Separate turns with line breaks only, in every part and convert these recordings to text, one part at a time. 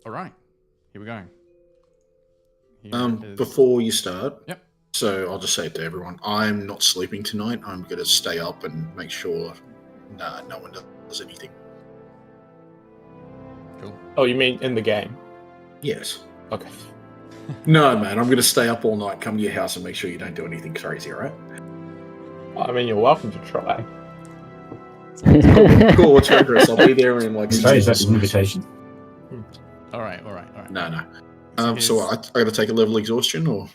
All right, here we go. Here is.
Before you start,
Yep.
so I'll just say it to everyone: I'm not sleeping tonight. I'm going to stay up and make sure no one does anything.
Cool.
Oh, you mean in the game?
Yes.
Okay.
No, man, I'm going to stay up all night, come to your house, and make sure you don't do anything crazy, all right?
I mean, you're welcome to try.
Cool, what's your address? I'll be there in like
Sorry, is that an invitation?
All right.
No.
So
So I got to take a level exhaustion, or?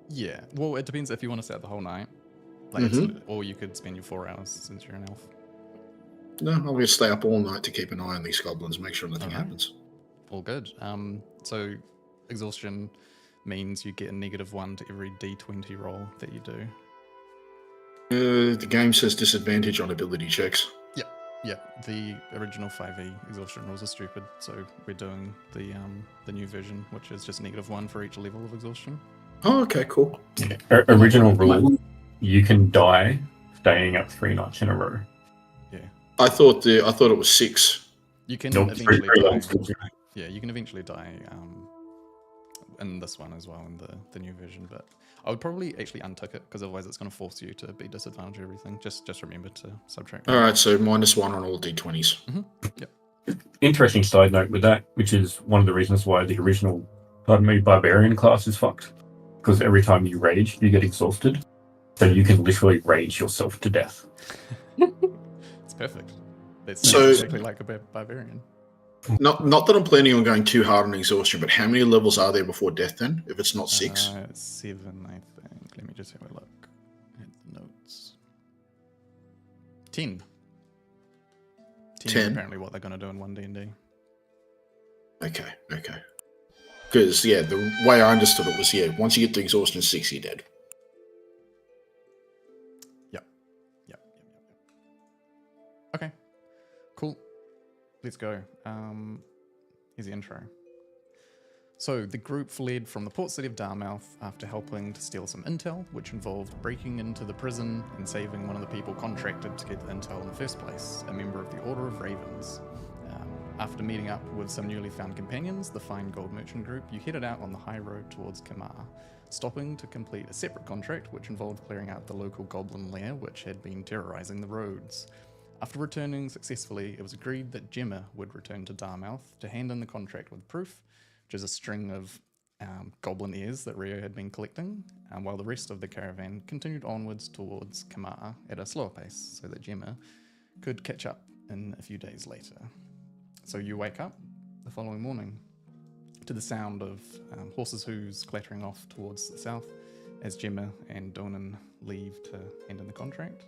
Yeah. Well, it depends if you want to stay out the whole night, or you could spend your 4 hours since you're an elf.
No, I'm going to stay up all night to keep an eye on these goblins, make sure nothing happens.
All good. So exhaustion means you get a -1 to every d20 roll that you do.
The game says disadvantage on ability checks.
Yeah, the original 5e exhaustion rules are stupid, so we're doing the new version, which is just -1 for each level of exhaustion.
Oh, okay, cool.
Yeah. Original rule, you can die staying up 3 nights in a row.
Yeah.
I thought it was 6.
You can
Nope,
eventually
three
die.
levels.
Yeah, you can eventually die in this one as well, in the new version, but I would probably actually untick it, because otherwise it's going to force you to be disadvantaged everything. Just remember to subtract.
All right, so -1 on all d20s.
Yep.
Interesting side note with that, which is one of the reasons why the original, barbarian class is fucked. Because every time you rage, you get exhausted. So you can literally rage yourself to death.
It's perfect. It's
So-
exactly like a barbarian.
Not that I'm planning on going too hard on exhaustion, but how many levels are there before death then? If it's not 6?
7, I think. Let me just have a look at the notes. 10. 10 is
10?
apparently what they're going to do in 1D&D.
Okay. Because, yeah, the way I understood it was, once you get to exhaustion 6, you're dead.
Yep. Okay. Cool. Let's go. Here's the intro. So, the group fled from the port city of Darmouth after helping to steal some intel, which involved breaking into the prison and saving one of the people contracted to get the intel in the first place, a member of the Order of Ravens. After meeting up with some newly found companions, the Fine Gold Merchant Group, you headed out on the high road towards Kamar, stopping to complete a separate contract which involved clearing out the local goblin lair which had been terrorizing the roads. After returning successfully, it was agreed that Gemma would return to Darmouth to hand in the contract with proof, which is a string of goblin ears that Rio had been collecting, while the rest of the caravan continued onwards towards Kamar at a slower pace so that Gemma could catch up in a few days later. So you wake up the following morning to the sound of horses' hooves clattering off towards the south as Gemma and Donan leave to hand in the contract.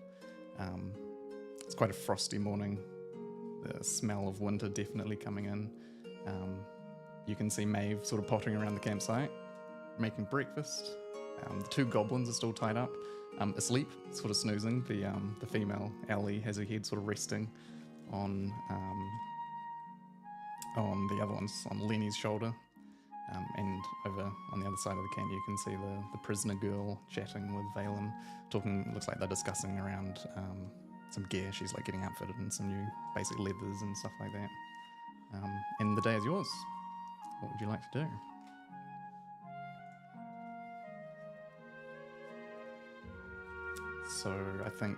It's quite a frosty morning. The smell of winter definitely coming in. You can see Maeve sort of pottering around the campsite, making breakfast. The 2 goblins are still tied up, asleep, sort of snoozing. The female, Ellie, has her head sort of resting on the other one's on Lenny's shoulder. And over on the other side of the camp, you can see the prisoner girl chatting with Valen, talking. Looks like they're discussing around some gear. She's like getting outfitted in some new basic leathers and stuff like that. And the day is yours. What would you like to do? So I think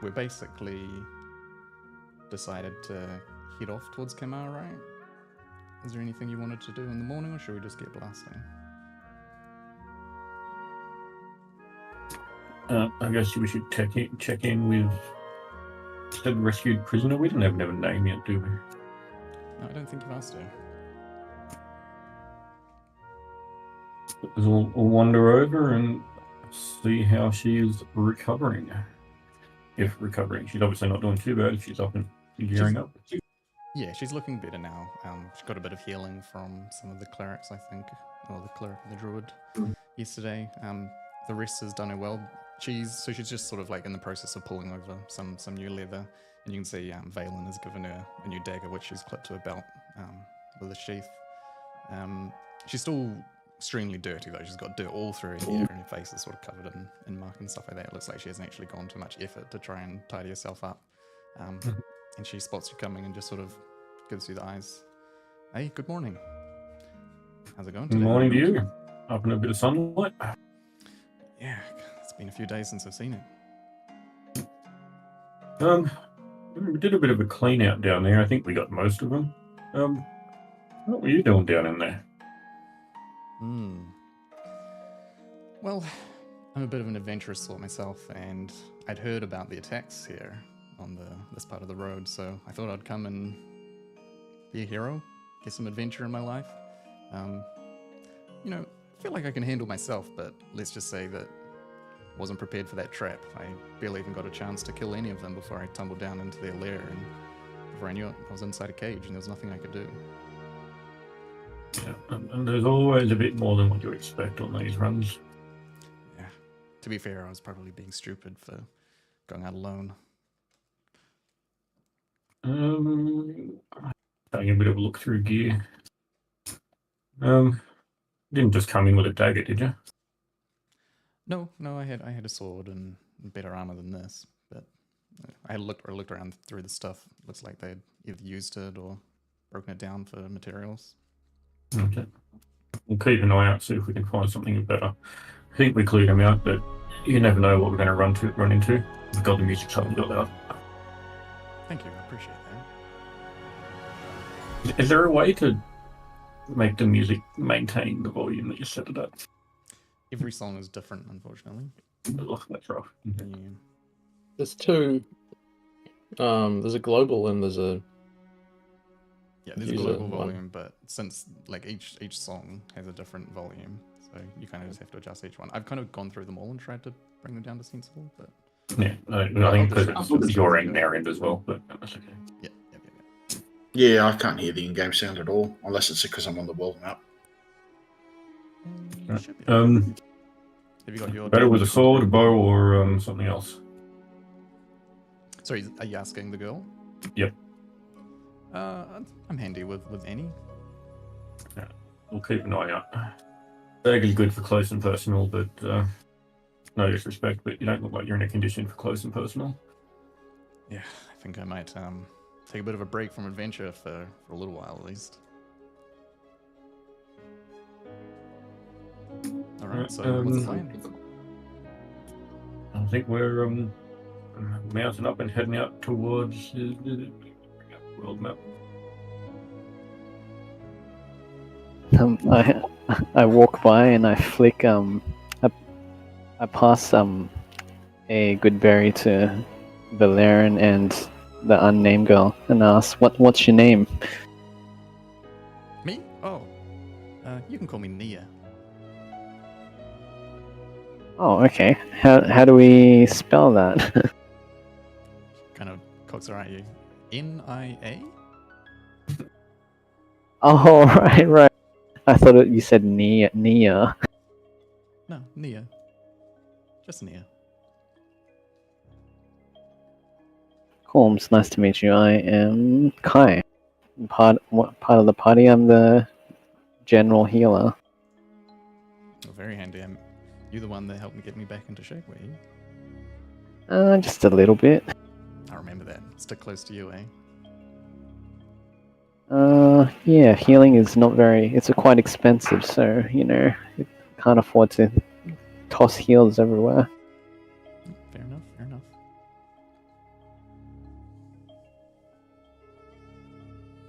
we're basically decided to head off towards Kamar, right? Is there anything you wanted to do in the morning, or should we just get blasting?
I guess we should check in with the rescued prisoner. We don't have a name yet, do we?
No, I don't think you've asked her.
We'll wander over and see how she is recovering. If recovering. She's obviously not doing too bad if she's up and gearing up.
Yeah, she's looking better now. She got a bit of healing from some of the clerics, I think, or the cleric and the druid yesterday. The rest has done her well. She's just sort of like in the process of pulling over some new leather, and you can see Valen has given her a new dagger, which she's clipped to her belt with a sheath. She's still extremely dirty though. She's got dirt all through her hair, and her face is sort of covered in muck and stuff like that. It looks like she hasn't actually gone to much effort to try and tidy herself up. And she spots you coming and just sort of gives you the eyes. Hey, good morning. How's it going
Good
today?
morning to you. Up in a bit of sunlight.
Yeah, it's been a few days since I've seen it.
We did a bit of a clean out down there. I think we got most of them. What were you doing down in there?
Well, I'm a bit of an adventurous sort myself, and I'd heard about the attacks here on this part of the road, so I thought I'd come and be a hero, get some adventure in my life. I feel like I can handle myself, but let's just say that I wasn't prepared for that trap. I barely even got a chance to kill any of them before I tumbled down into their lair, and before I knew it, I was inside a cage, and there was nothing I could do.
Yeah, and there's always a bit more than what you expect on these runs.
Yeah. To be fair, I was probably being stupid for going out alone.
Taking a bit of a look through gear. Didn't just come in with a dagger, did you?
No, I had a sword and better armor than this, but I had looked around through the stuff. Looks like they'd either used it or broken it down for materials.
Okay. We'll keep an eye out, see if we can find something better. I think we cleared them out, but you never know what we're going to run into. We've got the music something got loud.
Thank you, I appreciate that.
Is there a way to make the music maintain the volume that you set it at?
Every song is different, unfortunately.
Ugh, that's rough.
Yeah.
There's two. There's a global and there's a.
Yeah, there's a
Use
global
it, one.
volume, but since like each song has a different volume, so you kind of just have to adjust each one. I've kind of gone through them all and tried to bring them down to sensible, but
Yeah, I think because it's your end, their end as well, but that's okay.
yeah.
Yeah, I can't hear the in-game sound at all, unless it's because I'm on the world map.
You should be able to.
Um,
Have you got your
better with a sword, a bow, or something else?
Sorry, are you asking the girl?
Yep.
I'm handy with any.
Yeah, we'll keep an eye out. Dagger's good for close and personal, but no disrespect, but you don't look like you're in a condition for close and personal.
Yeah, I think I might take a bit of a break from adventure for a little while at least. All right, so what's the plan?
I think we're mounting up and heading out towards the world map.
I walk by and I flick I pass a good berry to Valerian and the unnamed girl and ask what's your name?
Me? Oh, you can call me Nia.
Oh, okay. How do we spell that?
Kind of cocks her at you. N-I-A?
Oh, right. I thought you said Nia.
No, Nia. Just Nia.
Cool. It's nice to meet you. I am Kai. What part of the party? I'm the general healer.
Oh, very handy. You the one that helped me get me back into shape, were you?
Just a little bit.
I remember that. Stick close to you, eh?
Yeah, healing is not very, it's quite expensive, so, you can't afford to toss heals everywhere.
Fair enough.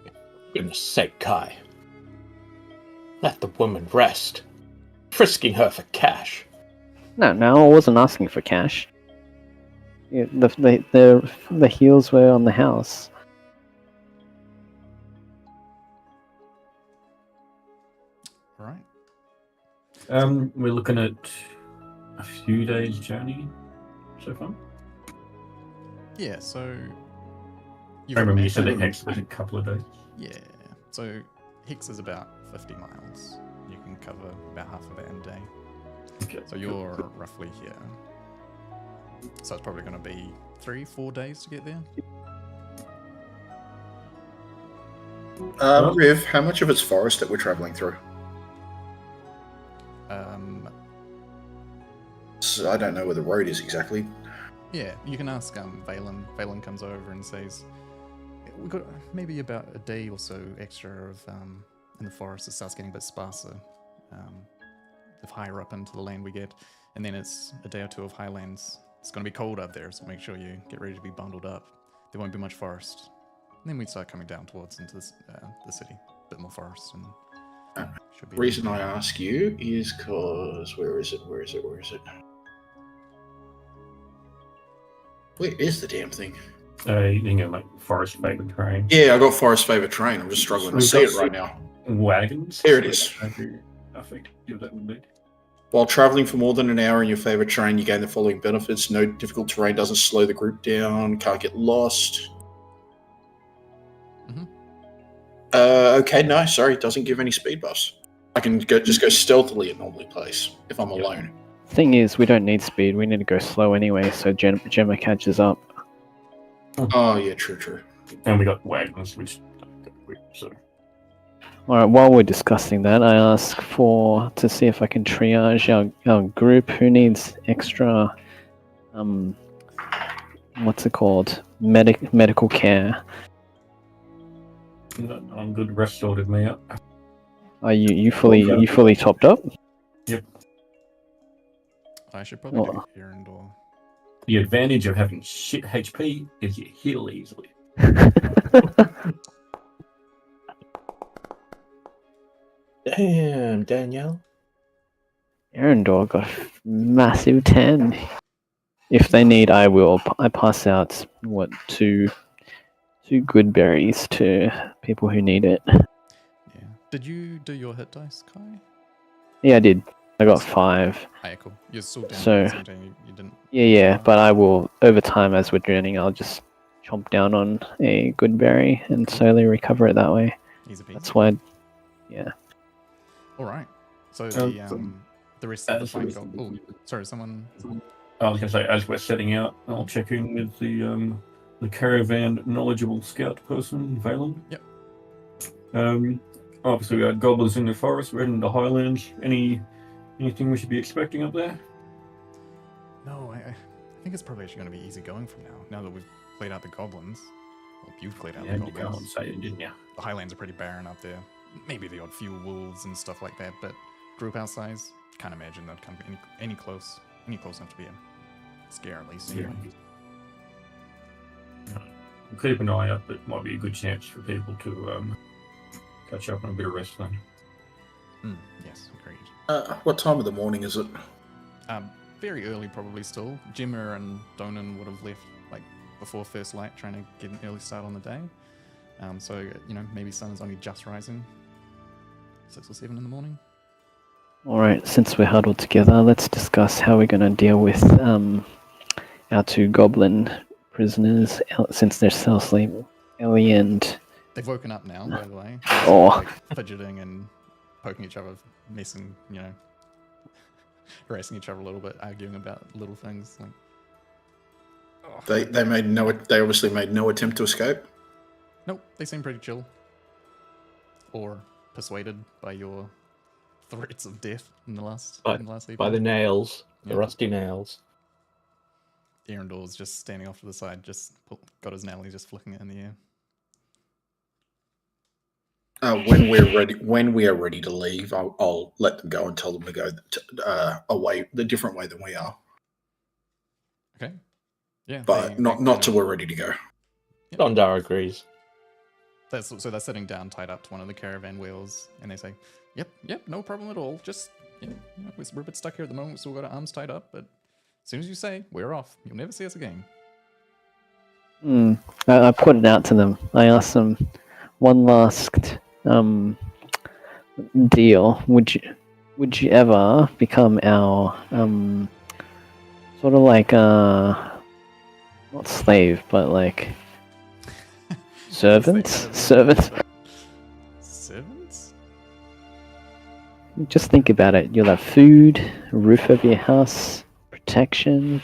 For goodness sake, Kai. Let the woman rest. Frisking her for cash.
No, I wasn't asking for cash. Yeah, the heals were on the house.
All right.
We're looking at a few days' journey so far.
Yeah, so...
I remember you said that Hex was a couple of days.
Yeah, so Hex is about 50 miles. You can cover about half of that in a day.
Okay.
So you're roughly here. So it's probably going to be 3-4 days to get there.
Riv, how much of it's forest that we're travelling through? So I don't know where the road is exactly.
Yeah, you can ask Valen. Valen comes over and says, we've got maybe about a day or so extra of in the forest. It starts getting a bit sparser the higher up into the land we get, and then it's a day or two of highlands. It's going to be cold up there, so make sure you get ready to be bundled up. There won't be much forest. And then we start coming down towards into this, the city, a bit more forest, and should be.
Reason I ask you is because where is it? Where is the damn thing?
You can get like forest favored terrain.
Yeah, I got forest favorite terrain. I'm just struggling to see it right now.
Wagons.
Here it is.
I think that would be.
While traveling for more than an hour in your favorite terrain, you gain the following benefits. No difficult terrain doesn't slow the group down. Can't get lost.
Mhm.
Okay, no, sorry. It doesn't give any speed buffs. I can just go stealthily at normally place if I'm alone.
Thing is, we don't need speed. We need to go slow anyway, so Gemma catches up.
Oh, yeah, true.
And we got wagons, which don't go quick, so.
Alright, while we're discussing that, I ask to see if I can triage our group. Who needs extra, what's it called? Medical care.
I'm good. Rest sorted me out.
Are you fully topped up?
Yep.
I should probably
Oh.
do errand or.
The advantage of having shit HP is you heal easily.
Damn, Danielle.
Erendor got a massive 10. If they need, I will. I pass out two good berries to people who need it.
Yeah. Did you do your hit dice, Kai?
Yeah, I did. I got 5.
Ah, yeah, cool. You're still down
So-
to 17. You didn't.
Yeah, but I will, over time as we're journeying, I'll just chomp down on a good berry and slowly recover it that way.
Easy peasy.
That's why,
All right. So
Um,
the rest of the
as
fight
we-
got. Oh, sorry, someone.
I was going to say, as we're setting out, I'll check in with the caravan knowledgeable scout person, Valen.
Yep.
Obviously, we got goblins in the forest. We're in the highlands. Anything we should be expecting up there?
No, I think it's probably actually going to be easy going from now. Now that we've played out the goblins. Well, you've played out
Yeah,
the
you
goblins.
can't say it, didn't you?
The highlands are pretty barren up there. Maybe the odd few wolves and stuff like that, but group our size, can't imagine they'd come any close enough to be a scare at least.
Yeah.
Anyway.
Keep an eye up. It might be a good chance for people to catch up on a bit of rest then.
Yes, agreed.
What time of the morning is it?
Very early, probably still. Jimmer and Donan would have left like before first light, trying to get an early start on the day. So maybe sun is only just rising. 6 or 7 in the morning.
alright, since we're huddled together, let's discuss how we're going to deal with our 2 goblin prisoners, since they're still asleep. Ellie and...
They've woken up now, by the way.
Oh.
Like, fidgeting and poking each other, messing, harassing each other a little bit, arguing about little things. Like,
They obviously made no attempt to escape.
nope, they seem pretty chill. Or persuaded by your threats of death in the last evening.
By the nails, the
Yeah.
rusty nails.
Erendor's just standing off to the side, got his nail, he's just flicking it in the air.
When we are ready to leave, I'll let them go and tell them to go away the different way than we are.
Okay. Yeah.
But not till we're ready to go.
Gondar agrees.
So they're sitting down, tied up to one of the caravan wheels, and they say, "Yep, no problem at all. Just we're a bit stuck here at the moment, so we've got our arms tied up. But as soon as you say we're off, you'll never see us again."
I put it out to them. I asked them one last deal. Would you ever become our sort of like not slave, but like servants? Servants.
Servants?
Just think about it. You'll have food, a roof over your house, protection.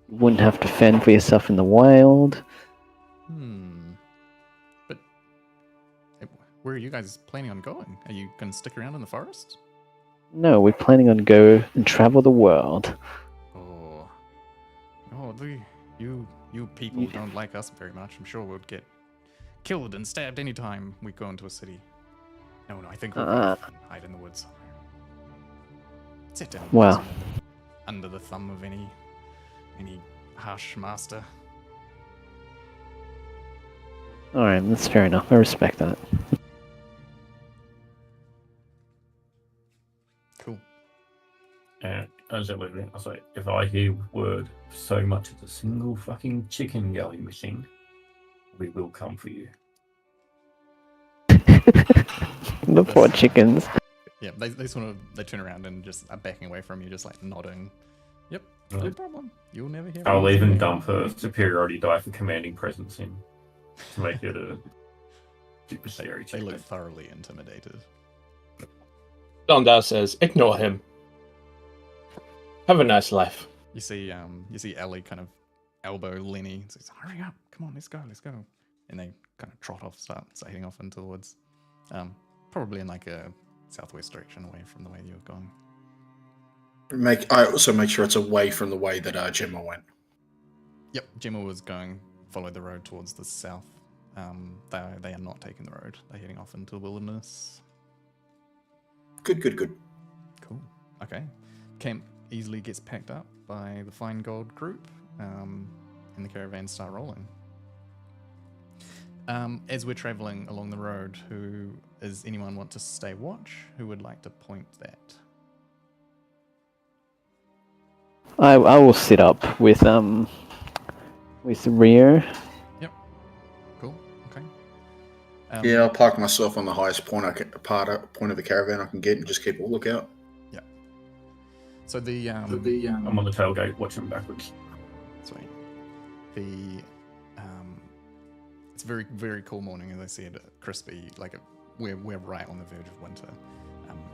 You wouldn't have to fend for yourself in the wild.
But where are you guys planning on going? Are you going to stick around in the forest?
No, we're planning on go and travel the world.
Oh, you people don't like us very much. I'm sure we'd get killed and stabbed any time we go into a city. No, I think we'll hide in the woods somewhere. Sit down.
Wow.
Under the thumb of any harsh master.
Alright, that's fair enough. I respect that.
Cool.
And as I was like, if I hear word so much as a single fucking chicken going missing, we will come for you.
The poor chickens.
Yeah, they sort of they turn around and just are backing away from you, just like nodding. Yep, no
Right.
problem. You'll never hear.
I'll
from us
even
again."
dump her superiority die for commanding presence in to make it a super scary
They
chicken.
look thoroughly intimidated.
Dondar says, ignore him. Have a nice life.
You see Ellie kind of elbow Lenny and says, "Hurry up! Come on, let's go!" And they kind of trot off, start heading off into the woods. Probably in like a southwest direction, away from the way you were going.
I also make sure it's away from the way that Gemma went.
Yep, Gemma was follow the road towards the south. They are not taking the road. They're heading off into the wilderness.
Good.
Cool. Okay. Camp easily gets packed up by the Fine Gold group, and the caravans start rolling. As we're traveling along the road, does anyone want to stay watch? Who would like to point that?
I will sit up with Rio.
Cool. Okay.
Yeah, I'll park myself on the highest point point of the caravan I can get and just keep a lookout.
So the
I'm on the tailgate watching backwards.
Sweet. It's a very, very cool morning, as I said, crispy. We're right on the verge of winter.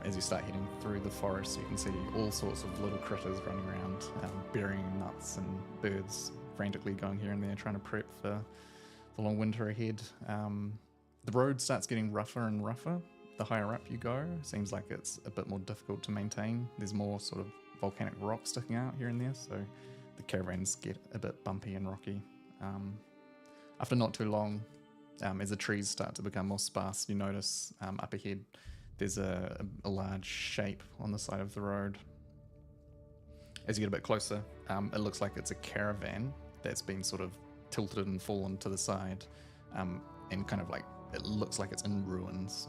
As you start heading through the forest, you can see all sorts of little critters running around, burying nuts and birds frantically going here and there, trying to prep for the long winter ahead. The road starts getting rougher and rougher. The higher up you go, seems like it's a bit more difficult to maintain. There's more sort of volcanic rock sticking out here and there, so the caravans get a bit bumpy and rocky. After not too long, as the trees start to become more sparse, you notice up ahead there's a large shape on the side of the road. As you get a bit closer, it looks like it's a caravan that's been sort of tilted and fallen to the side, and kind of like it looks like it's in ruins.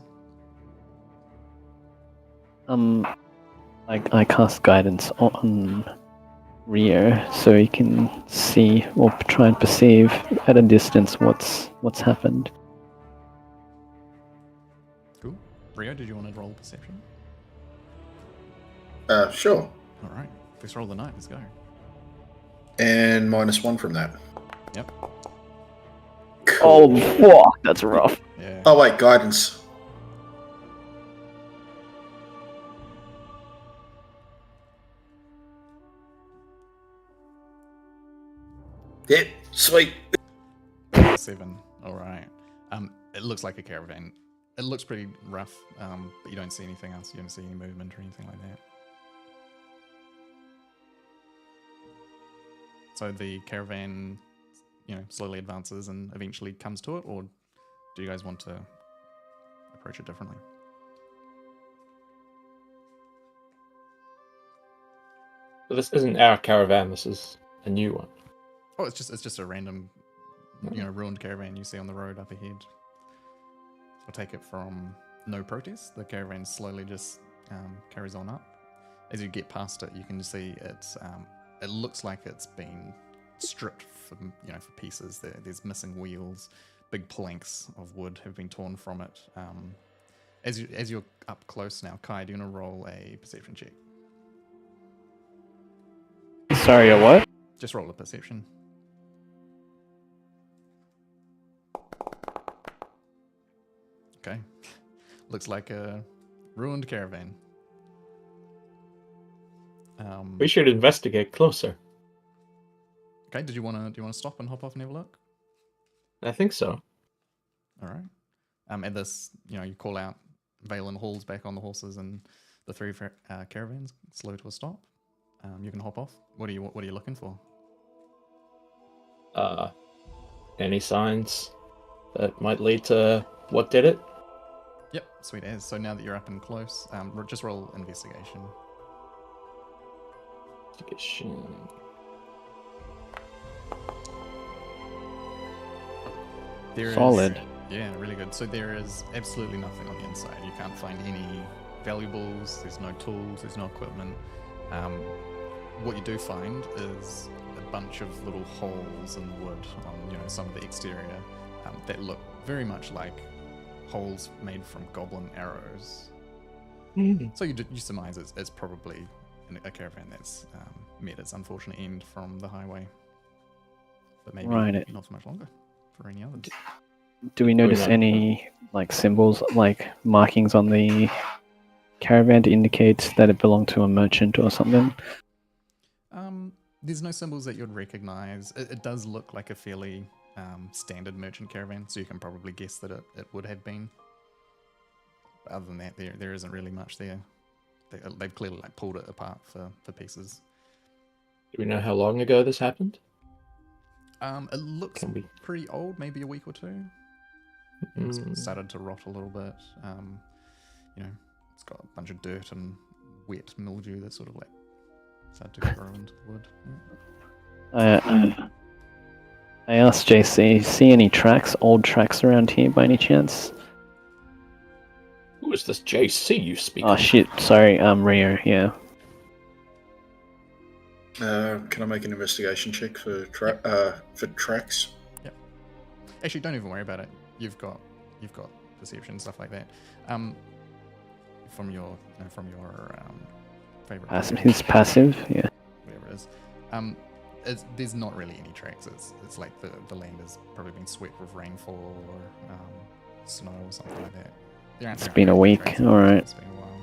I cast guidance on Rio so he can see or try and perceive at a distance what's happened.
Cool. Rio, did you want to roll perception?
Sure.
All right. First roll of the night. Let's go.
And -1 from that.
Yep.
Oh, fuck, that's rough.
Yeah.
Oh wait, guidance. Yeah, sweet.
7. All right. It looks like a caravan. It looks pretty rough, but you don't see anything else. You don't see any movement or anything like that. So the caravan, slowly advances and eventually comes to it, or do you guys want to approach it differently?
But this isn't our caravan, this is a new one.
Oh, it's just a random, ruined caravan you see on the road up ahead. I'll take it from no protest. The caravan slowly just carries on up. As you get past it, you can see it looks like it's been stripped for pieces. There's missing wheels. Big planks of wood have been torn from it. As you're up close now, Kai, do you want to roll a perception check?
Sorry, a what?
Just roll a perception. Okay. Looks like a ruined caravan.
We should investigate closer.
Okay, do you want to stop and hop off and have a look?
I think so.
All right. At this, you call out, Valen hauls back on the horses, and the three caravans slow to a stop. You can hop off. What are you looking for?
Any signs that might lead to what did it.
Yep, sweet as. So now that you're up and close, just roll investigation.
Investigation.
There is-
Solid.
Yeah, really good. So there is absolutely nothing on the inside. You can't find any valuables. There's no tools. There's no equipment. What you do find is a bunch of little holes in the wood on some of the exterior that look very much like holes made from goblin arrows. So you surmise it's probably a caravan that's met its unfortunate end from the highway. But maybe
Right.
not so much longer for any others.
Do we notice
not-
any like symbols, like markings on the caravan to indicate that it belonged to a merchant or something?
There's no symbols that you'd recognize. It does look like a fairly standard merchant caravan, so you can probably guess that it would have been. But other than that, there isn't really much there. They've clearly pulled it apart for pieces.
Do we know how long ago this happened?
It looks
Can we?
pretty old, maybe a week or two. It's started to rot a little bit. It's got a bunch of dirt and wet mildew that sort of started to grow into the wood. Yeah.
I asked JC, see any old tracks around here by any chance?
Who is this JC you speak
Oh
of?
shit, sorry, Rio, yeah.
Can I make an investigation check for tracks?
Actually, don't even worry about it. You've got perception, stuff like that. From your favorite.
His passive, yeah.
Whatever it is. There's not really any tracks. It's like the land has probably been swept with rainfall or snow or something like that.
It's been a week,
tracks.
alright.
It's been a while.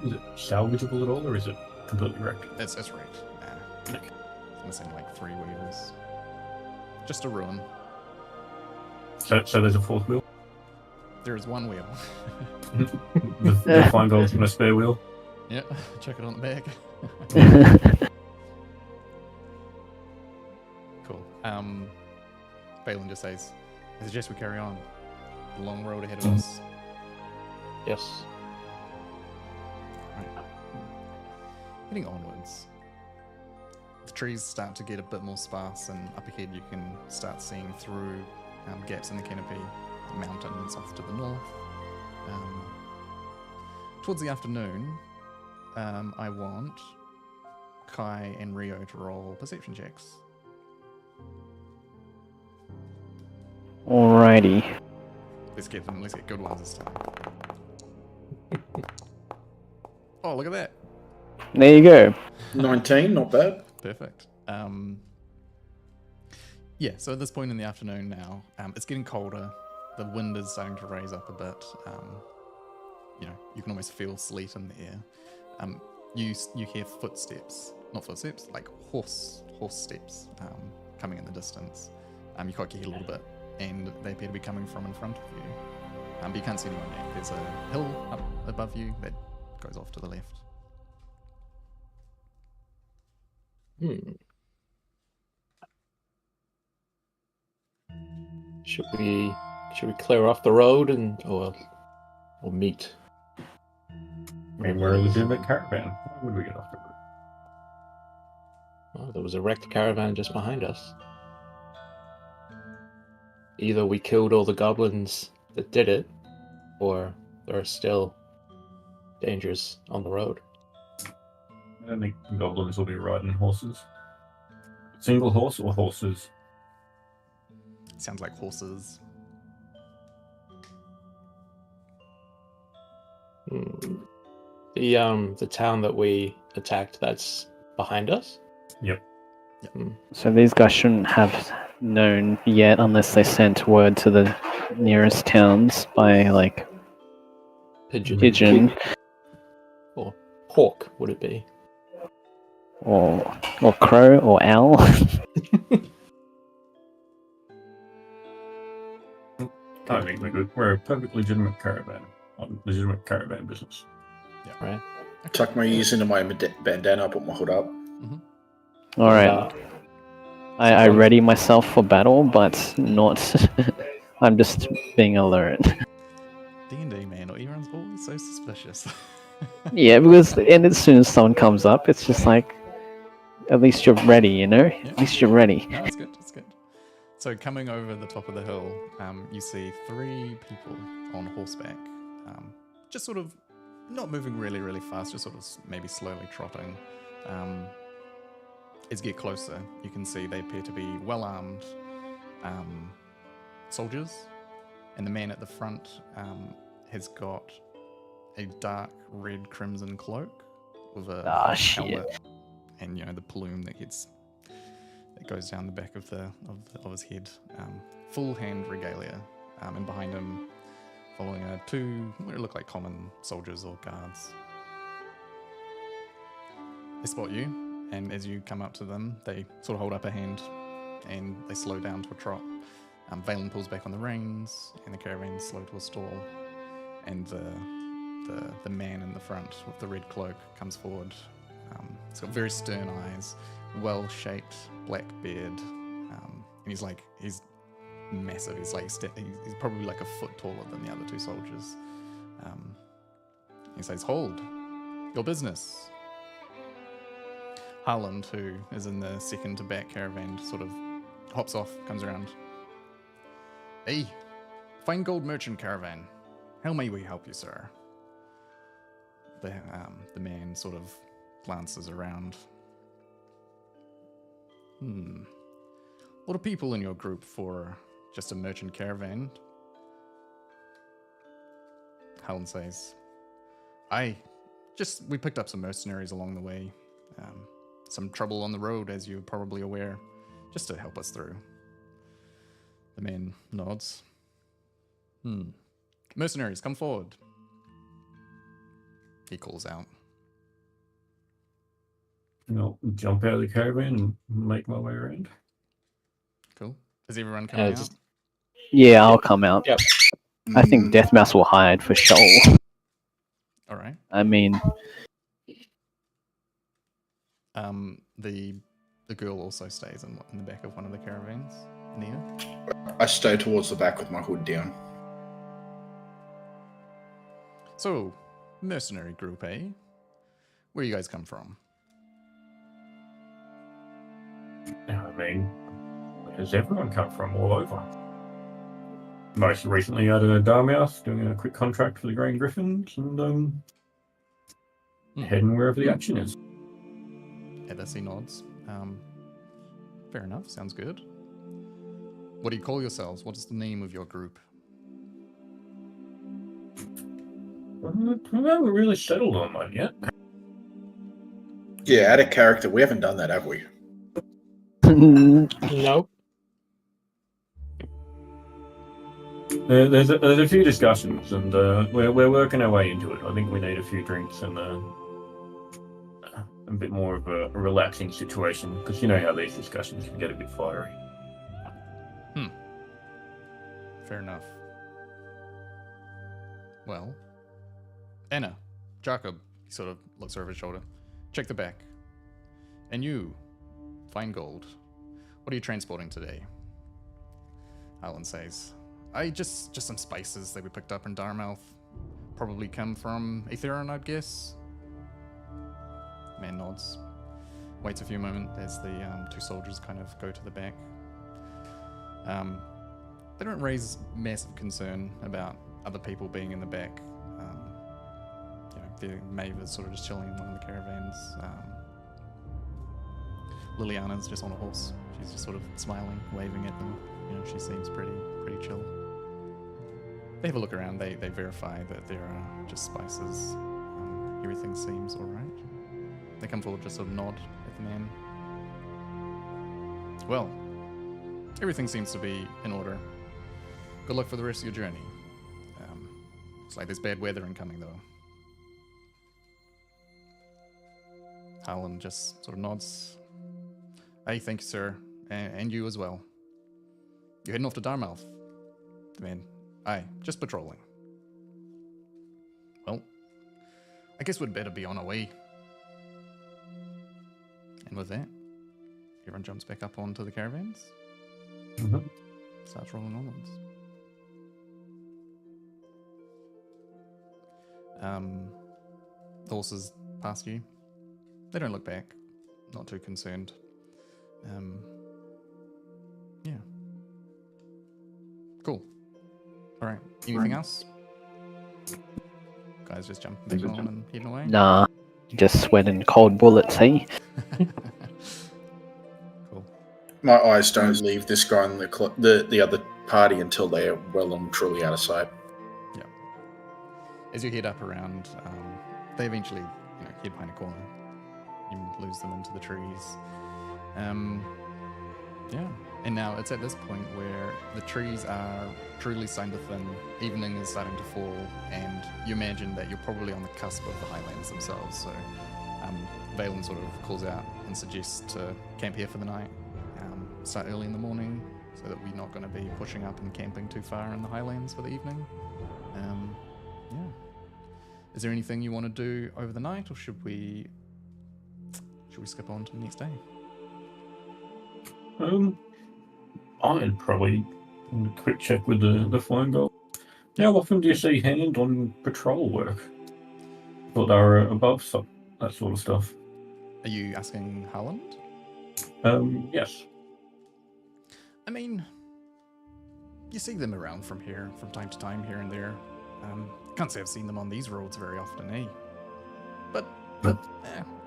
Is it salvageable at all, or is it completely wrecked?
It's wrecked. Nah. It's missing like 3 wheels. Just a ruin.
So there's a fourth wheel.
There is 1 wheel.
The fine gold's on a spare wheel.
Yeah, check it on the back. Cool. Balin just says, I suggest we carry on. The long road ahead of us.
Yes.
Right. Heading onwards. The trees start to get a bit more sparse, and up ahead you can start seeing through gaps in the canopy, the mountains off to the north. Towards the afternoon, I want Kai and Rio to roll perception checks.
Alrighty.
Let's get good ones this time. Oh, look at that.
There you go.
19, not bad.
Perfect. Yeah, so at this point in the afternoon now, it's getting colder. The wind is starting to raise up a bit. You can almost feel sleet in the air. You hear footsteps, not footsteps, like horse steps coming in the distance. You cock your head a little bit, and they appear to be coming from in front of you. But you can't see anyone yet. There's a hill up above you that goes off to the left.
Should we clear off the road or meet?
I mean, we're a legitimate caravan. Why would we get off the road?
Oh, there was a wrecked caravan just behind us. Either we killed all the goblins that did it, or there are still dangers on the road.
I don't think the goblins will be riding horses. Single horse or horses?
Sounds like horses.
The town that we attacked, that's behind us?
Yep.
So these guys shouldn't have known yet unless they sent word to the nearest towns by like pigeon
Or hawk, would it be?
or crow or owl.
I think we're good. We're a perfectly legitimate caravan. On legitimate caravan business.
Right?
Tuck my ears into my bandana, put my hood up.
All right. I ready myself for battle, but not. I'm just being alert.
D&D, man, everyone's always so suspicious.
Yeah, because and as soon as someone comes up, it's just like, at least you're ready, you know?
Yeah.
At least you're ready.
No, it's good, it's good. So coming over the top of the hill, you see 3 people on horseback, just sort of not moving really, really fast, just sort of maybe slowly trotting. As you get closer, you can see they appear to be well-armed soldiers, and the man at the front has got a dark red crimson cloak with a
Ah, shit.
helmet, and the plume that goes down the back of his head. Full hand regalia, and behind him, following 2 what look like common soldiers or guards. They spot you, and as you come up to them, they sort of hold up a hand, and they slow down to a trot. Valen pulls back on the reins, and the caravan's slow to a stall, and the man in the front with the red cloak comes forward. He's got very stern eyes, well-shaped black beard, and he's massive. He's he's probably like a foot taller than the other 2 soldiers. He says, "Hold your business." Harland, who is in the second to back caravan, sort of hops off, comes around. "Hey, fine gold merchant caravan. How may we help you, sir?" The man sort of glances around. A lot of people in your group for just a merchant caravan. Helen says, we picked up some mercenaries along the way. Some trouble on the road, as you're probably aware, just to help us through." The man nods. "Mercenaries, come forward," he calls out.
I'll jump out of the caravan and make my way around.
Cool. Is everyone coming out?
just-
Yeah, I'll come out.
Yep.
I think Death Mouse will hide for sure.
All right.
I mean,
The girl also stays in the back of one of the caravans. Nia?
I stay towards the back with my hood down.
So, mercenary group, eh? Where you guys come from?
I mean, where does everyone come from? All over. Most recently out of Darmouth, doing a quick contract for the Green Griffins, and heading wherever the action is.
Edessy nods. Fair enough, sounds good. What do you call yourselves? What is the name of your group?
We haven't really settled on one yet.
Yeah, out of character, we haven't done that, have we?
No.
There's a few discussions, and we're working our way into it. I think we need a few drinks and a bit more of a relaxing situation, because you know how these discussions can get a bit fiery.
Fair enough. Well, Anna, Jacob, he sort of looks over his shoulder. Check the back. And you, Fine Gold, what are you transporting today? Alan says, just some spices that we picked up in Darmouth. Probably come from Aetheron, I'd guess. Man nods. Waits a few moments as the 2 soldiers kind of go to the back. They don't raise massive concern about other people being in the back. Maeve is sort of just chilling in one of the caravans. Liliana's just on a horse. She's just sort of smiling, waving at them. She seems pretty chill. They have a look around. They verify that there are just spices. Everything seems all right. They come forward, just sort of nod at the man. Well, everything seems to be in order. Good luck for the rest of your journey. Looks like there's bad weather incoming, though. Harlan just sort of nods. Hey, thank you, sir. And you as well. You're heading off to Darmouth? The man, aye, just patrolling. Well, I guess we'd better be on our way. And with that, everyone jumps back up onto the caravans.
Mhm.
Starts rolling onwards. The horses pass you. They don't look back. Not too concerned. Yeah. Cool. All right. Anything else? Guys just jumping back on and heading away?
Nah, just sweating cold bullets, hey?
Cool.
My eyes don't leave this guy and the other party until they are well and truly out of sight.
As you head up around, they eventually, head behind a corner. You lose them into the trees. Yeah. And now it's at this point where the trees are truly starting to thin. Evening is starting to fall, and you imagine that you're probably on the cusp of the highlands themselves. So, Valen sort of calls out and suggests to camp here for the night. Start early in the morning, so that we're not going to be pushing up and camping too far in the highlands for the evening. Yeah. Is there anything you want to do over the night, or should we skip on to the next day?
I'd probably quick check with the flying girl. How often do you see Hand on patrol work? Thought they were above that sort of stuff.
Are you asking Harland?
Yes.
I mean, you see them around from time to time, here and there. Can't say I've seen them on these roads very often, eh? But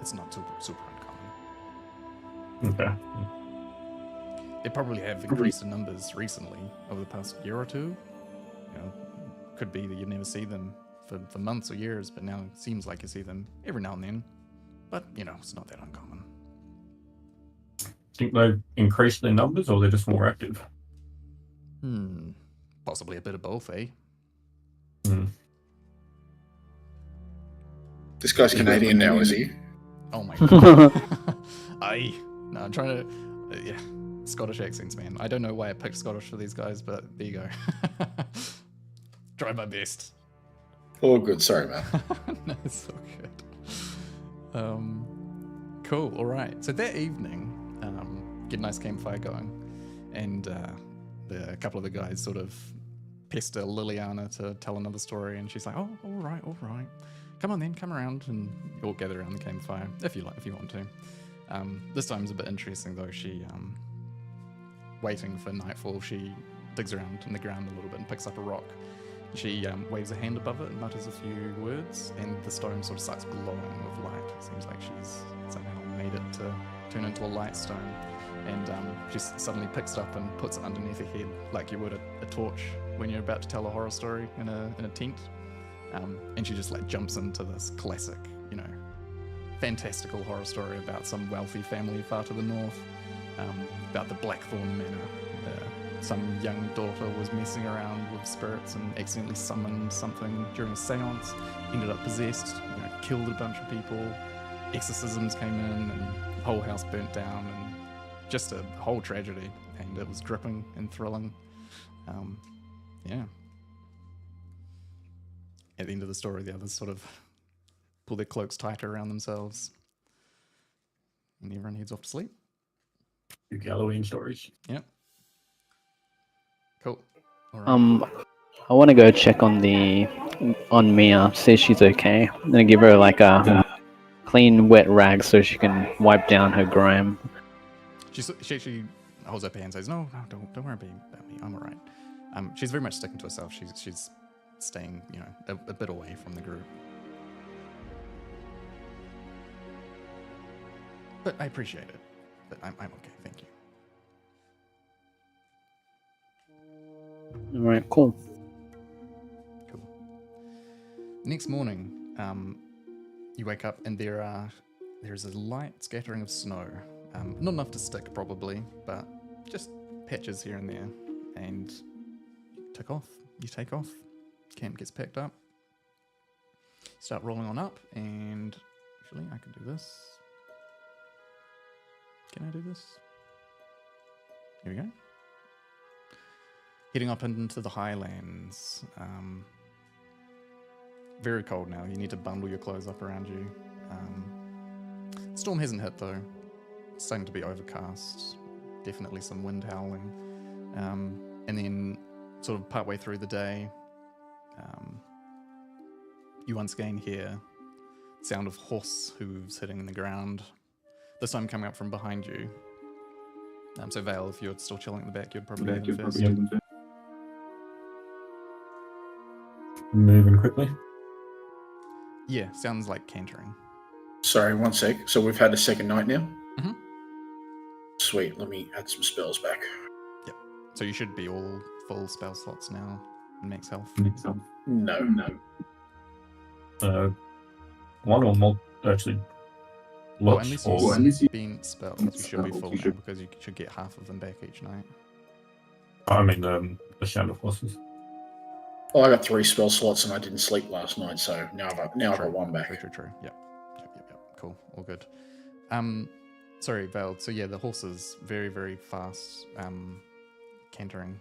it's not super uncommon.
Okay.
They probably have increased in numbers recently over the past year or two. Could be that you never see them for months or years, but now it seems like you see them every now and then. But, it's not that uncommon.
Think they've increased their numbers, or they're just more active?
Possibly a bit of both, eh?
This guy's Canadian now, is he?
Oh my god. I'm trying to... Scottish accents, man. I don't know why I picked Scottish for these guys, but there you go. Try my best.
Oh, good. Sorry, man.
No, it's all good. Cool. All right. So that evening, get a nice campfire going, and a couple of the guys sort of pester Liliana to tell another story, and she's like, "Oh, all right. Come on then, come around," and you all gather around the campfire if you want to. This time's a bit interesting though. She, waiting for nightfall, she digs around in the ground a little bit and picks up a rock. She waves a hand above it and mutters a few words, and the stone sort of starts glowing with light. It seems like she's somehow made it to turn into a light stone. And she suddenly picks it up and puts it underneath her head, like you would a torch when you're about to tell a horror story in a tent. And she just jumps into this classic, fantastical horror story about some wealthy family far to the north, about the Blackthorn Manor. Some young daughter was messing around with spirits and accidentally summoned something during a seance, ended up possessed, killed a bunch of people, exorcisms came in, and the whole house burnt down, and just a whole tragedy, and it was gripping and thrilling. Yeah. At the end of the story, the others sort of pull their cloaks tighter around themselves, and everyone heads off to sleep.
Your Halloween stories.
Yep. Cool. All right.
I want to go check on Mia, see if she's okay. I'm gonna give her a clean, wet rag so she can wipe down her grime.
She actually holds up her hand and says, "No, don't worry about me. I'm all right." She's very much sticking to herself. She's staying, a bit away from the group. But I appreciate it. But I'm okay, thank you.
All right, cool.
Next morning, you wake up and there's a light scattering of snow. Not enough to stick, probably, but just patches here and there. And you take off. Camp gets packed up. Start rolling on up, and actually, I can do this. Can I do this? Here we go. Heading up into the highlands. Very cold now. You need to bundle your clothes up around you. The storm hasn't hit though. starting to be overcast. Definitely some wind howling. And then, sort of partway through the day, you once again hear sound of horse hooves hitting the ground. This time coming up from behind you. So Vale, if you're still chilling at the back, you'd probably hear them first.
Moving quickly.
Yeah, sounds like cantering.
Sorry, 1 sec. So we've had a second night now?
Mhm.
Sweet, let me add some spells back.
So you should be all full spell slots now in max health.
No.
One or more, actually.
Well,
Lots
unless
or
you've spent spells, you should be full now because you should get half of them back each night.
I mean the sound of horses.
Well, I got 3 spell slots and I didn't sleep last night, so now I've got 1 back.
True. Yep. Cool. All good. Sorry, Vale. So yeah, the horses very, very fast. Cantering.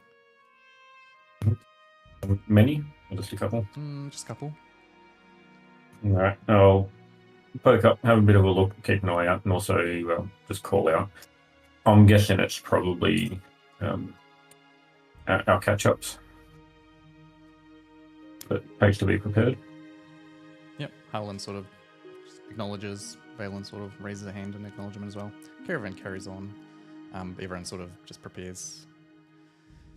Many? Or just a couple?
Just a couple.
Alright, I'll poke up, have a bit of a look, keep an eye out, and also just call out. I'm guessing it's probably our catch-ups. But pays to be prepared.
Yep. Harlan sort of acknowledges. Valen sort of raises a hand in acknowledgement as well. Caravan carries on. Everyone sort of just prepares.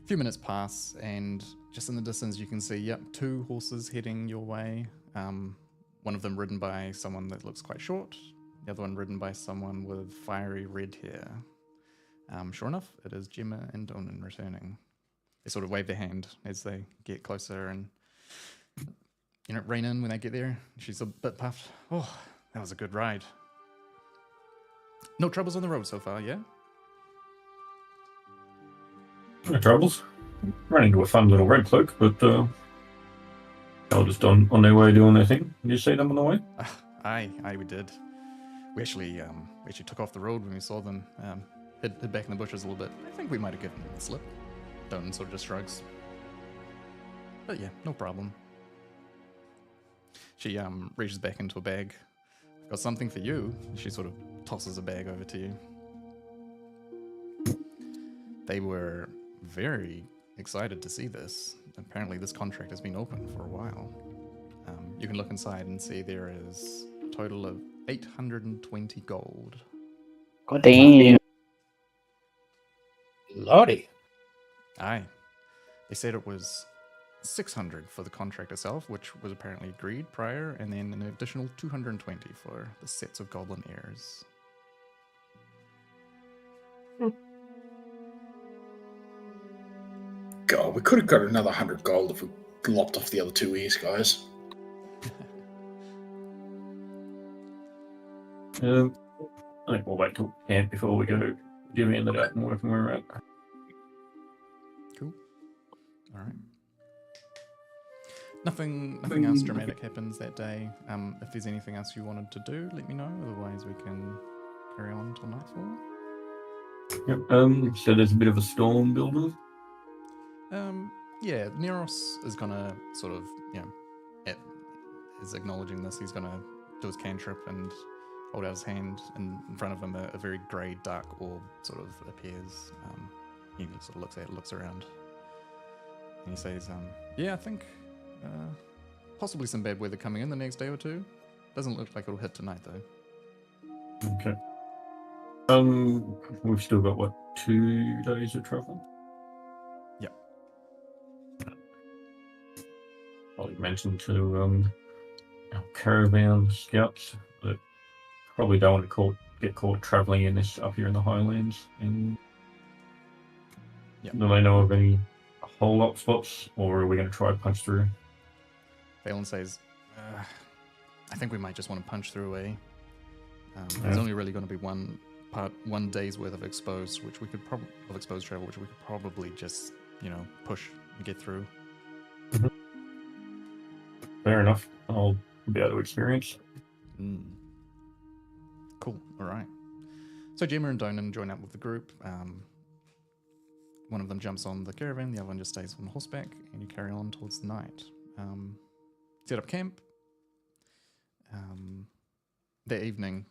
A few minutes pass, and just in the distance you can see, 2 horses heading your way. One of them ridden by someone that looks quite short. The other one ridden by someone with fiery red hair. Sure enough, it is Gemma and Donan returning. They sort of wave their hand as they get closer and, rein in when they get there. She's a bit puffed. Oh, that was a good ride. No troubles on the road so far, yeah?
No troubles. Ran into a fun little red cloak, but they were just on their way doing their thing. Did you see them on the way?
Aye, we did. We actually took off the road when we saw them. Hid back in the bushes a little bit. I think we might have given them a slip. Donan sort of just shrugs. But yeah, no problem. She reaches back into a bag. I've got something for you. She sort of tosses a bag over to you. They were very excited to see this. Apparently this contract has been open for a while. You can look inside and see there is a total of 820 gold.
God damn.
Lordy.
Aye. They said it was 600 for the contract itself, which was apparently agreed prior, and then an additional 220 for the sets of goblin heirs.
God, we could have got another 100 gold if we lopped off the other 2 ears, guys.
I think we'll wait till camp before we go divvy in the dirt and working where we're at.
Cool. All right. Nothing else dramatic happens that day. If there's anything else you wanted to do, let me know. Otherwise, we can carry on till nightfall.
Yep. So there's a bit of a storm building.
Yeah, Neros is gonna sort of, is acknowledging this. He's gonna do his cantrip and hold out his hand, and in front of him a very grey, dark orb sort of appears. He sort of looks around, and he says, I think possibly some bad weather coming in the next day or two. Doesn't look like it'll hit tonight, though.
Okay. We've still got, 2 days of travel?
Yep.
I'll mention to our caravan scouts that probably don't want to get caught travelling in this up here in the Highlands. And do they know of any hole-up spots, or are we going to try to punch through?
Phelan says, I think we might just want to punch through, eh? There's only really going to be one day's worth of exposed travel, which we could probably just, push and get through.
Fair enough. I'll be able to experience.
Cool. All right. So Gemma and Donan join up with the group. One of them jumps on the caravan, the other one just stays on horseback, and you carry on towards the night. Set up camp. That evening,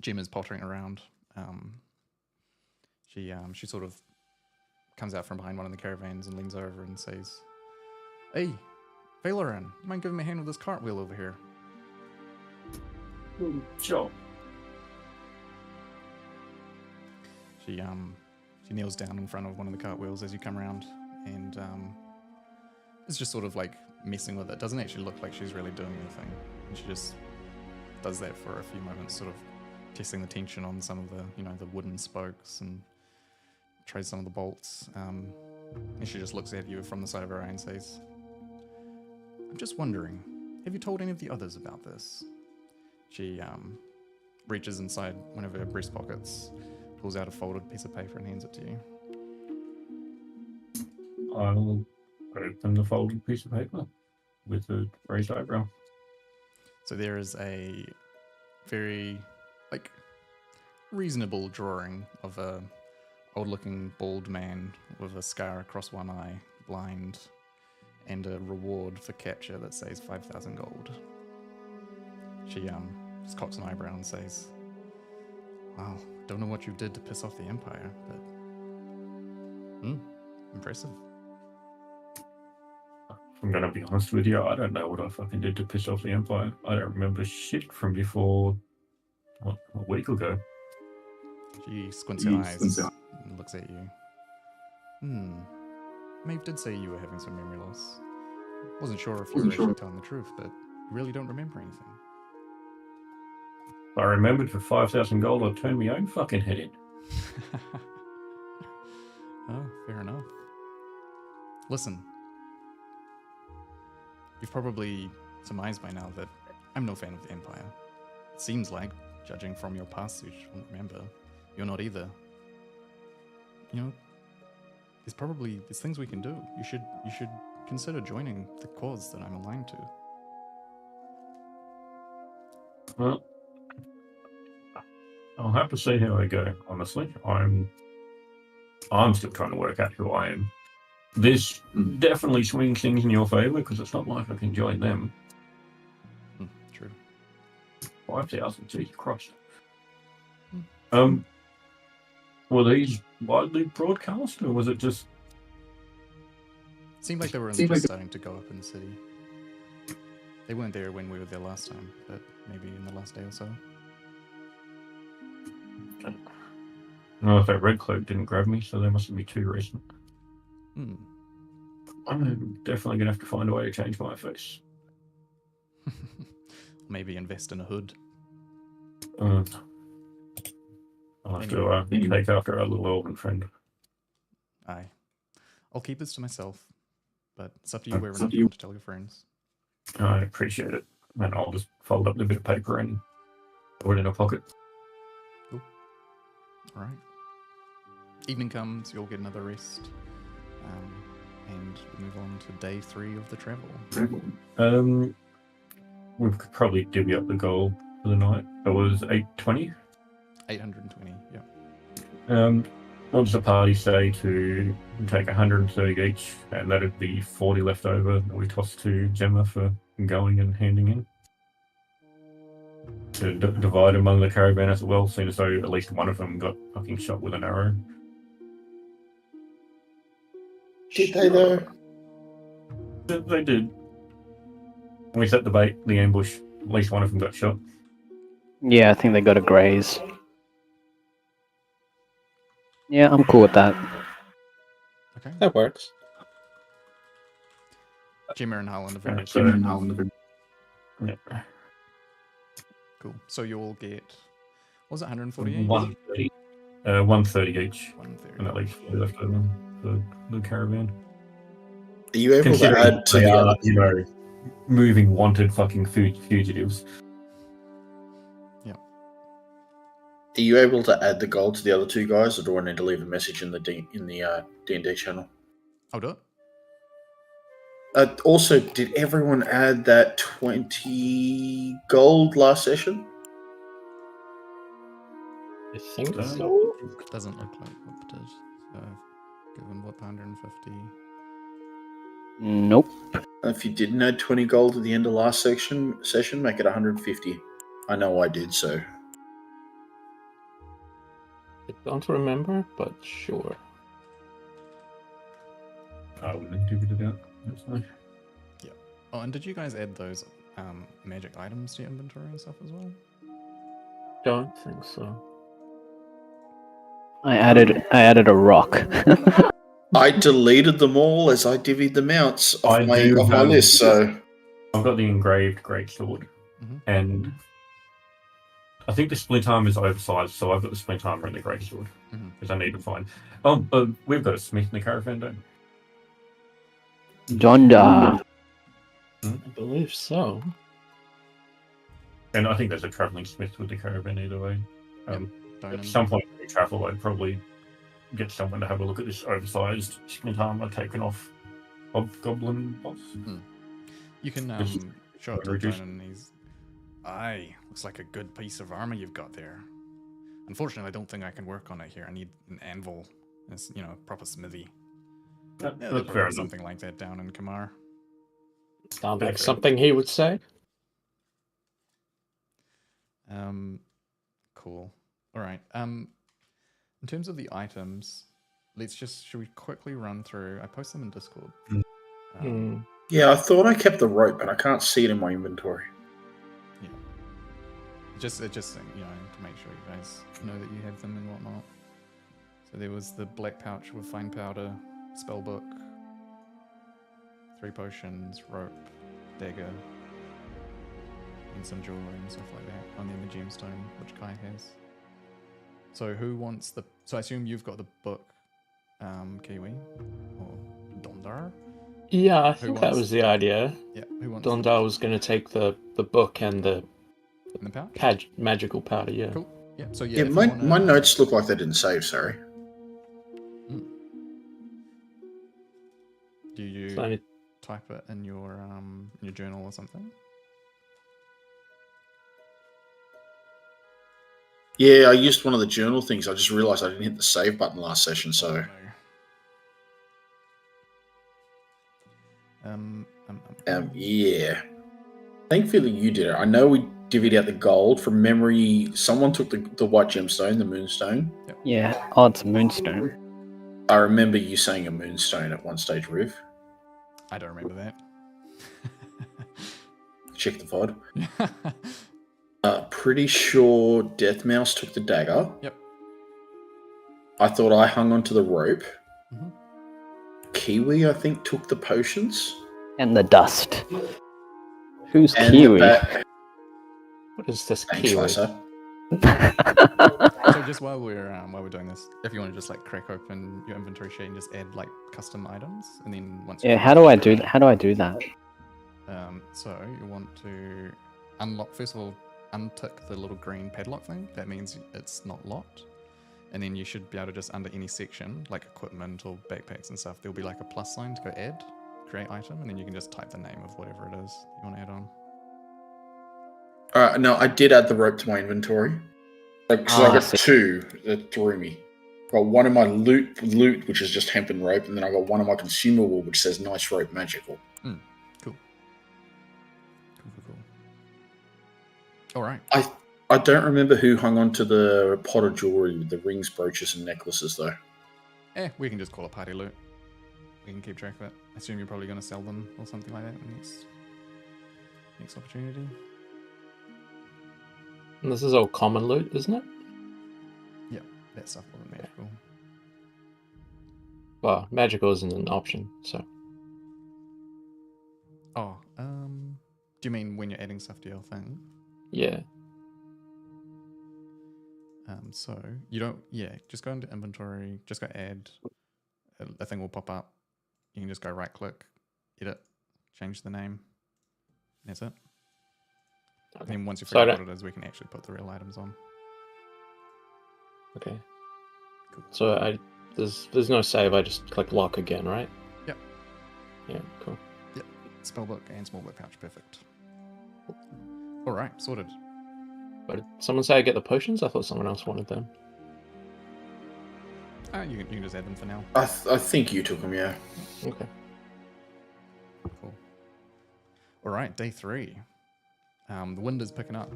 Jim is pottering around. She sort of comes out from behind one of the caravans and leans over and says, "Hey, Valoran, you mind giving me a hand with this cartwheel over here?"
Sure.
She kneels down in front of one of the cartwheels as you come around, and is just sort of like messing with it. Doesn't actually look like she's really doing anything, and she just does that for a few moments, sort of testing the tension on some of the, the wooden spokes, and tries some of the bolts. And she just looks at you from the side of her eye and says, "I'm just wondering, have you told any of the others about this?" She reaches inside one of her breast pockets, pulls out a folded piece of paper and hands it to you.
I'll open the folded piece of paper with a raised eyebrow.
So there is a very, reasonable drawing of a old-looking bald man with a scar across one eye, blind, and a reward for capture that says 5,000 gold. She just cocks an eyebrow and says, "Wow, don't know what you did to piss off the Empire, but impressive."
I'm gonna be honest with you, I don't know what I fucking did to piss off the Empire. I don't remember shit from before, a week ago.
She squints her eyes and looks at you. Maeve did say you were having some memory loss. Wasn't sure if you were actually telling the truth, but you really don't remember anything.
I remembered for 5,000 gold, I'd turn my own fucking head in.
Oh, fair enough. Listen, you've probably surmised by now that I'm no fan of the Empire. It seems like, judging from your past, you won't remember. You're not either. There's things we can do. You should consider joining the cause that I'm aligned to.
Well, I'll have to see how I go, honestly. I'm still trying to work out who I am. This definitely swings things in your favour, because it's not like I can join them.
True.
5,000, Jesus Christ. Were these widely broadcast, or was it just...
It seemed like they were only just starting to go up in the city. They weren't there when we were there last time, but maybe in the last day or so.
No, if that red cloak didn't grab me, so they mustn't be too recent. I'm definitely going to have to find a way to change my face.
Maybe invest in a hood.
I'll have to take after our little elven friend.
Aye. I'll keep this to myself, but it's up to you whether or not you want to tell your friends.
I appreciate it. And I'll just fold up the bit of paper and put it in a pocket.
Cool. Alright. Evening comes, you'll get another rest. And we move on to day 3 of the travel.
We could probably divvy up the goal for the night. It was 820.
820, yeah.
What does the party say to take 130 each, and that'd be 40 left over that we toss to Gemma for going and handing in? To divide among the caravan as well, seeing as though at least one of them got fucking shot with an arrow.
Did they though?
They did. We set the bait, the ambush. At least one of them got shot.
Yeah, I think they got a graze. Yeah, I'm cool with that.
Okay.
That works.
Jimmer and Harlan are very
Yeah.
cool. So you'll get, what was it, 148?
130. 130 each.
130.
And at least 40 left over for the caravan.
Are you able to
Considering
add to
they
the
are,
other?
moving wanted fucking fugitives.
Are you able to add the gold to the other 2 guys, or do I need to leave a message in the D&D channel?
I'll do it.
Also, did everyone add that 20 gold last session?
I think so.
It doesn't look like what it is. So give them what, 150?
Nope.
If you didn't add 20 gold at the end of last session, make it 150. I know I did, so.
I don't remember, but sure.
I wouldn't have divvied it out. Personally.
Oh, and did you guys add those magic items to your inventory and stuff as well?
Don't think so.
I added a rock.
I deleted them all as I divvied them out
I
off my
do have-
list. So
I've got the engraved greatsword,
Mhm.
and I think the splint arm is oversized, so I've got the splint armor and the greatsword
Mhm.
because I need to find. Oh, but we've got a smith in the caravan, don't we?
Donda.
I believe so.
And I think there's a traveling smith with the caravan either way. At
Donan.
some point when we travel, I'd probably get someone to have a look at this oversized splint armor taken off Hobgoblin boss.
You can
Just
show it to
reduce-
Donan and he's... Aye, looks like a good piece of armor you've got there. Unfortunately, I don't think I can work on it here. I need an anvil. It's, proper smithy. Yeah,
That's
there's
fair
probably
enough.
something like that down in Kamar.
Sounds
Fair.
like something he would say.
Cool. All right. In terms of the items, should we quickly run through? I post them in Discord.
Hmm.
yeah, I thought I kept the rope, but I can't see it in my inventory.
Just to make sure you guys know that you have them and whatnot. So there was the black pouch with fine powder, spell book, 3 potions, rope, dagger, and some jewelry and stuff like that. And then the gemstone, which Kai has. So who wants the? So I assume you've got the book, Kiwi, or Dondar.
Yeah, I
Who
think that
wants-
was the idea.
Yeah, who wants
Dondar was going to take the book and the
in the pouch?
magical powder, yeah.
Cool. Yeah. So
Yeah,
if you
my
wanna-
notes look like they didn't save. Sorry.
Do you
So I need-
type it in your journal or something?
Yeah, I used one of the journal things. I just realized I didn't hit the save button last session. So yeah. Thankfully, you did it. I know we divvied out the gold from memory. Someone took the white gemstone, the moonstone.
Yeah. Oh, it's a moonstone.
I remember you saying a moonstone at one stage, Riv.
I don't remember that.
Check the VOD. Pretty sure Death Mouse took the dagger.
Yep.
I thought I hung onto the rope.
Mhm.
Kiwi, I think, took the potions.
And the dust. Who's
And
Kiwi?
What is this
Thanks,
kiwi?
Lisa.
So just while we're doing this, if you want to just like crack open your inventory sheet and just add like custom items, and then once
Yeah, how do I do that? How do I do that?
So you want to unlock, first of all, untick the little green padlock thing. That means it's not locked. And then you should be able to just under any section, like equipment or backpacks and stuff, there'll be like a plus sign to go add, create item, and then you can just type the name of whatever it is you want to add on.
No, I did add the rope to my inventory. Like, so
Ah,
I
I
got
see.
2 that threw me. Got one of my loot, which is just hemp and rope, and then I got one of my consumable, which says nice rope magical.
Cool. All right.
I don't remember who hung on to the pot of jewelry with the rings, brooches, and necklaces, though.
We can just call it party loot. We can keep track of it. I assume you're probably going to sell them or something like that in the next opportunity.
And this is all common loot, isn't it?
That stuff wasn't magical.
Well, magical isn't an option, so.
Oh, do you mean when you're adding stuff to your thing?
Yeah.
So you don't, just go into inventory, just go add, a thing will pop up. You can just go right click, edit, change the name, and that's it. And then once you
So I
figure out
don't-
what it is, we can actually put the real items on.
Okay.
Cool.
So there's no save. I just click lock again, right?
Yep.
Yeah. Cool.
Spellbook and small book pouch, perfect. All right, sorted.
But did someone say I get the potions? I thought someone else wanted them.
You can just add them for now.
I think you took them, yeah.
Okay.
Cool. All right, day 3. The wind is picking up.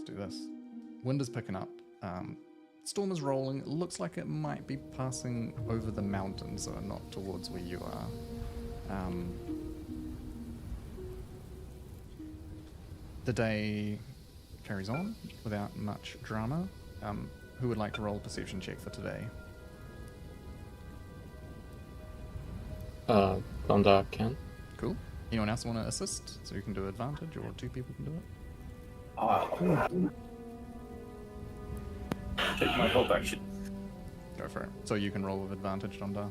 do this. Wind is picking up. Storm is rolling. It looks like it might be passing over the mountains, so not towards where you are. The day carries on without much drama. Who would like to roll a perception check for today?
Gondar can.
Cool. Anyone else want to assist? So you can do advantage, or 2 people can do it?
Take my help action.
Go for it. So you can roll with advantage, Dondar.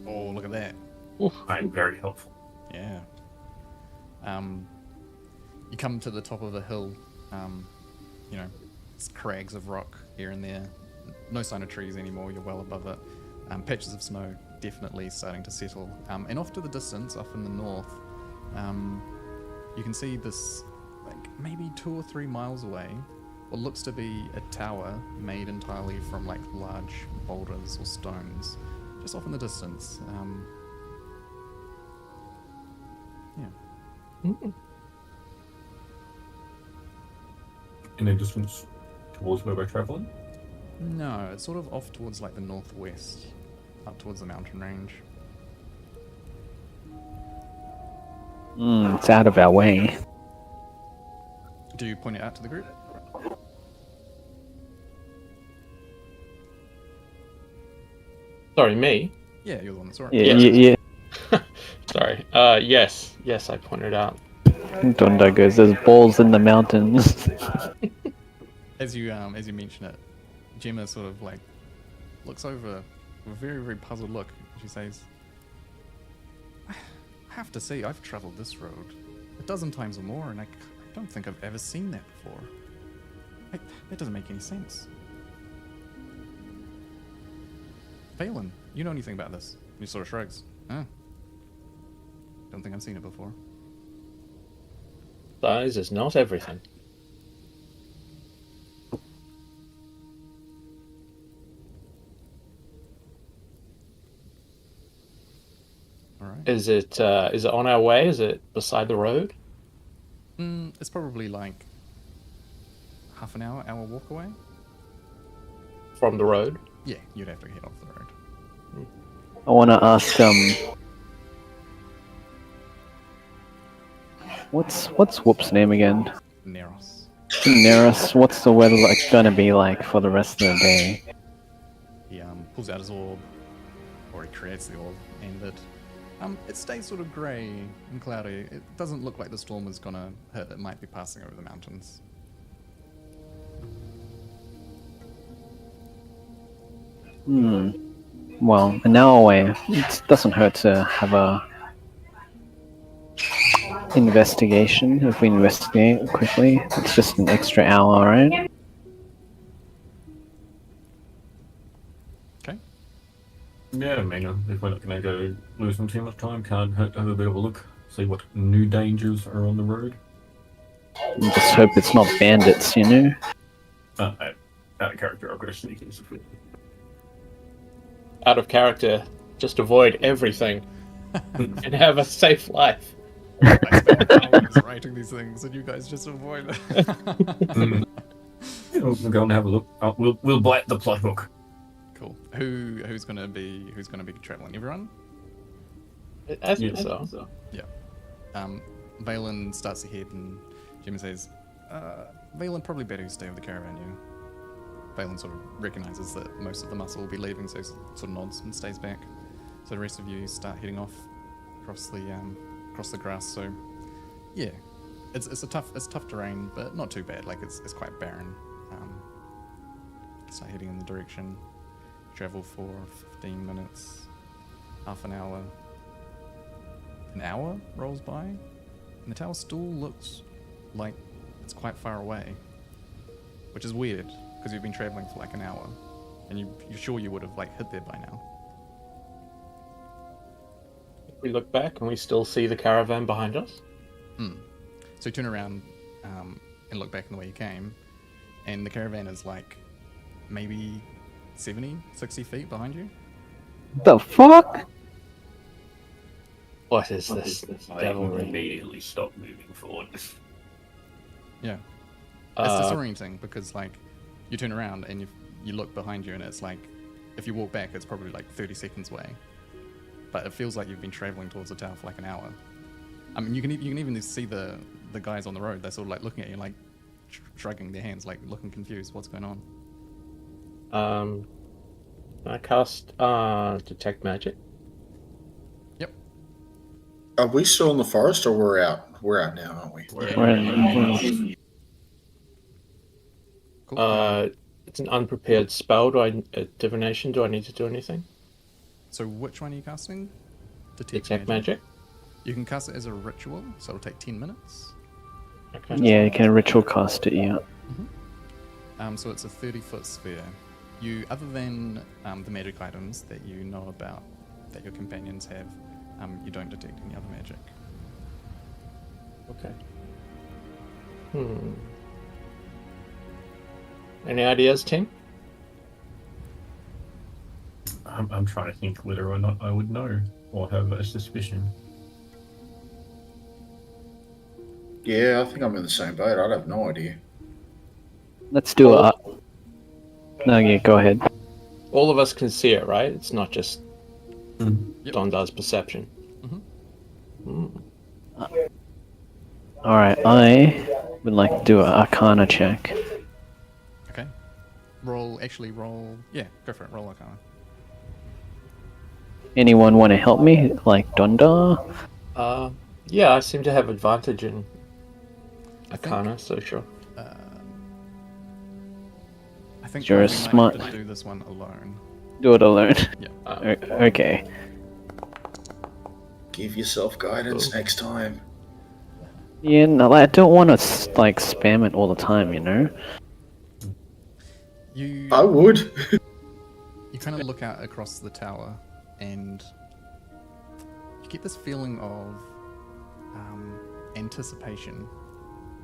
Oh, look at that.
I'm very helpful.
Yeah. You come to the top of a hill. You know, it's crags of rock here and there. No sign of trees anymore. You're well above it. Patches of snow definitely starting to settle. And off to the distance, off in the north, you can see this, like maybe 2 or 3 miles away, what looks to be a tower made entirely from like large boulders or stones, just off in the distance. Yeah.
In a distance towards where we're traveling?
No, it's sort of off towards like the northwest, up towards the mountain range.
It's out of our way.
Do you point it out to the group?
Sorry, me?
Yeah, you're the one that saw it.
Yeah,
Yeah.
yeah.
Sorry. Yes, I pointed out.
Donda goes, there's balls in the mountains.
As you mention it, Gemma sort of like looks over with a very, very puzzled look. She says, I have to say, I've traveled this road 12 times or more, and I don't think I've ever seen that before. That doesn't make any sense. Phelan, you know anything about this? He sort of shrugs. Huh? Don't think I've seen it before.
Size is not everything.
All right.
Is it on our way? Is it beside the road?
It's probably like half an hour walk away.
From the road?
Yeah, you'd have to head off the road.
I want to ask, what's Whoop's name again?
Neros.
Neros, what's the weather gonna be like for the rest of the day?
He pulls out his orb, or he creates the orb, and it stays sort of grey and cloudy. It doesn't look like the storm is gonna hit. It might be passing over the mountains.
Well, an hour away. It doesn't hurt to have a investigation if we investigate quickly. It's just an extra hour, right?
Okay.
Yeah, I mean, if we're not going to go losing too much time, can't hurt to have a bit of a look, see what new dangers are on the road.
Just hope it's not bandits, you know?
Out of character, I've got to sneak in.
Out of character, just avoid everything and have a safe life.
I spent hours writing these things, and you guys just avoid it.
We'll go and have a look. We'll bite the plot hook.
Cool. Who's gonna be traveling? Everyone?
I think so.
Valen starts ahead, and Jimmy says, Valen, probably better you stay with the caravan, you. Valen sort of recognizes that most of the muscle will be leaving, so he sort of nods and stays back. So the rest of you start heading off across the grass. So yeah, it's tough terrain, but not too bad. Like it's quite barren. Start heading in the direction. Travel for 15 minutes, half an hour. An hour rolls by, and the tower still looks like it's quite far away, which is weird because you've been traveling for like an hour, and you're sure you would have like hit there by now.
We look back and we still see the caravan behind us.
So you turn around and look back in the way you came, and the caravan is like maybe 70, 60 feet behind you.
The fuck?
What is this
I
devilry?
immediately stop moving forward.
Yeah. It's
Uh,
disorienting because, like, you turn around and you look behind you, and it's like, if you walk back, it's probably like 30 seconds away. But it feels like you've been traveling towards the tower for like an hour. I mean, you can even see the guys on the road. They're sort of like looking at you, like shrugging their hands, like looking confused. What's going on?
I cast detect magic.
Yep.
Are we still in the forest or we're out? We're out now, aren't we?
Cool.
It's an unprepared spell. Divination? Do I need to do anything?
So which one are you casting?
Detect magic.
You can cast it as a ritual, so it'll take 10 minutes.
Okay.
Yeah, you can ritual cast it, yeah.
So it's a 30-foot sphere. You, other than the magic items that you know about, that your companions have, you don't detect any other magic.
Okay. Any ideas, team?
I'm trying to think whether or not I would know or have a suspicion.
Yeah, I think I'm in the same boat. I'd have no idea.
Let's do it. No, yeah, go ahead.
All of us can see it, right? It's not just
Yep.
Dondar's perception.
Alright, I would like to do an Arcana check.
Okay. Roll. Yeah, go for it. Roll Arcana.
Anyone want to help me? Like Dondar?
Yeah, I seem to have advantage in
I think-
Arcana, so sure.
I think
You're a
we might
smart-
have to do this one alone.
Do it alone.
Yeah.
Okay.
Give yourself guidance next time.
Yeah, no, I don't want to like spam it all the time, you know?
You
I would.
you kind of look out across the tower, and you get this feeling of anticipation,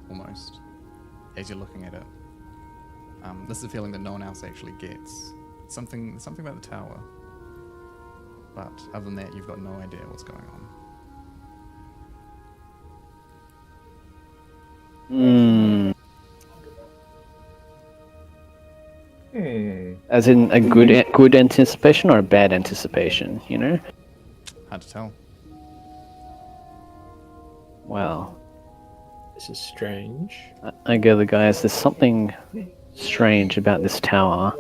almost, as you're looking at it. This is a feeling that no one else actually gets. Something about the tower. But other than that, you've got no idea what's going on.
As in a good anticipation or a bad anticipation, you know?
Hard to tell.
Wow.
This is strange.
I gather, guys, there's something strange about this tower.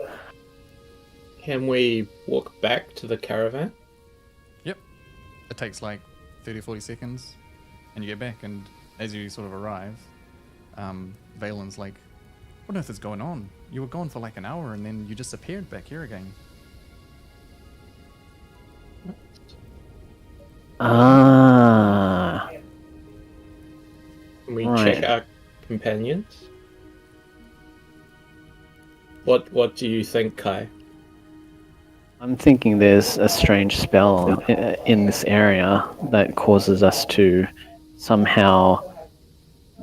Can we walk back to the caravan?
Yep. It takes like 30 or 40 seconds, and you get back, and as you sort of arrive, Valen's like, what on earth is going on? You were gone for like an hour, and then you just appeared back here again.
Ah.
Can we
Right.
check our companions? What do you think, Kai?
I'm thinking there's a strange spell in this area that causes us to somehow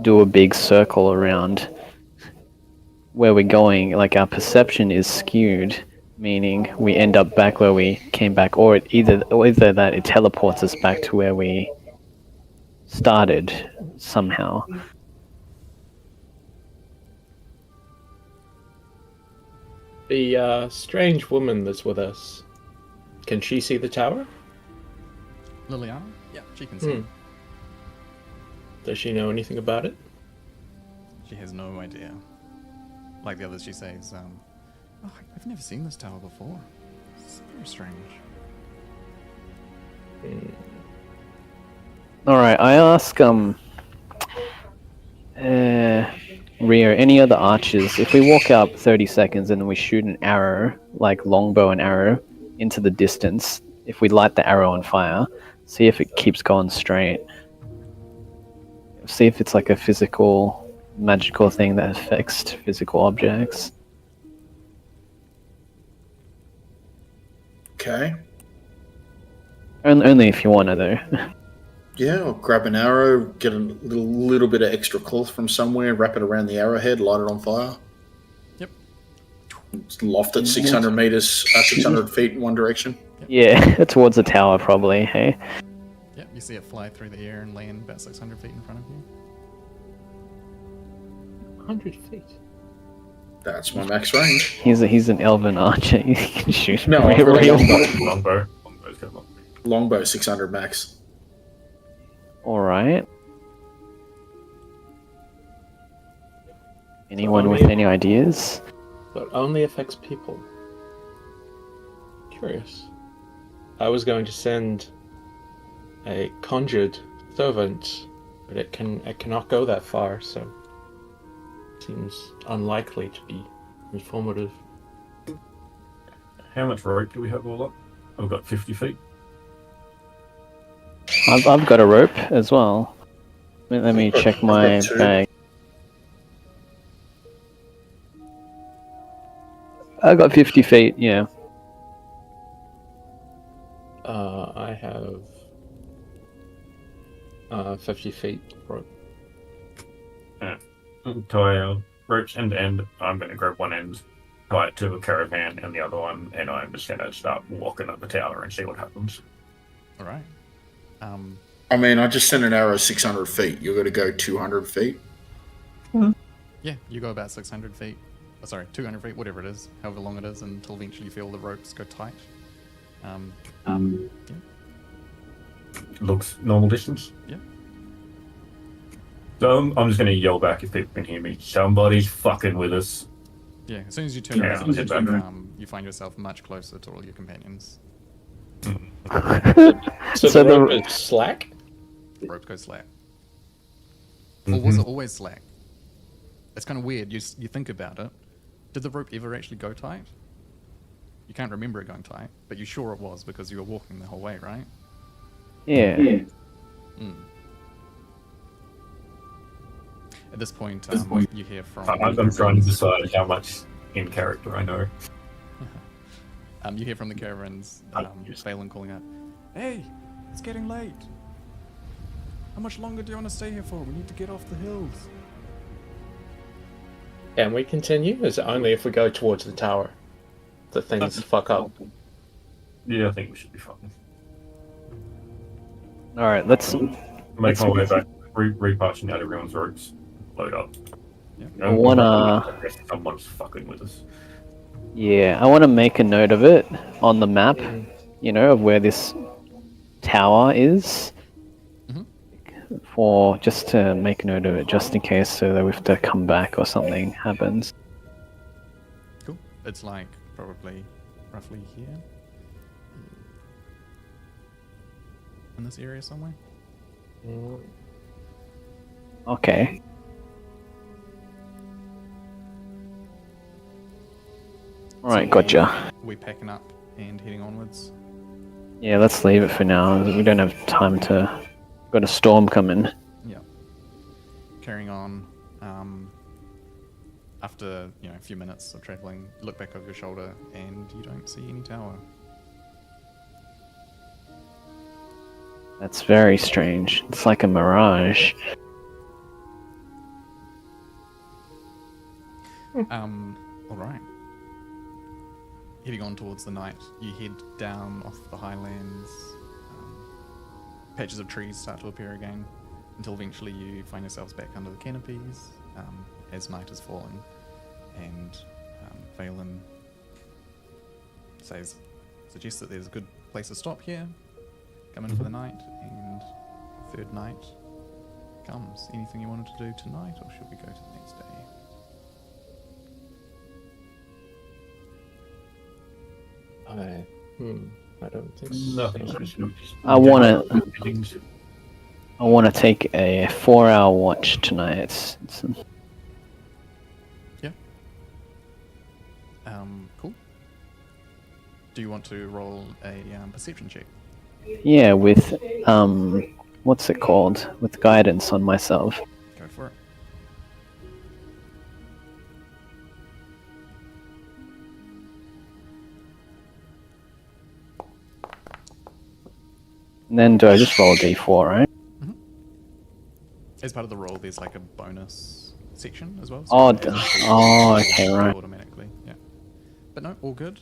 do a big circle around where we're going. Like our perception is skewed, meaning we end up back where we came back, or either that it teleports us back to where we started somehow.
The strange woman that's with us, can she see the tower?
Liliana? Yeah, she can see.
Does she know anything about it?
She has no idea. Like the others, she says, oh, I've never seen this tower before. It's very strange.
Alright, I ask Rio, any other archers, if we walk up 30 seconds and then we shoot an arrow, like longbow and arrow, into the distance, if we light the arrow on fire, see if it keeps going straight. See if it's like a physical, magical thing that affects physical objects.
Okay.
Only if you want to, though.
Yeah, I'll grab an arrow, get a little bit of extra cloth from somewhere, wrap it around the arrowhead, light it on fire.
Yep.
Loft it 600 meters, 600 feet in one direction.
Yeah, towards the tower, probably, hey?
Yep, you see it fly through the air and land about 600 feet in front of you.
100 feet.
That's my max range.
He's an elven archer. He can shoot.
No, I've got a longbow.
Longbow. Longbow's got long.
Longbow 600 max.
All right. Anyone with any ideas?
But only affects people. Curious. I was going to send a conjured servant, but it cannot go that far, so seems unlikely to be informative.
How much rope do we have all up? I've got 50 feet.
I've got a rope as well. Let me check my
I've got two.
bag. I got 50 feet. Yeah.
I have 50 feet rope.
Tie our ropes end to end. I'm going to grab one end, tie it to a caravan, and the other one, and I'm just going to start walking up the tower and see what happens.
All right.
I mean, I just sent an arrow 600 feet. You're going to go 200 feet?
Yeah, you go about 600 feet. Oh, sorry, 200 feet, whatever it is, however long it is, until eventually you feel the ropes go tight.
Looks normal distance.
Yeah.
So I'm just going to yell back if people can hear me. Somebody's fucking with us.
Yeah, as soon as you turn
Yeah,
around,
head back.
you find yourself much closer to all your companions.
So,
So
the
the-
rope is slack?
The ropes go slack. Or was it always slack? It's kind of weird. You think about it. Did the rope ever actually go tight? You can't remember it going tight, but you're sure it was because you were walking the whole way, right?
Yeah.
Mm. At this point, you hear from...
I'm trying to decide how much in character I know.
you hear from the caravans, Phelan calling out, "Hey, it's getting late. How much longer do you want to stay here for? We need to get off the hills."
Can we continue? Is it only if we go towards the tower that things fuck up?
Yeah, I think we should be fine.
All right. Let's.
Make my way back, reparching out everyone's ropes, load up.
Yeah.
I wanna.
Someone's fucking with us.
Yeah, I want to make a note of it on the map. You know, of where this tower is.
Mhm.
For just to make a note of it, just in case, so that we have to come back or something happens.
Cool. It's like probably roughly here. In this area somewhere.
Okay. All right, gotcha.
We're packing up and heading onwards.
Yeah, let's leave it for now. We don't have time to. Got a storm coming.
Yeah. Carrying on. After a few minutes of traveling, you look back over your shoulder and you don't see any tower.
That's very strange. It's like a mirage.
All right. Heading on towards the night, you head down off the highlands. Patches of trees start to appear again, until eventually you find yourselves back under the canopies as night is falling, and Phelan suggests that there's a good place to stop here, come in for the night, and third night comes. Anything you wanted to do tonight, or should we go to the next day?
I don't think
Nothing
so.
special.
I wanna take a 4-hour watch tonight.
Cool. Do you want to roll a perception check?
Yeah, with what's it called? With guidance on myself.
Go for it.
And then do I just roll a d4, right?
As part of the roll, there's like a bonus section as well.
Oh,
it
d-
doesn't
oh,
roll
okay, right.
Automatically, yeah. But no, all good.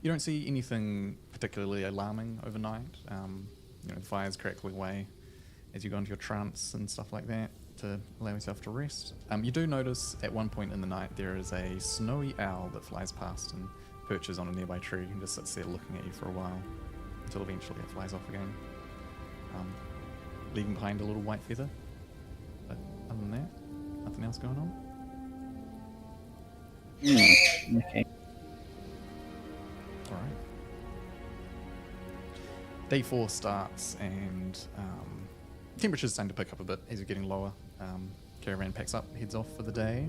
You don't see anything particularly alarming overnight. The fire's crackling away as you go into your trance and stuff like that. to allow yourself to rest. You do notice at one point in the night there is a snowy owl that flies past and perches on a nearby tree and just sits there looking at you for a while until eventually it flies off again, leaving behind a little white feather. But other than that, nothing else going on.
Okay.
All right. Day 4 starts, and temperature's starting to pick up a bit as you're getting lower. Caravan packs up, heads off for the day,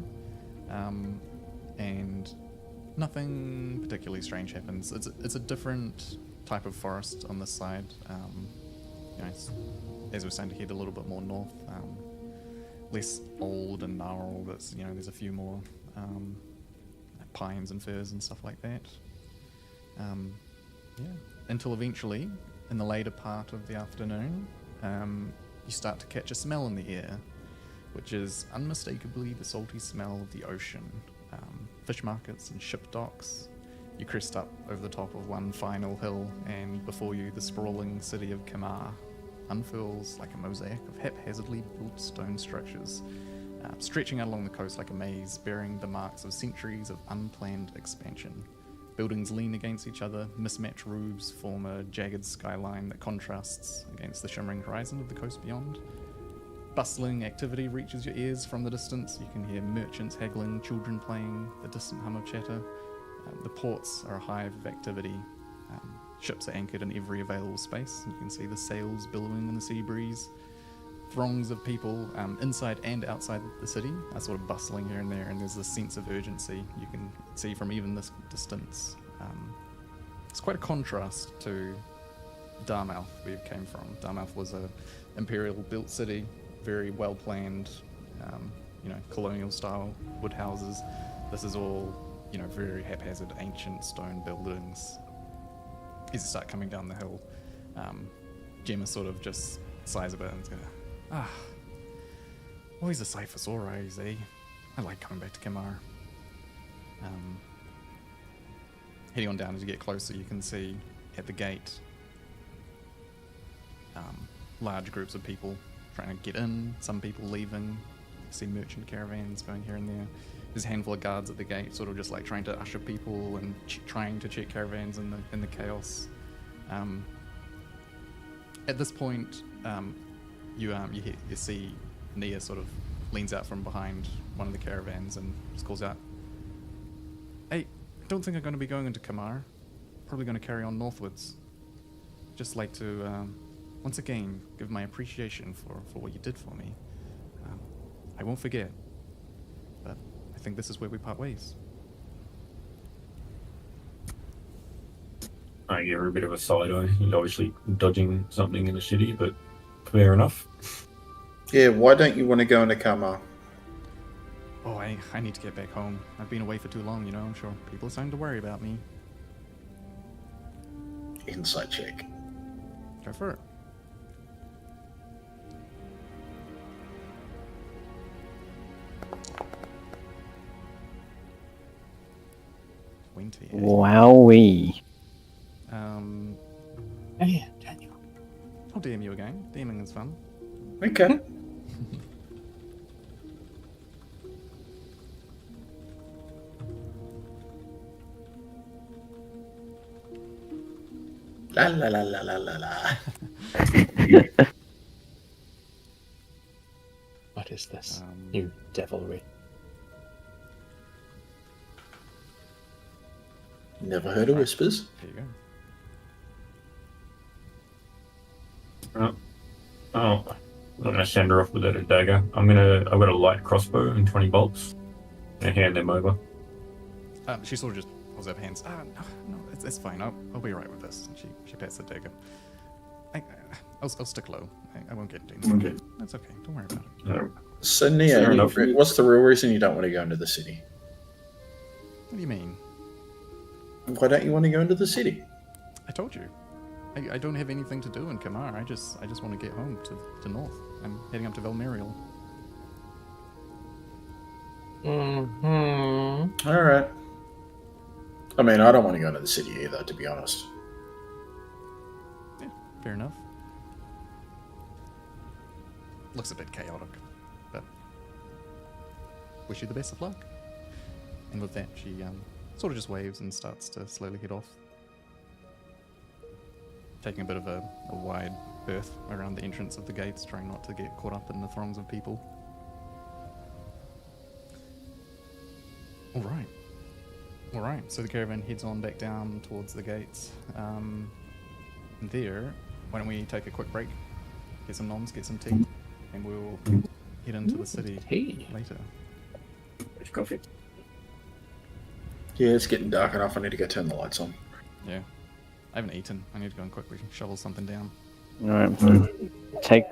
and nothing particularly strange happens. It's a different type of forest on this side. As we're starting to head a little bit more north, less old and gnarled. There's a few more pines and firs and stuff like that. Until eventually, in the later part of the afternoon, you start to catch a smell in the air, which is unmistakably the salty smell of the ocean. Fish markets and ship docks. You crest up over the top of one final hill, and before you, the sprawling city of Kamar unfurls like a mosaic of haphazardly built stone structures, stretching out along the coast like a maze, bearing the marks of centuries of unplanned expansion. Buildings lean against each other, mismatched roofs form a jagged skyline that contrasts against the shimmering horizon of the coast beyond. Bustling activity reaches your ears from the distance. You can hear merchants haggling, children playing, the distant hum of chatter. The ports are a hive of activity. Ships are anchored in every available space. You can see the sails billowing in the sea breeze. Throngs of people inside and outside the city are sort of bustling here and there, and there's this sense of urgency you can see from even this distance. It's quite a contrast to Darmouth, where you came from. Darmouth was a imperial-built city, very well-planned, colonial-style wood houses. This is all, very haphazard, ancient stone buildings. As you start coming down the hill, Gemma sort of just sighs a bit and goes, always a sight for sore eyes, eh? I like coming back to Kamar. Heading on down as you get closer, you can see at the gate large groups of people trying to get in, some people leaving. You see merchant caravans going here and there. There's a handful of guards at the gate, sort of just like trying to usher people and trying to check caravans in the chaos. At this point, you see Nia sort of leans out from behind one of the caravans and just calls out, "Hey, I don't think I'm going to be going into Kamar. Probably going to carry on northwards. Just like to once again give my appreciation for what you did for me. I won't forget, but I think this is where we part ways."
I give her a bit of a side eye. He's obviously dodging something in the city, but fair enough.
Yeah, why don't you want to go into Kamar?
Oh, I need to get back home. I've been away for too long, I'm sure people are starting to worry about me.
Insight check.
Go for it.
Wowee.
Daniel.
I'll DM you again. DMing is fun.
Okay. La la la la la la la.
What is this new devilry?
Never heard of whispers.
Here you go.
I'm not gonna send her off without a dagger. I've got a light crossbow and 20 bolts, and hand them over.
She sort of just holds up hands. No, it's fine. I'll be right with this. And she pats the dagger. I'll stick low. I won't get into anything.
Okay.
That's okay. Don't worry about it.
So Nia,
Fair enough.
what's the real reason you don't want to go into the city?
What do you mean?
Why don't you want to go into the city?
I told you. I don't have anything to do in Kamar. I just want to get home to north. I'm heading up to Velmerial.
Mm-hmm.
All right. I mean, I don't want to go into the city either, to be honest.
Yeah, fair enough. Looks a bit chaotic, but wish you the best of luck. And with that, she sort of just waves and starts to slowly head off, taking a bit of a wide berth around the entrance of the gates, trying not to get caught up in the throngs of people. Alright, so the caravan heads on back down towards the gates. And there, why don't we take a quick break, get some noms, get some tea, and we'll head into the city later.
Coffee.
Yeah, it's getting dark enough. I need to go turn the lights on.
Yeah. I haven't eaten. I need to go and quickly shovel something down.
Alright, take.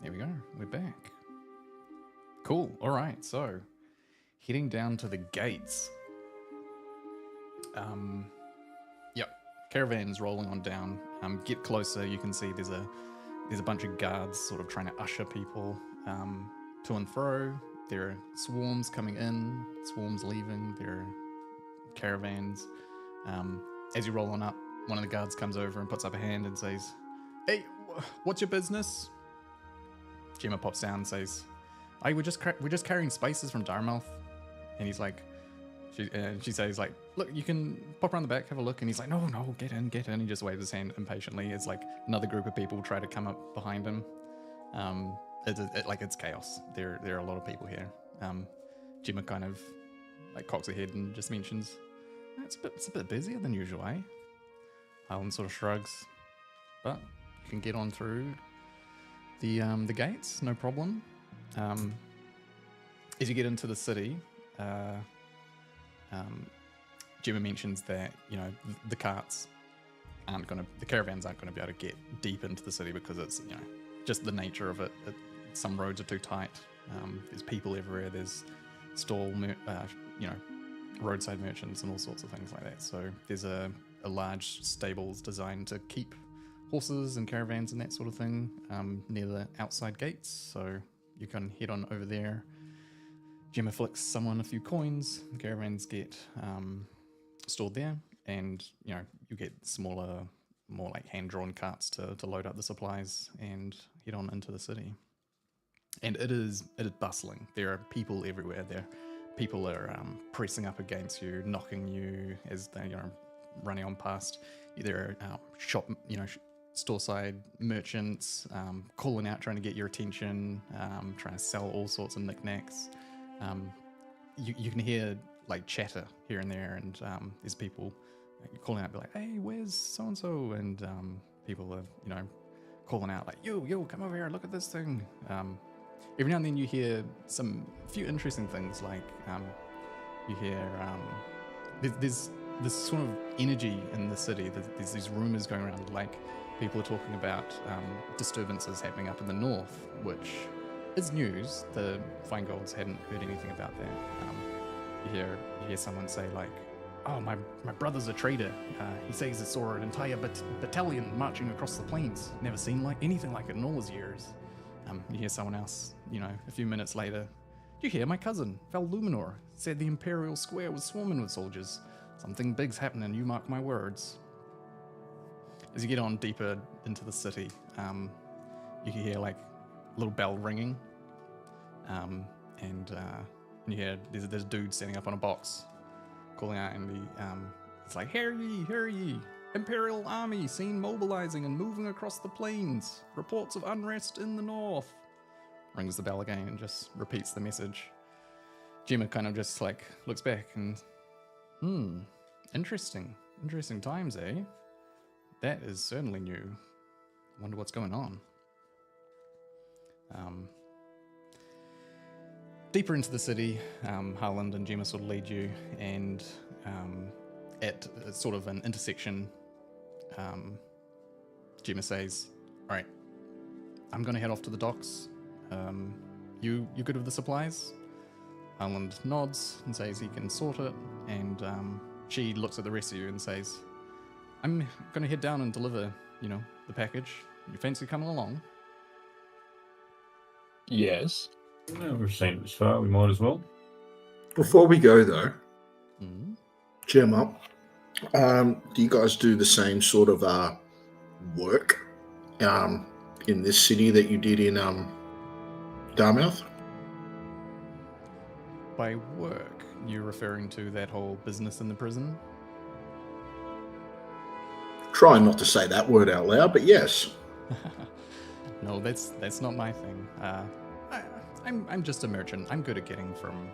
There we go. We're back. Cool. All right. So, heading down to the gates. Yep. Caravan's rolling on down. Get closer. You can see there's a bunch of guards sort of trying to usher people to and fro. There are swarms coming in, swarms leaving. There are caravans. As you roll on up, one of the guards comes over and puts up a hand and says, "Hey, what's your business?" Gemma pops down and says, "Hey, we're just carrying spices from Darmouth." And he's like, she says like, "Look, you can pop around the back, have a look." And he's like, "No, get in." He just waves his hand impatiently. It's like another group of people try to come up behind him. It's chaos. There are a lot of people here. Gemma kind of like cocks her head and just mentions, "It's a bit busier than usual, eh?" Alan sort of shrugs, but you can get on through the gates, no problem. As you get into the city, Gemma mentions that the caravans aren't gonna be able to get deep into the city because it's just the nature of it. Some roads are too tight. There's people everywhere. There's roadside merchants and all sorts of things like that. So there's a large stables designed to keep horses and caravans and that sort of thing near the outside gates. So you can head on over there. Gemma flicks someone a few coins. The caravans get stored there, and you get smaller, more like hand-drawn carts to load up the supplies and head on into the city. And it is bustling. There are people everywhere. People are pressing up against you, knocking you as they running on past. There are store-side merchants calling out, trying to get your attention, trying to sell all sorts of knickknacks. You can hear like chatter here and there, and there's people calling out, be like, "Hey, where's so and so?" And people are, calling out like, "Yo, come over here, look at this thing." Every now and then you hear a few interesting things, like you hear there's this sort of energy in the city. There's these rumors going around, like people are talking about disturbances happening up in the north, which is news. The Feinegolds hadn't heard anything about that. You hear someone say like, "Oh, my brother's a trader. He says he saw an entire battalion marching across the plains. Never seen anything like it in all his years." You hear someone else, a few minutes later, "You hear my cousin, Val Luminor, said the Imperial Square was swarming with soldiers. Something big's happening, you mark my words." As you get on deeper into the city, you can hear like a little bell ringing, and you hear there's a dude standing up on a box calling out, and it's like, hear ye, Imperial army seen mobilizing and moving across the plains. Reports of unrest in the north." Rings the bell again and just repeats the message. Gemma kind of just like looks back and, interesting times, eh? That is certainly new. Wonder what's going on. Deeper into the city, Harland and Gemma sort of lead you, and at sort of an intersection, Gemma says, "All right, I'm going to head off to the docks. You good with the supplies?" Harland nods and says he can sort it, and she looks at the rest of you and says, "I'm going to head down and deliver, the package. You fancy coming along?"
Yes.
Well, we've seen it this far. We might as well.
Before we go, though,
Mm-hmm.
Gemma, do you guys do the same sort of work in this city that you did in Darmouth?
By work, you're referring to that whole business in the prison?
Try not to say that word out loud, but yes.
No, that's not my thing. I'm just a merchant. I'm good at getting from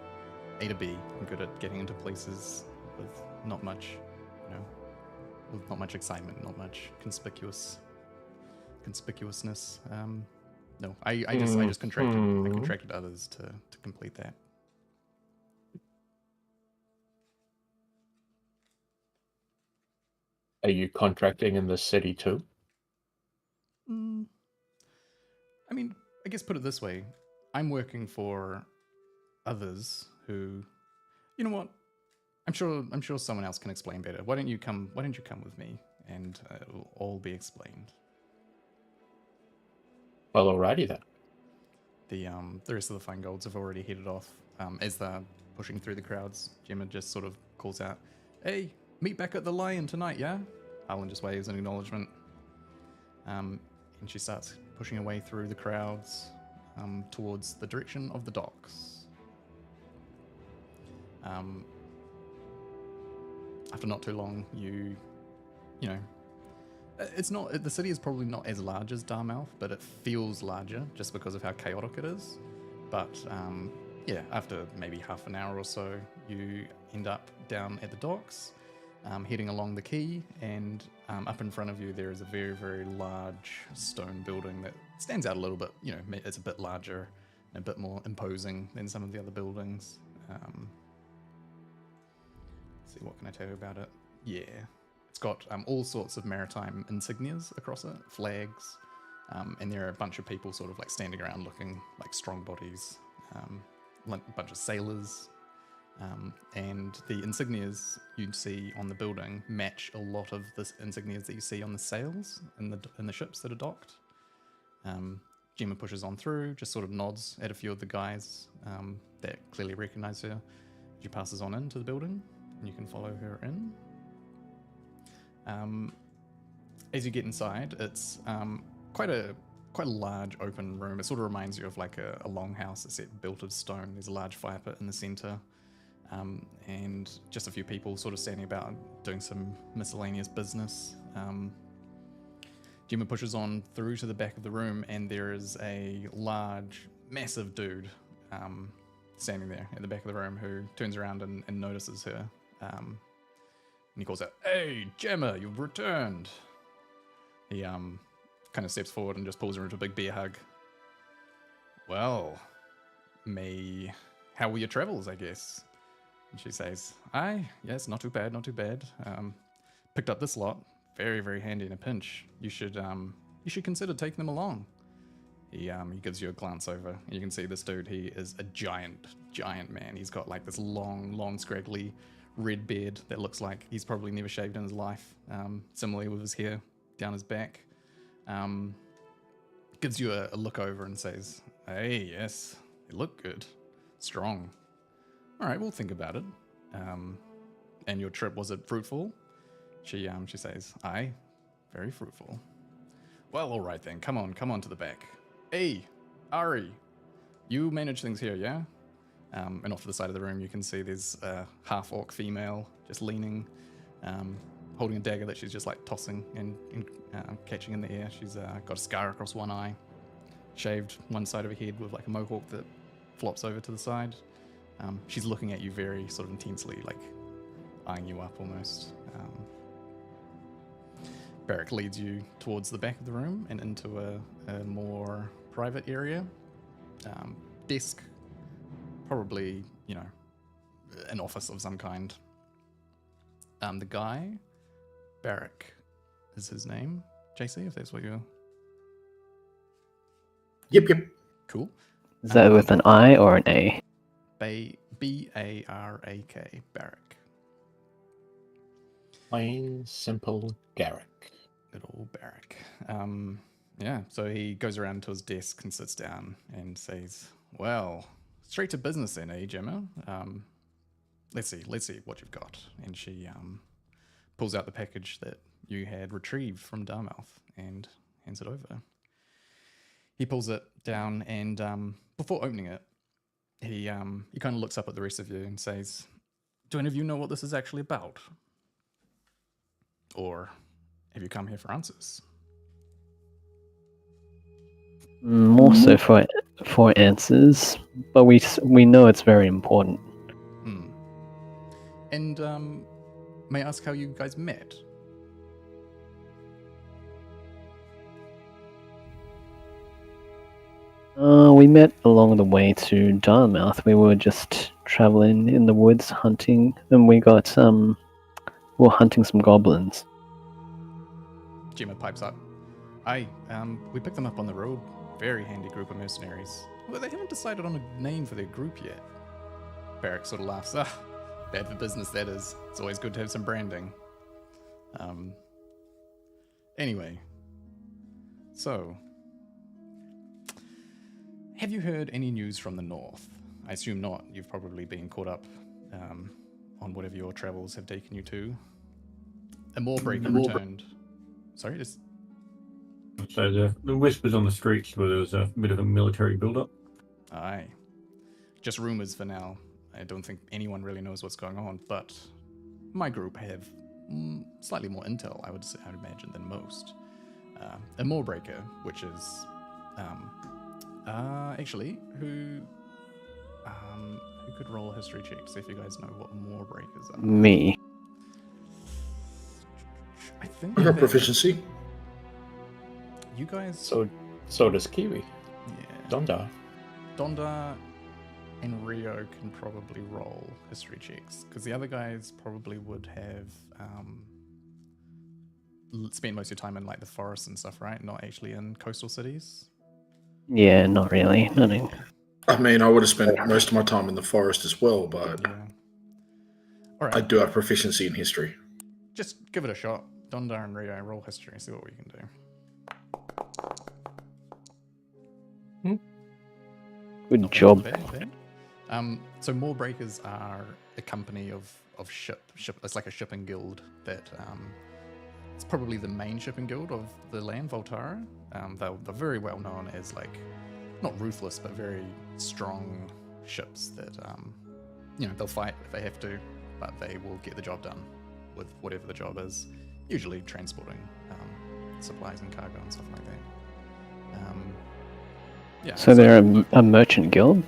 A to B. I'm good at getting into places with not much, with not much excitement, not much conspicuousness. No, I just contracted. I contracted others to complete that.
Are you contracting in the city too?
I mean, I guess put it this way. I'm working for others who, you know what? I'm sure someone else can explain better. Why don't you come with me, and it'll all be explained.
Well, alrighty then.
The rest of the Feinegolds have already headed off. As they're pushing through the crowds, Gemma just sort of calls out, "Hey, meet back at the Lion tonight, yeah?" Harlan just waves in acknowledgement. And she starts pushing her way through the crowds towards the direction of the docks. After not too long, you know, it's not, the city is probably not as large as Darmouth, but it feels larger just because of how chaotic it is. But yeah, after maybe half an hour or so, you end up down at the docks, heading along the quay, and up in front of you there is a very, very large stone building that stands out a little bit. It's a bit larger and a bit more imposing than some of the other buildings. Let's see, what can I tell you about it? Yeah, it's got all sorts of maritime insignias across it, flags, and there are a bunch of people sort of like standing around looking like strong bodies, a bunch of sailors. And the insignias you'd see on the building match a lot of the insignias that you see on the sails in the ships that are docked. Gemma pushes on through, just sort of nods at a few of the guys that clearly recognize her. She passes on into the building, and you can follow her in. As you get inside, it's quite a large open room. It sort of reminds you of like a longhouse that's built of stone. There's a large fire pit in the center. And just a few people sort of standing about doing some miscellaneous business. Jima pushes on through to the back of the room, and there is a large, massive dude standing there at the back of the room who turns around and notices her. And he calls out, "Hey, Gemma, you've returned." He kind of steps forward and just pulls her into a big bear hug. "Well, how were your travels, I guess?" And she says, "Aye, yes, not too bad, not too bad. Picked up this lot. Very, very handy in a pinch. You should consider taking them along." He gives you a glance over, and you can see this dude. He is a giant man. He's got like this long, scraggly red beard that looks like he's probably never shaved in his life. Similarly with his hair down his back. Gives you a look over and says, "Hey, yes, you look good, strong. All right, we'll think about it. And your trip, was it fruitful?" She says, "Aye, very fruitful." "Well, all right then. Come on to the back. Hey, Ari, you manage things here, yeah?" And off to the side of the room, you can see there's a half-orc female just leaning, holding a dagger that she's just like tossing and catching in the air. She's got a scar across one eye, shaved one side of her head with like a mohawk that flops over to the side. She's looking at you very sort of intensely, like eyeing you up almost. Barrick leads you towards the back of the room and into a more private area. Desk, probably, an office of some kind. The guy, Barrick is his name. JC, if that's what you're...
Yep.
Cool.
Is that with an I or an A?
B-A-R-A-K, Barrick.
Plain, simple Garrick.
Good old Barrick. Yeah, so he goes around to his desk and sits down and says, "Well, straight to business then, eh, Gemma? Let's see what you've got." And she pulls out the package that you had retrieved from Darmouth and hands it over. He pulls it down and before opening it, he kind of looks up at the rest of you and says, "Do any of you know what this is actually about? Or have you come here for answers?"
More so for answers, but we know it's very important.
And may I ask how you guys met?
We met along the way to Dartmouth. We were just traveling in the woods hunting, and we were hunting some goblins.
Gemma pipes up. "Aye, we picked them up on the road. Very handy group of mercenaries. Well, they haven't decided on a name for their group yet." Barrick sort of laughs. Bad for business, that is. It's always good to have some branding. Anyway, so, have you heard any news from the north? I assume not. You've probably been caught up on whatever your travels have taken you to. A Moorbreaker returned. Sorry, just...
So the whispers on the streets where there was a bit of a military build-up.
Aye. Just rumors for now. I don't think anyone really knows what's going on, but my group have slightly more intel, I would imagine, than most. A Moorbreaker, which is actually who could roll a history check to see if you guys know what Moorbreakers are.
Me.
I think
I got
that
proficiency.
you guys.
So does Kiwi.
Yeah.
Donda.
And Rio can probably roll history checks because the other guys probably would have spent most of your time in like the forests and stuff, right? Not actually in coastal cities.
Yeah, not really. Nothing.
I mean, I would have spent most of my time in the forest as well, but
Yeah. All right.
I do have proficiency in history.
Just give it a shot. Donda and Rio, roll history. See what we can do.
Good
Not
job.
bad, not bad. So Moorbreakers are a company of ship. It's like a shipping guild that it's probably the main shipping guild of the land, Voltara. They're very well known as like not ruthless but very strong ships that they'll fight if they have to, but they will get the job done with whatever the job is. Usually transporting supplies and cargo and stuff like that. Yeah.
So they're a merchant guild?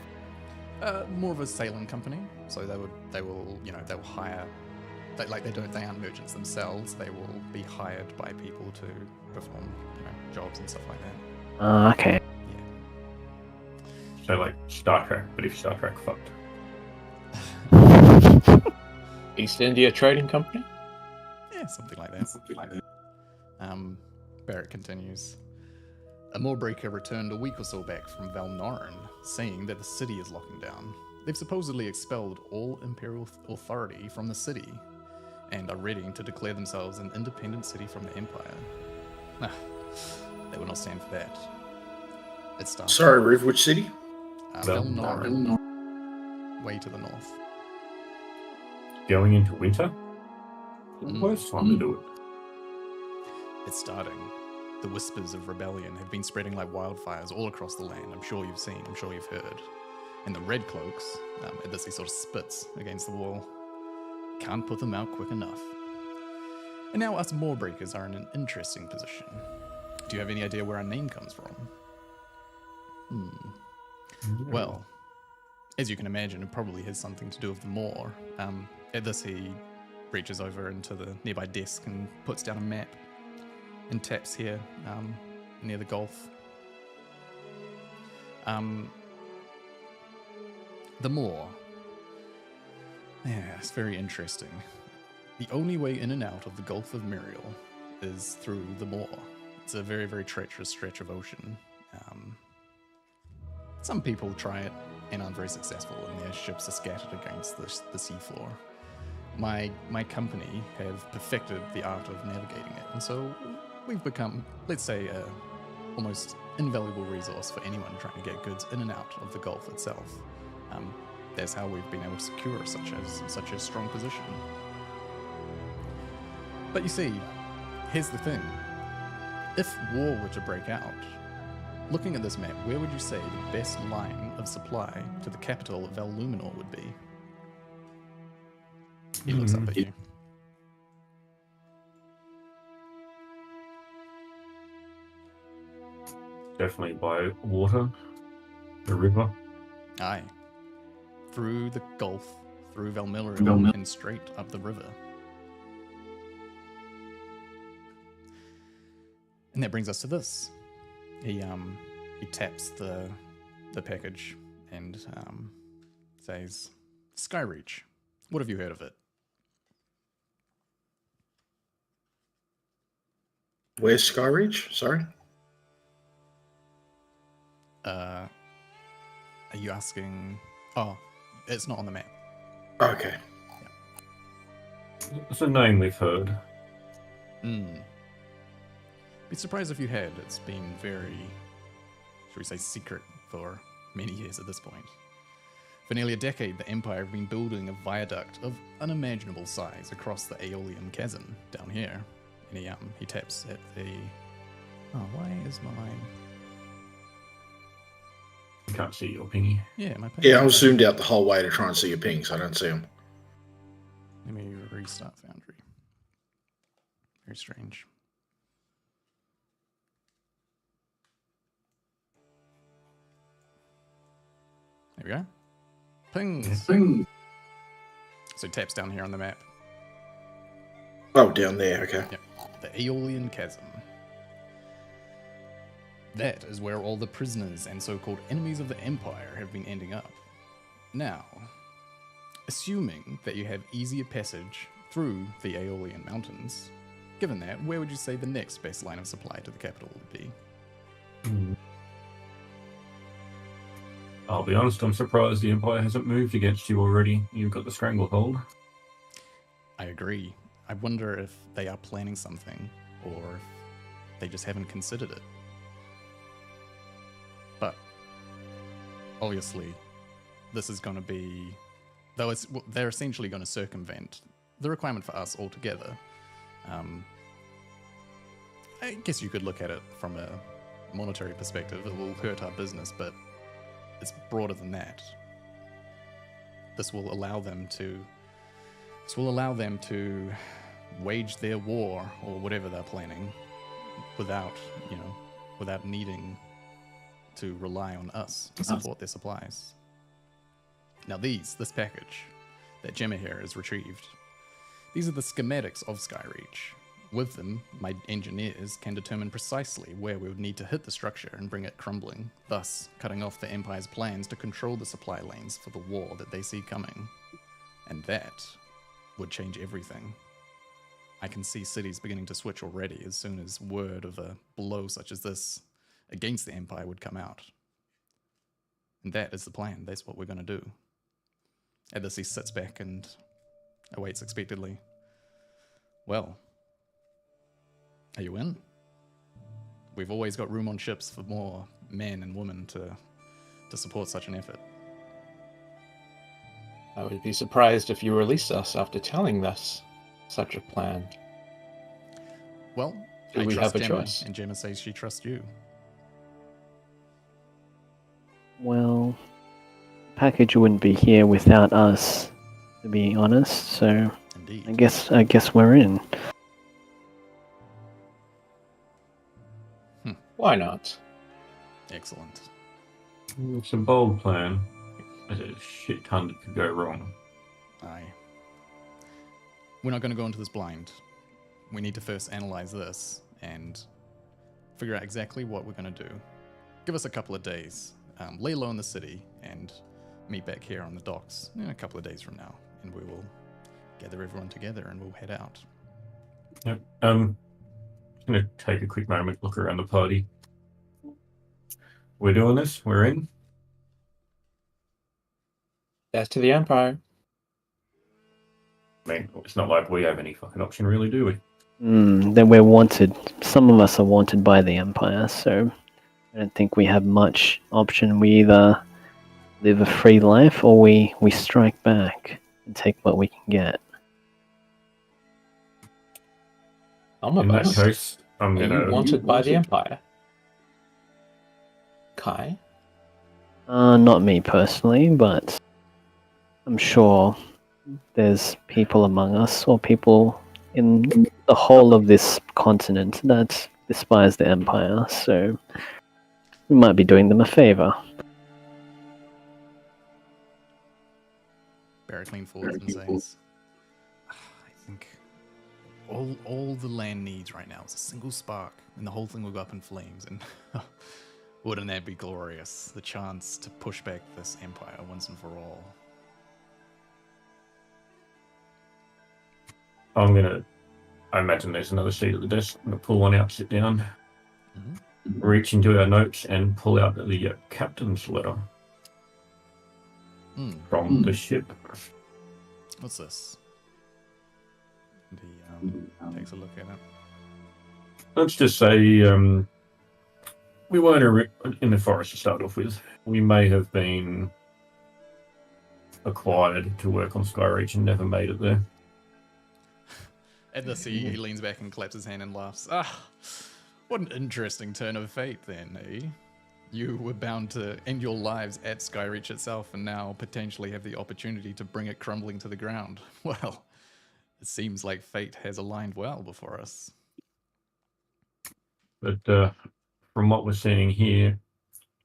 More of a sailing company. So they will hire. They aren't merchants themselves. They will be hired by people to perform jobs and stuff like that.
Okay.
So like Star Trek, but if Star Trek fucked.
East India Trading Company?
Yeah, something like that. Barrett continues. A Moorbreaker returned a week or so back from Valnoran, saying that the city is locking down. They've supposedly expelled all Imperial authority from the city, and are ready to declare themselves an independent city from the Empire. Nah, they will not stand for that. It starts.
Sorry, Riv, which city?
Valnoran, way to the north.
Going into winter?
Mm.
Worst time to do it.
It's starting. The whispers of rebellion have been spreading like wildfires all across the land. I'm sure you've seen, I'm sure you've heard. And the Red Cloaks, at this he sort of spits against the wall. Can't put them out quick enough. And now us Moorbreakers are in an interesting position. Do you have any idea where our name comes from? Well, as you can imagine, it probably has something to do with the Moor. At this he reaches over into the nearby desk and puts down a map and taps here near the Gulf. The Moor. Yeah, it's very interesting. The only way in and out of the Gulf of Miriel is through the Moor. It's a very, very treacherous stretch of ocean. Some people try it and aren't very successful, and their ships are scattered against the seafloor. My company have perfected the art of navigating it, and so we've become, let's say, a almost invaluable resource for anyone trying to get goods in and out of the Gulf itself. That's how we've been able to secure such a strong position. But you see, here's the thing. If war were to break out, looking at this map, where would you say the best line of supply to the capital of Valluminor would be? He looks up at you.
Definitely by water, the river.
Aye. Through the Gulf, through Valmillion, and straight up the river. And that brings us to this. He taps the package and says, Skyreach. What have you heard of it?
Where's Skyreach? Sorry.
Are you asking? Oh, it's not on the map.
Okay.
It's a name we've heard.
Be surprised if you had. It's been very, should we say, secret for many years at this point. For nearly a decade, the Empire have been building a viaduct of unimaginable size across the Aeolian Chasm down here. And he taps at the. Oh, why is my?
You can't see your pingy.
Yeah, my.
Yeah, I was zoomed out the whole way to try and see your pings. I don't see them.
Let me restart Foundry. Very strange. There we go. Pings.
Ping.
So taps down here on the map.
Oh, down there. Okay.
Yep. The Aeolian Chasm. That is where all the prisoners and so-called enemies of the Empire have been ending up. Now, assuming that you have easier passage through the Aeolian Mountains, given that, where would you say the next best line of supply to the capital would be?
I'll be honest, I'm surprised the Empire hasn't moved against you already. You've got the stranglehold.
I agree. I wonder if they are planning something, or if they just haven't considered it. But, obviously, this is going to be... Though they're essentially going to circumvent the requirement for us altogether. I guess you could look at it from a monetary perspective. It will hurt our business, but it's broader than that. This will allow them to wage their war, or whatever they're planning, without, without needing to rely on us to support their supplies. Now this package that Gemma here has retrieved, these are the schematics of Skyreach. With them, my engineers can determine precisely where we would need to hit the structure and bring it crumbling, thus cutting off the Empire's plans to control the supply lanes for the war that they see coming. And that would change everything. I can see cities beginning to switch already as soon as word of a blow such as this against the Empire would come out. And that is the plan. That's what we're going to do. At this, he sits back and awaits expectantly. Well, are you in? We've always got room on ships for more men and women to support such an effort.
I would be surprised if you release us after telling us such a plan.
Well,
Do
I
we
trust
have a
Gemma,
choice?
and Gemma says she trusts you.
Well, package wouldn't be here without us, to be honest. So
Indeed.
I guess we're in.
Why not?
Excellent.
It's a bold plan. There's a shit ton that could go wrong.
Aye. We're not going to go into this blind. We need to first analyze this and figure out exactly what we're going to do. Give us a couple of days. Lay low in the city and meet back here on the docks in a couple of days from now. And we will gather everyone together and we'll head out.
Yep. Just gonna take a quick moment, look around the party. We're doing this. We're in.
Death to the Empire.
I mean, it's not like we have any fucking option, really, do we?
Then we're wanted. Some of us are wanted by the Empire, so I don't think we have much option. We either live a free life or we strike back and take what we can get.
Some of
In that
us
case, I'm
are
gonna.
you wanted by the Empire. Kai?
Not me personally, but I'm sure there's people among us or people in the whole of this continent that despise the Empire, so we might be doing them a favor.
Barrett leans forward and says, I think all the land needs right now is a single spark, and the whole thing will go up in flames. And wouldn't that be glorious? The chance to push back this empire once and for all.
I imagine there's another seat at the desk. I'm gonna pull one out, sit down,
Mhm.
reach into our notes, and pull out the captain's letter from the ship.
What's this? And he takes a look at it.
Let's just say we weren't in the forest to start off with. We may have been acquired to work on Skyreach and never made it there.
At this, he leans back and claps his hand and laughs. Ah, what an interesting turn of fate then, eh? You were bound to end your lives at Skyreach itself and now potentially have the opportunity to bring it crumbling to the ground. Well, it seems like fate has aligned well before us.
But from what we're seeing here,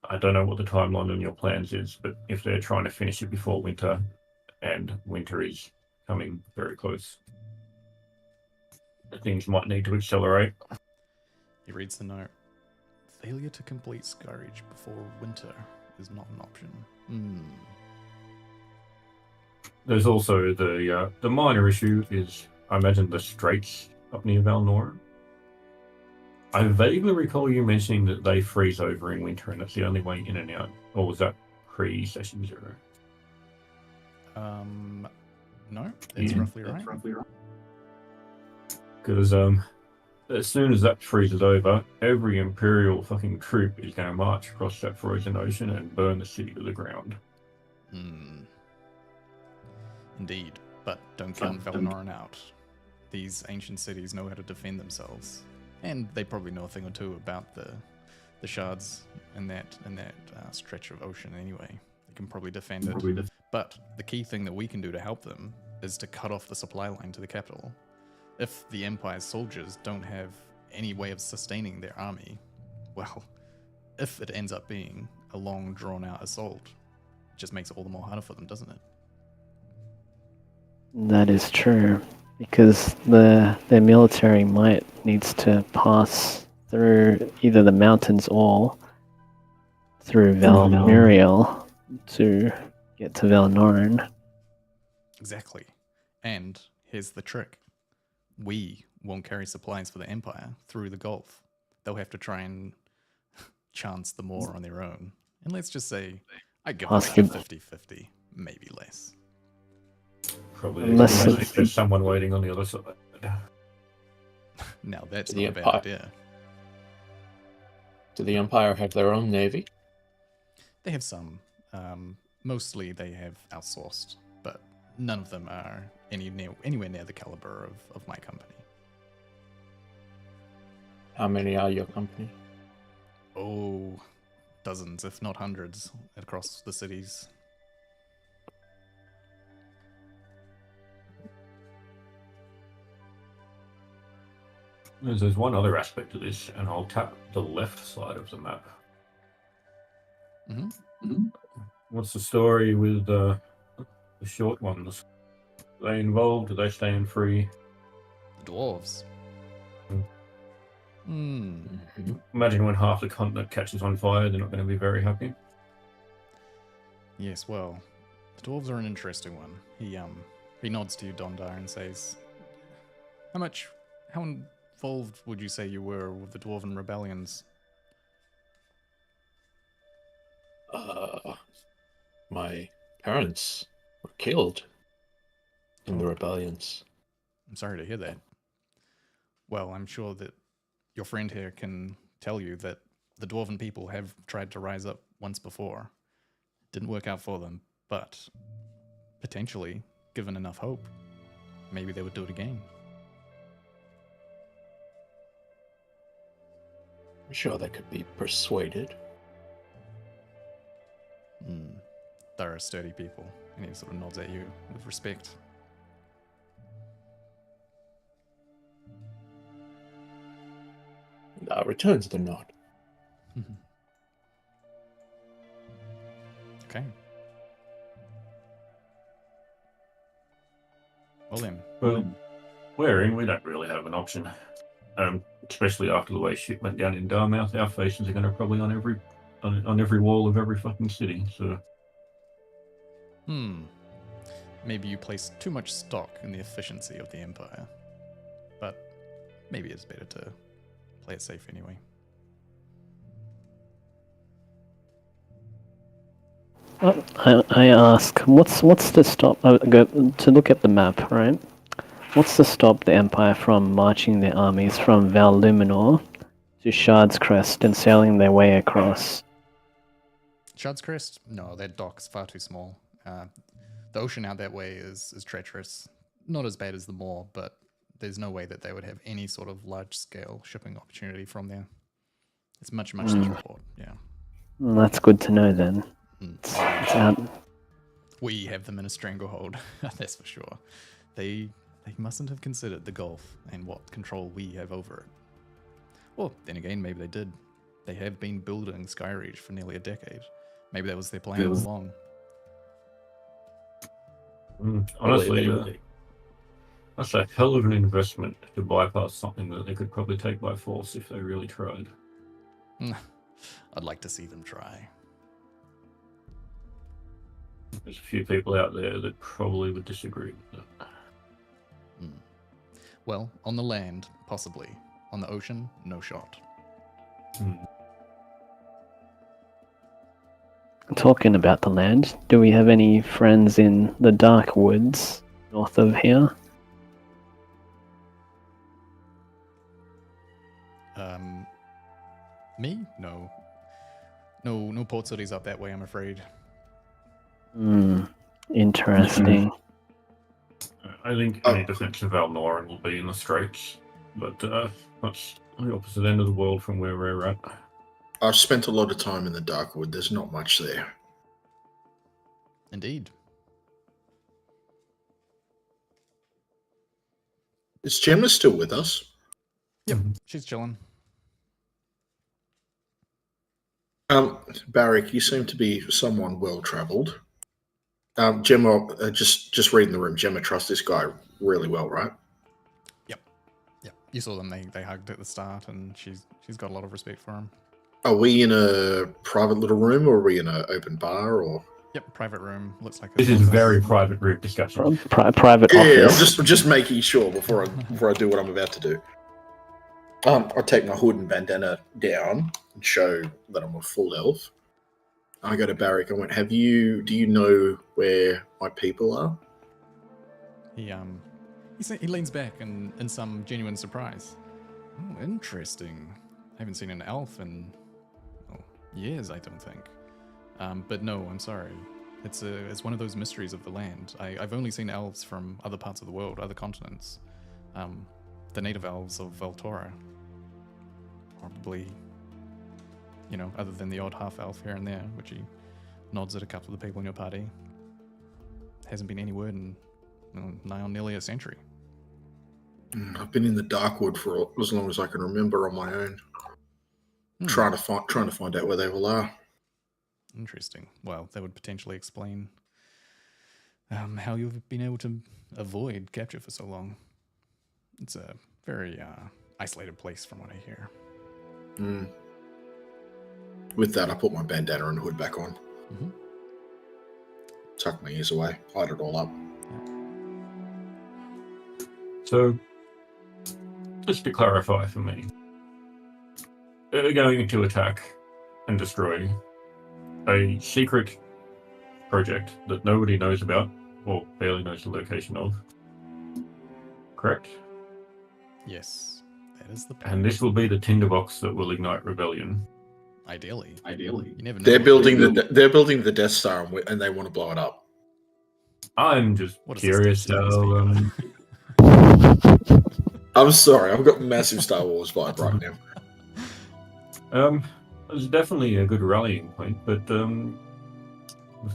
I don't know what the timeline on your plans is, but if they're trying to finish it before winter, and winter is coming very close, things might need to accelerate.
He reads the note. Failure to complete Skyreach before winter is not an option.
There's also the minor issue is, I imagine, the straits up near Valnora. I vaguely recall you mentioning that they freeze over in winter and that's the only way in and out. Or was that pre-session 0?
No, that's roughly right.
Because as soon as that freezes over, every Imperial fucking troop is going to march across that frozen ocean and burn the city to the ground.
Indeed, but don't count Valnoran out. These ancient cities know how to defend themselves, and they probably know a thing or two about the shards and that stretch of ocean anyway. They can probably defend it. But the key thing that we can do to help them is to cut off the supply line to the capital. If the Empire's soldiers don't have any way of sustaining their army, well, if it ends up being a long, drawn-out assault, it just makes it all the more harder for them, doesn't it?
That is true, because their military might needs to pass through either the mountains or through Valmiriel to get to Valnoran.
Exactly. And here's the trick. We won't carry supplies for the Empire through the Gulf. They'll have to try and chance the Moor on their own. And let's just say, I give them
Possible.
50-50, maybe less.
Probably
Unless
there's just someone waiting on the other side.
Now that's
The
not a bad
Empire.
idea.
Do the Empire have their own navy?
They have some. Mostly they have outsourced, but none of them are anywhere near the caliber of my company.
How many are your company?
Oh, dozens, if not hundreds, across the cities.
There's one other aspect to this, and I'll tap the left side of the map. What's the story with the short ones? Are they involved? Do they staying free?
The dwarves. Hmm.
Imagine when half the continent catches on fire, they're not going to be very happy.
Yes, well, the dwarves are an interesting one. He nods to you, Dondar, and says, how involved would you say you were with the dwarven rebellions?
My parents were killed in the rebellions.
I'm sorry to hear that. Well, I'm sure that your friend here can tell you that the dwarven people have tried to rise up once before. Didn't work out for them, but potentially, given enough hope, maybe they would do it again.
I'm sure they could be persuaded.
They're sturdy people, and he sort of nods at you with respect.
Returns the nod.
Okay. Well then,
Well, we're in. We don't really have an option. Especially after the way shit went down in Darmouth, our faces are going to probably on every wall of every fucking city. So,
maybe you place too much stock in the efficiency of the Empire, but maybe it's better to play it safe anyway.
I ask, what's to stop? Go to look at the map, right? What's to stop the Empire from marching their armies from Valluminor to Shard's Crest and sailing their way across?
Shard's Crest? No, that dock's far too small. The ocean out that way is treacherous. Not as bad as the Moor, but there's no way that they would have any sort of large-scale shipping opportunity from there. It's much to port, yeah.
That's good to know then. It's out.
We have them in a stranglehold, that's for sure. They mustn't have considered the Gulf and what control we have over it. Well, then again, maybe they did. They have been building Skyreach for nearly a decade. Maybe that was their plan all along.
honestly, that's a hell of an investment to bypass something that they could probably take by force if they really tried.
I'd like to see them try.
There's a few people out there that probably would disagree with that.
Well, on the land, possibly. On the ocean, no shot.
Talking about the land, do we have any friends in the Dark Woods north of here?
Me? No. No port cities up that way, I'm afraid.
Interesting.
I think any defense of Valnoran will be in the Straits, but that's the opposite end of the world from where we're at.
I've spent a lot of time in the Darkwood. There's not much there.
Indeed.
Is Gemma still with us?
Yep, she's chilling.
Barrick, you seem to be someone well travelled. Gemma, just reading the room. Gemma trusts this guy really well, right?
Yep, you saw them. They hugged at the start, and she's got a lot of respect for him.
Are we in a private little room, or are we in an open bar, or?
Yep, private room. Looks like
This is very private group discussion.
Private
Yeah,
office.
I'm just making sure before I do what I'm about to do. I take my hood and bandana down and show that I'm a full elf. I go to Barrick. I went, do you know where my people are?
He leans back in some genuine surprise. Oh, interesting. I haven't seen an elf in years, I don't think. But no, I'm sorry. It's one of those mysteries of the land. I've only seen elves from other parts of the world, other continents. The native elves of Veltora. Probably, other than the odd half-elf here and there, which he nods at a couple of the people in your party. Hasn't been any word in nigh on nearly a century.
I've been in the Darkwood for as long as I can remember on my own, trying to find out where they all are.
Interesting. Well, that would potentially explain how you've been able to avoid capture for so long. It's a very isolated place from what I hear.
With that, I put my bandana and hood back on.
Mm-hmm.
Tuck my ears away, hide it all up.
So, just to clarify for me, going to attack and destroy a secret project that nobody knows about, or barely knows the location of, correct?
Yes, that is the plan.
And this will be the tinderbox that will ignite rebellion.
Ideally. You never know.
They're building the Death Star and they want to blow it up.
I'm just
What is
curious
this
how.
I'm sorry, I've got massive Star Wars vibe right now.
It's definitely a good rallying point, but the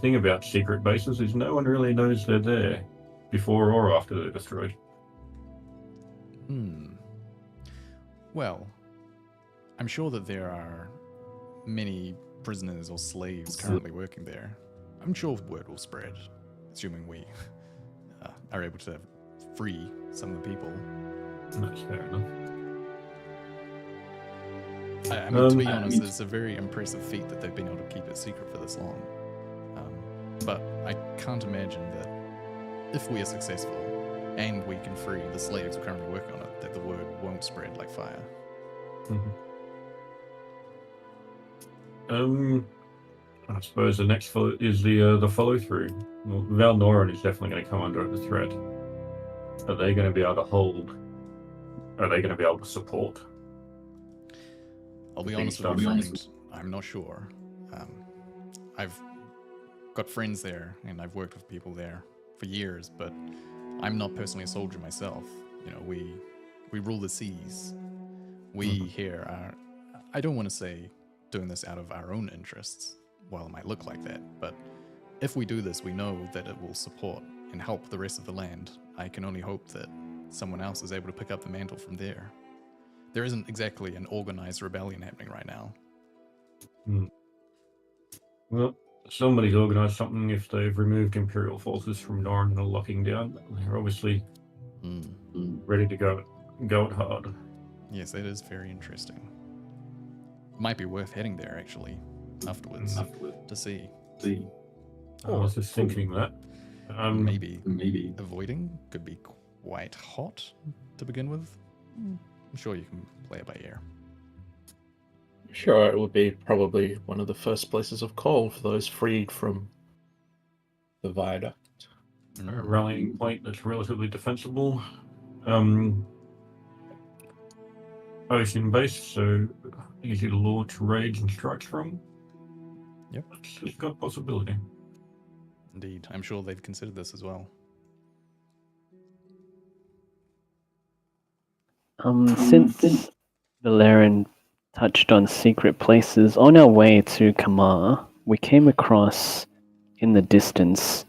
thing about secret bases is no one really knows they're there before or after they're destroyed.
Well, I'm sure that there are many prisoners or slaves currently working there. I'm sure word will spread, assuming we are able to free some of the people.
That's fair enough.
I mean, to be honest, it's a very impressive feat that they've been able to keep it secret for this long. But I can't imagine that if we are successful and we can free the slaves who currently work on it, that the word won't spread like fire.
I suppose the next is the follow through. Well, Val Noran is definitely going to come under the threat. Are they going to be able to hold? Are they going to be able to support?
I'll be honest with you, friend. I'm not sure. I've got friends there, and I've worked with people there for years, but I'm not personally a soldier myself. We rule the seas. We here are, I don't want to say doing this out of our own interests, while it might look like that, but if we do this, we know that it will support and help the rest of the land. I can only hope that someone else is able to pick up the mantle from there. There isn't exactly an organized rebellion happening right now.
Well, somebody's organized something if they've removed Imperial forces from Noran and are locking down. They're obviously ready to go it hard.
Yes, that is very interesting. Might be worth heading there, actually, afterwards to see.
I was just thinking that.
Maybe avoiding could be quite hot to begin with. I'm sure you can play it by ear.
Sure, it would be probably one of the first places of call for those freed from the viaduct.
A rallying point that's relatively defensible. Ocean based, so easy to launch raids and strikes from.
Yep.
It's got possibility.
Indeed. I'm sure they've considered this as well.
Since Valerian touched on secret places, on our way to Kamar, we came across, in the distance,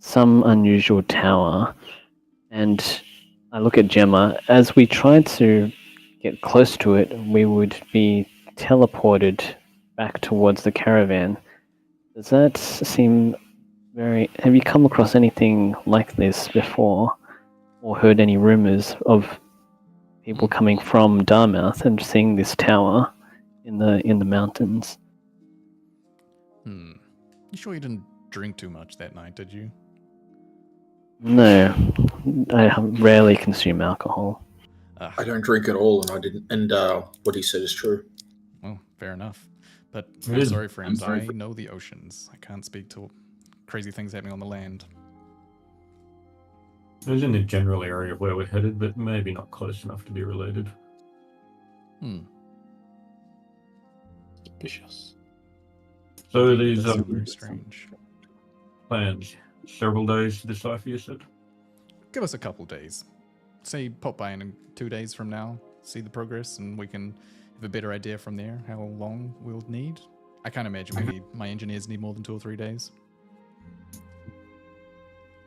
some unusual tower. And I look at Gemma. As we tried to get close to it, we would be teleported back towards the caravan. Does that seem very... Have you come across anything like this before? Or heard any rumors of people coming from Darmouth and seeing this tower in the mountains?
You sure you didn't drink too much that night, did you?
No, I rarely consume alcohol.
I don't drink at all, and I didn't. And what he said is true.
Well, fair enough. But
It
I'm
is.
sorry, friends.
I'm sorry
I know the oceans. I can't speak to crazy things happening on the land.
It was in the general area of where we're headed, but maybe not close enough to be related.
Suspicious.
So these
That's very strange.
plans, several days to decipher, you said?
Give us a couple days. Say pop by in 2 days from now, see the progress, and we can have a better idea from there how long we'll need. I can't imagine my engineers need more than 2 or 3 days.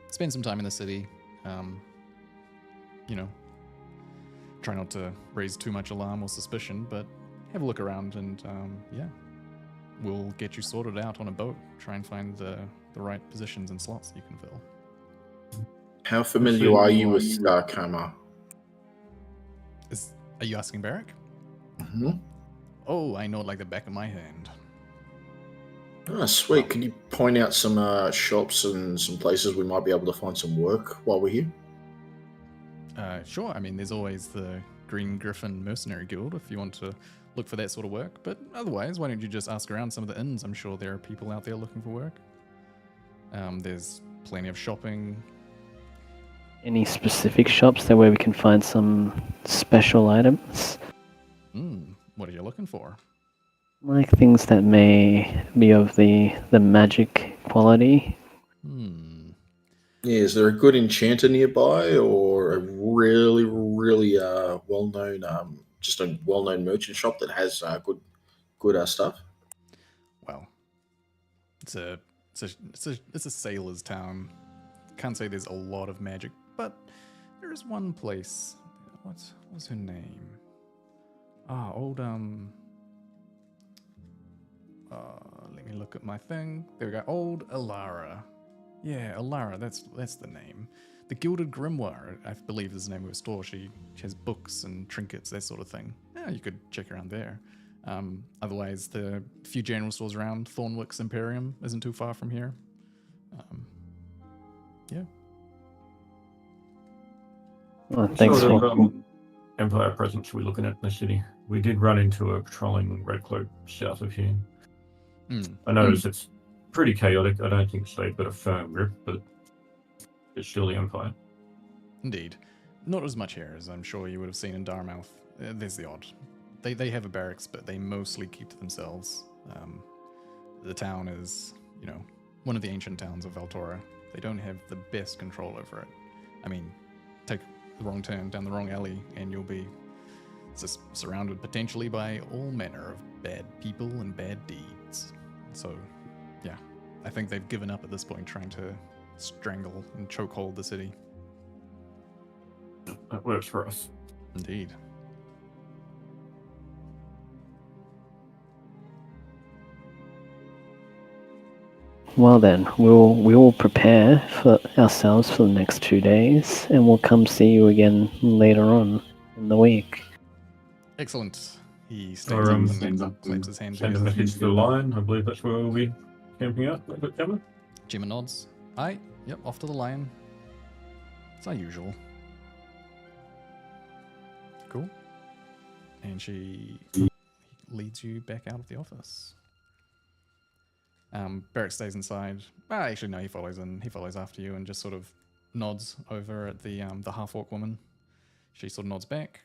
Spend some time in the city. You know, try not to raise too much alarm or suspicion, but have a look around and, yeah, we'll get you sorted out on a boat. Try and find the right positions and slots you can fill.
How familiar are you with Coma?
Are you asking Barrick?
Mm-hmm.
Oh, I know it like the back of my hand.
Oh, sweet. Can you point out some shops and some places we might be able to find some work while we're here?
Sure. I mean, there's always the Green Griffin Mercenary Guild if you want to look for that sort of work. But otherwise, why don't you just ask around some of the inns? I'm sure there are people out there looking for work. There's plenty of shopping.
Any specific shops there where we can find some special items?
What are you looking for?
Like things that may be of the magic quality.
Yeah, is there a good enchanter nearby, or a really, really well-known, just a well-known merchant shop that has good stuff?
Well, it's a sailor's town. Can't say there's a lot of magic, but there is one place. What's her name? Let me look at my thing. There we go. Old Alara. Yeah, Alara, that's the name. The Gilded Grimoire, I believe is the name of her store. She has books and trinkets, that sort of thing. Yeah, you could check around there. Otherwise, the few general stores around, Thornwick's Imperium isn't too far from here. Yeah.
Well, thanks
Sort
for...
of Empire presence we're looking at in the city. We did run into a patrolling Red Cloak south of here. I noticed it's pretty chaotic. I don't think they've got a firm grip, but it's still the Empire.
Indeed. Not as much here as I'm sure you would have seen in Darmouth. There's the odd. They have a barracks, but they mostly keep to themselves. The town is, one of the ancient towns of Valtora. They don't have the best control over it. I mean, take the wrong turn down the wrong alley and you'll be just surrounded potentially by all manner of bad people and bad deeds. So, yeah, I think they've given up at this point trying to strangle and chokehold the city.
That works for us.
Indeed.
Well then, we'll prepare for ourselves for the next 2 days, and we'll come see you again later on in the week.
Excellent. He
Or
stands up and claps his hand
send a
together.
message to the line. I believe that's where we'll be camping out.
Gemma nods. Aye, yep, off to the lion. It's our usual. Cool. And she leads you back out of the office. Barrick stays inside. Actually, no, he follows in. He follows after you and just sort of nods over at the half-orc woman. She sort of nods back,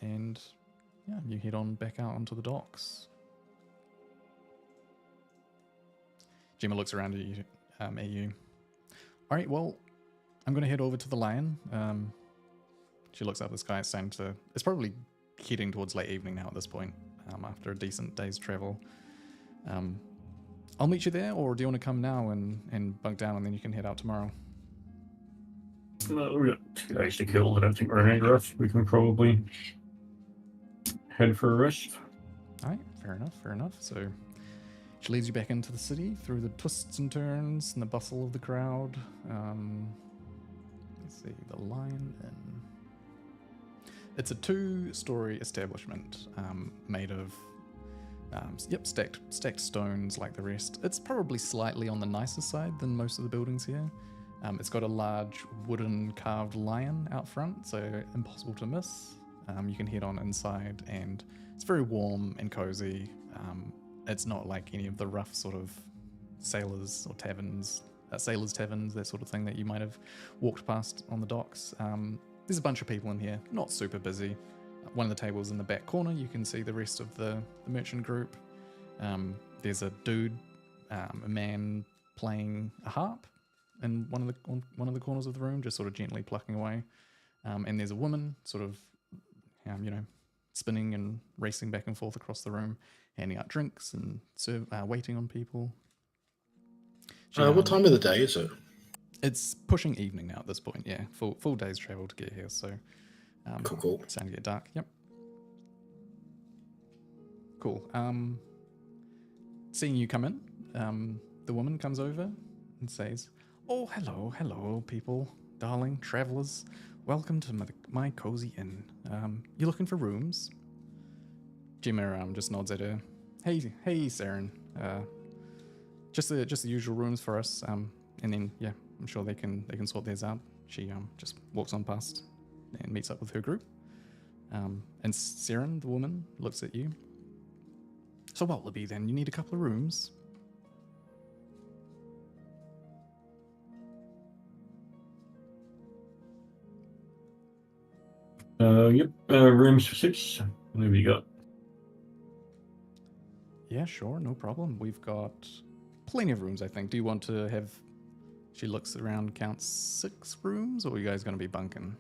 and yeah, you head on back out onto the docks. Gemma looks around at you. All right, well, I'm going to head over to the lion. She looks up at the sky. It's probably heading towards late evening now at this point, after a decent day's travel. I'll meet you there, or do you want to come now and bunk down and then you can head out tomorrow?
No, we've got 2 days to kill. I don't think we're in any rush. We can probably head for a rest.
All right, fair enough, fair enough. So she leads you back into the city through the twists and turns and the bustle of the crowd. Let's see, the Lion Inn. It's a 2-story establishment made of stacked stones like the rest. It's probably slightly on the nicer side than most of the buildings here. It's got a large wooden carved lion out front, so impossible to miss. You can head on inside, and it's very warm and cozy. It's not like any of the rough sort of sailors taverns, that sort of thing that you might have walked past on the docks. There's a bunch of people in here, not super busy. One of the tables in the back corner, you can see the rest of the merchant group. There's a dude, a man playing a harp in one of the corners of the room, just sort of gently plucking away. And there's a woman sort of, spinning and racing back and forth across the room, handing out drinks and waiting on people.
What time of the day is it?
It's pushing evening now at this point, yeah. Full day's travel to get here, so
Cool.
it's starting to get dark. Yep. Cool. Seeing you come in, the woman comes over and says, "Oh, hello, people, darling travelers. Welcome to my cozy inn. You looking for rooms?" Gemma just nods at her. Hey, Saren. Just the usual rooms for us. And then yeah, I'm sure they can sort theirs out. She just walks on past and meets up with her group. And Saren, the woman, looks at you. "So what will it be then? You need a couple of rooms?"
Yep. Rooms for 6. What have you got?
Yeah, sure, no problem. We've got plenty of rooms, I think. Do you want to have... She looks around, counts 6 rooms, or are you guys going to be bunking?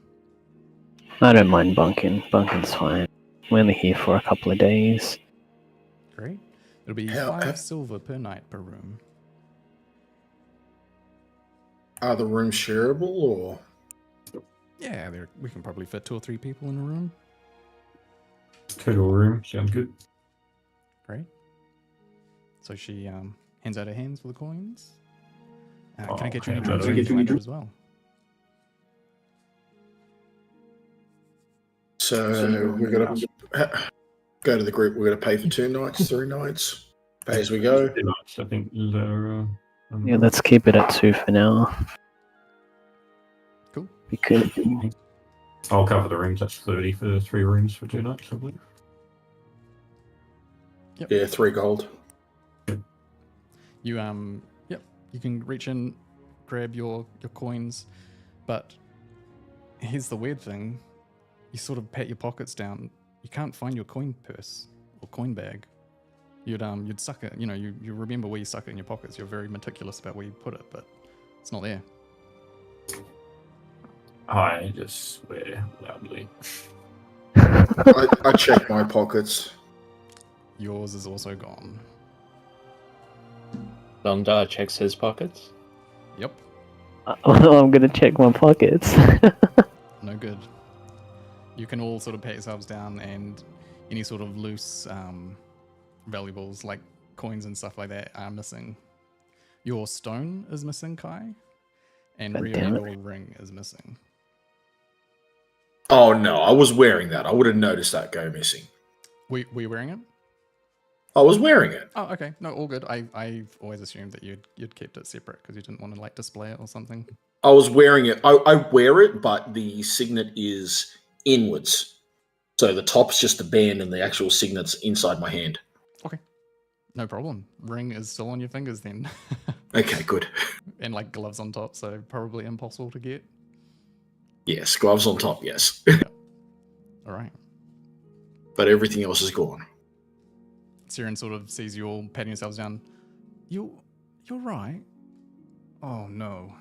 I don't mind bunking. Bunking's fine. We're only here for a couple of days.
Great. It'll be
How-
5 silver per night per room.
Are the rooms shareable or?
Yeah, we can probably fit 2 or 3 people in a room.
Total room. Sounds good.
Great. So she hands out her hands for the coins. Can I
Oh,
get you any
hands out
drinks
her hands.
as well?
So we're gonna go to the group. We're gonna pay for 2 nights, 3 nights, pay as we go.
2 nights, I think. Is there,
Yeah, let's keep it at 2 for now.
Cool.
We could.
I'll cover the rooms. That's 30 for 3 rooms for 2 nights, I believe.
Yeah, 3 gold.
You you can reach in, grab your coins, but here's the weird thing. You sort of pat your pockets down. You can't find your coin purse or coin bag. You'd suck it, you remember where you stuck it in your pockets. You're very meticulous about where you put it, but it's not there.
I just swear loudly.
I check my pockets.
Yours is also gone.
Londar checks his pockets.
Yep,
I'm gonna check my pockets.
no good. You can all sort of pat yourselves down, and any sort of loose valuables like coins and stuff like that are missing. Your stone is missing, Kai, and
God
Rio,
damn it.
your ring is missing.
Oh no, I was wearing that. I would have noticed that go missing.
Were you wearing it?
I was wearing it.
Oh, okay. No, all good. I've always assumed that you'd kept it separate because you didn't want to like display it or something.
I was wearing it. I wear it, but the signet is inwards. So the top's just the band and the actual signet's inside my hand.
Okay. No problem. Ring is still on your fingers then.
Okay, good.
And like gloves on top, so probably impossible to get.
Yes, gloves on top, yes.
All right.
But everything else is gone.
Siren sort of sees you all patting yourselves down. You're right. Oh no.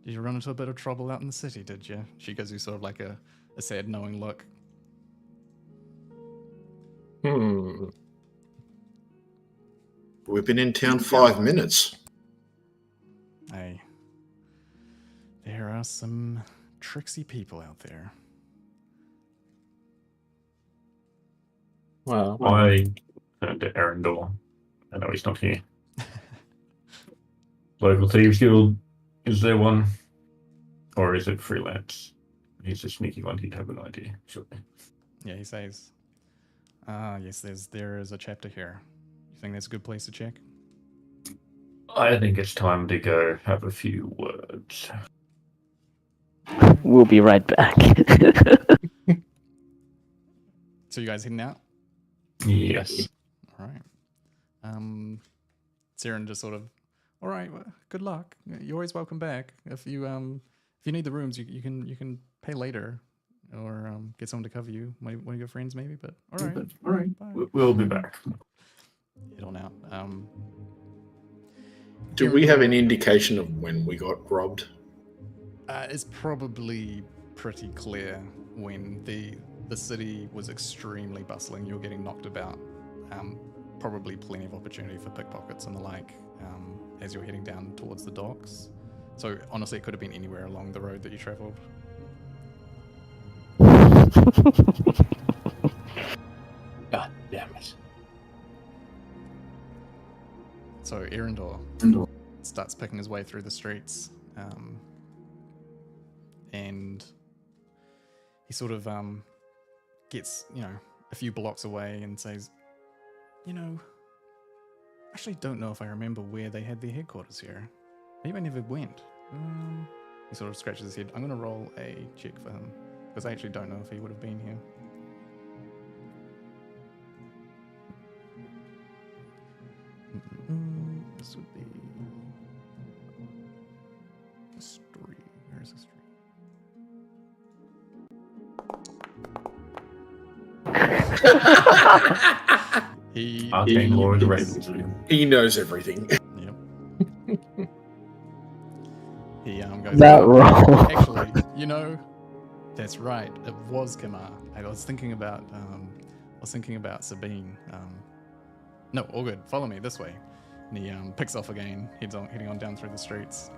Did you run into a bit of trouble out in the city, did you? She gives you sort of like a sad knowing look.
We've been in town 5 minutes.
Hey. There are some tricksy people out there.
Well,
I turn to Erendor. I know he's not here. Local Thieves Guild, is there one? Or is it freelance? He's a sneaky one, he'd have an idea, surely.
Yeah, he says, yes, there is a chapter here. You think that's a good place to check?
I think it's time to go have a few words.
We'll be right back.
So you guys heading out?
Yes.
All right. Siren just sort of, all right, well, good luck. You're always welcome back. If you need the rooms, you can pay later, or get someone to cover you. One of your friends maybe. But all right, bye.
We'll be back.
Head on out.
Do we have any indication of when we got robbed?
It's probably pretty clear when the city was extremely bustling. You were getting knocked about. Probably plenty of opportunity for pickpockets and the like as you're heading down towards the docks. So honestly, it could have been anywhere along the road that you travelled.
God damn it.
So Erendor starts picking his way through the streets, and he sort of gets, a few blocks away and says, I actually don't know if I remember where they had their headquarters here. Maybe I never went. He sort of scratches his head. I'm going to roll a check for him, because I actually don't know if he would have been here. This would be history. Where's history?
Arcane Lord Ravenswood.
He knows everything.
Yep. He goes,
That roll.
Actually, that's right. It was Kamar. I was thinking about Sabine. No, all good. Follow me this way. And he picks off again, heading on down through the streets.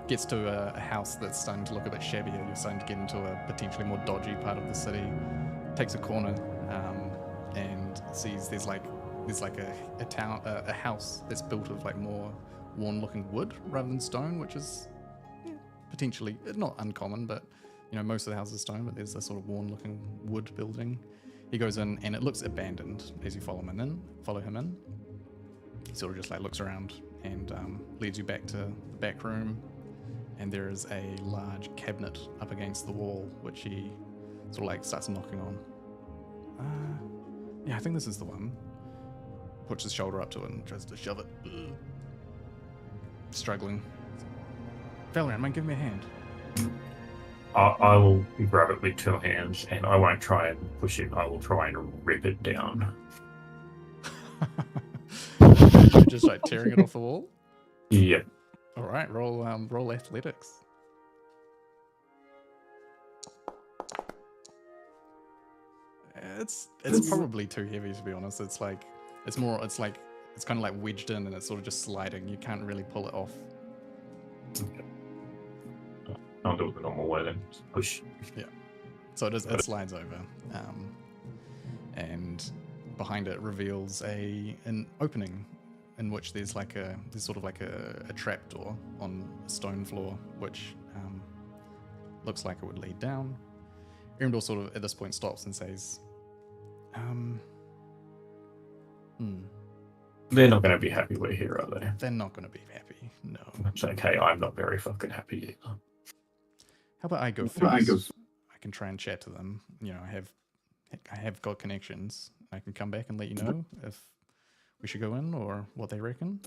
Gets to a house that's starting to look a bit shabbier. You're starting to get into a potentially more dodgy part of the city. Takes a corner and sees there's like a house that's built of like more worn-looking wood rather than stone, which is potentially not uncommon, but most of the houses are stone, but there's a sort of worn-looking wood building. He goes in and it looks abandoned as you follow him in. He sort of just like looks around and leads you back to the back room, and there is a large cabinet up against the wall, which he sort of like starts knocking on. Yeah, I think this is the one. Puts his shoulder up to it and tries to shove it. Ugh. Struggling. Valorant, man, give me a hand.
I will grab it with 2 hands, and I won't try and push it. I will try and rip it down.
You're just like tearing it off the wall?
Yep.
All right, roll athletics. It's probably too heavy, to be honest. It's kind of like wedged in and it's sort of just sliding. You can't really pull it off.
Okay. I'll do it the normal way then. Just push.
Yeah. So it slides over, and behind it reveals an opening in which there's sort of like a trap door on a stone floor, which looks like it would lead down. Erendor sort of at this point stops and says,
They're not going to be happy we're here, are they?
They're not going to be happy, no.
It's okay, I'm not very fucking happy either.
How about I go first? I can try and chat to them. I have got connections. I can come back and let you know if we should go in or what they reckon.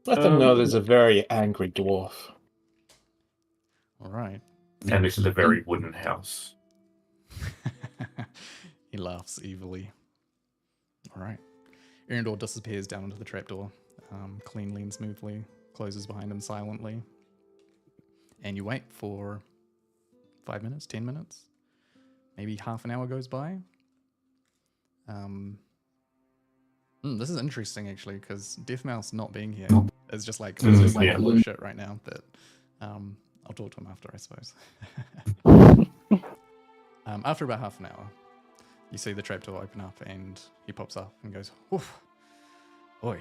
Let them know there's a very angry dwarf.
All right.
And this is a very wooden house.
He laughs evilly. All right. Erendor disappears down into the trapdoor, cleanly and smoothly, closes behind him silently. And you wait for 5 minutes, 10 minutes, maybe half an hour goes by. This is interesting, actually, because Deathmouse not being here is just like, a lot of shit right now, but I'll talk to him after, I suppose. After about half an hour, You see the trapdoor open up, and he pops up and goes, "Oof, oi,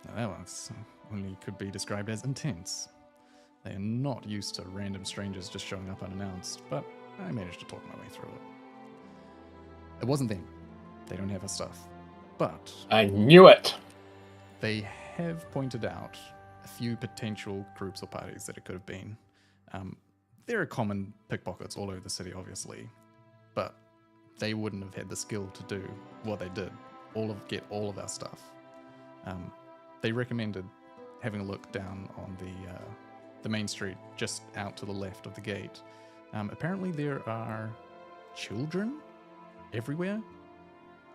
now that one's only could be described as intense. They are not used to random strangers just showing up unannounced, but I managed to talk my way through it. It wasn't them. They don't have our stuff. But
I knew it.
they have pointed out a few potential groups or parties that it could have been. There are common pickpockets all over the city, obviously, but they wouldn't have had the skill to do what they did, get all of our stuff. They recommended having a look down on the main street, just out to the left of the gate. Apparently there are children everywhere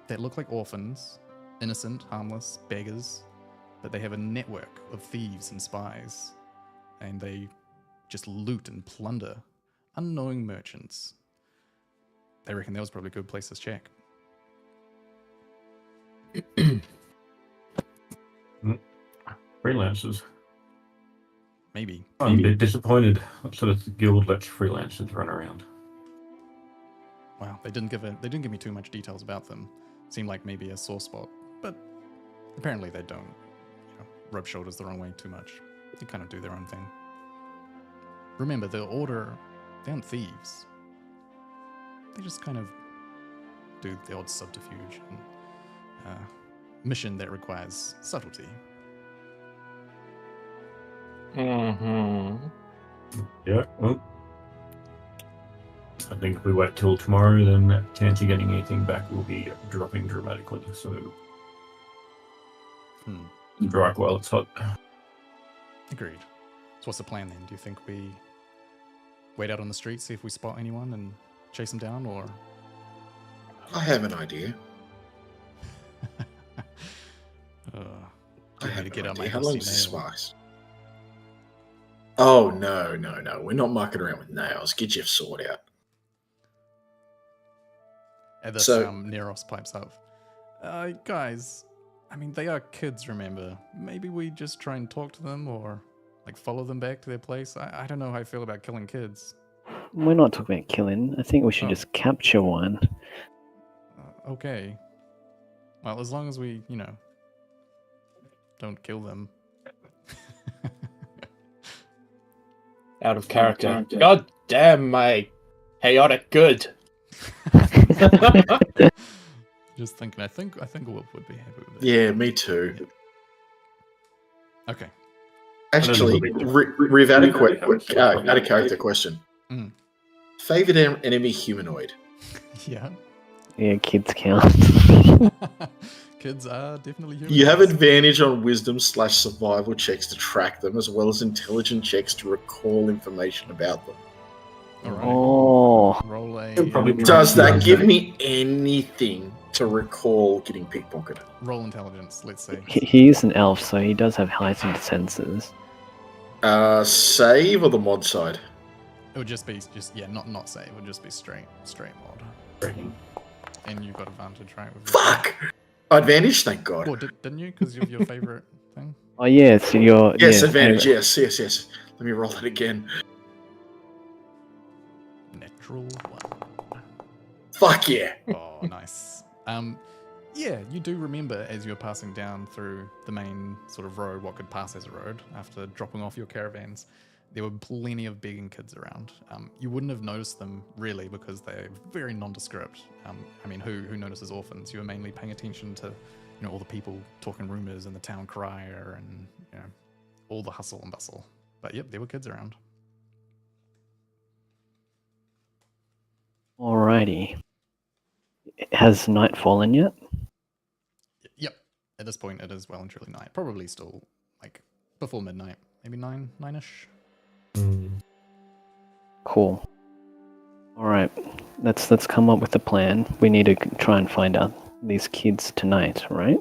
that look like orphans, innocent, harmless, beggars, but they have a network of thieves and spies, and they just loot and plunder unknowing merchants. They reckon that was probably a good place to check.
Freelancers.
Maybe.
I'm a bit disappointed. So that the guild lets freelancers run around.
Wow, they didn't give me too much details about them. Seemed like maybe a sore spot, but apparently they don't, rub shoulders the wrong way too much. They kind of do their own thing. Remember, the Order, they aren't thieves. They just kind of do the odd subterfuge and mission that requires subtlety.
Mm-hmm.
Yeah, well, I think if we wait till tomorrow, then that chance of getting anything back will be dropping dramatically. So strike while it's hot.
Agreed. So what's the plan then? Do you think we wait out on the street, see if we spot anyone and chase them down, or...
I have an idea. I have
to
an
out my
idea. How long
rusty
does this
nail.
last? Oh, no. We're not mucking around with nails. Get your sword out.
At this,
So-
Neros pipes up. Guys, I mean, they are kids, remember? Maybe we just try and talk to them, or follow them back to their place. I don't know how I feel about killing kids.
We're not talking about killing. I think we should
Oh.
just capture one.
Okay. Well, as long as we, don't kill them.
Out of character. God damn my chaotic good.
Just thinking, I think Wolf would be happy with it.
Yeah, me too.
Okay.
Actually, Riv, out of character question.
Mm.
Favorite enemy humanoid?
Yeah.
Yeah, kids count.
Kids are definitely humans.
You have advantage on wisdom/survival checks to track them, as well as intelligent checks to recall information about them.
All right.
Oh,
Roll a
It'll probably be
Does that
Yeah.
give me anything to recall getting pickpocketed?
roll intelligence. Let's see.
he is an elf, so he does have heightened senses.
Save or the mod side?
It would just be not save. It would just be straight mod. And you've got advantage, right? With your-
Fuck! Advantage, thank God.
Well, didn't you? Because of your favorite thing.
Oh yeah, it's your
Yes,
yeah,
advantage,
favorite.
yes. Let me roll that again.
Natural one.
Fuck yeah!
Oh, nice. Yeah, you do remember as you were passing down through the main sort of road, what could pass as a road, after dropping off your caravans, there were plenty of begging kids around. You wouldn't have noticed them really because they're very nondescript. I mean, who notices orphans? You were mainly paying attention to, all the people talking rumors and the town crier and all the hustle and bustle. But yep, there were kids around.
Alrighty. Has night fallen yet?
Yep. At this point, it is well and truly night. Probably still before midnight, maybe nine-ish.
Cool. Alright, let's come up with a plan. We need to try and find out these kids tonight, right?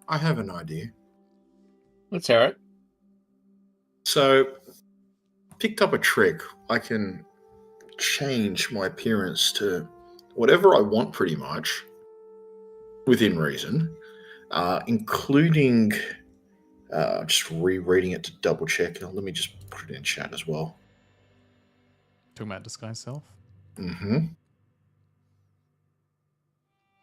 I have an idea.
Let's hear it.
So, picked up a trick. I can change my appearance to whatever I want, pretty much, within reason, including just rereading it to double check. Let me just put it in chat as well.
Talking about disguise self.
Mm-hmm.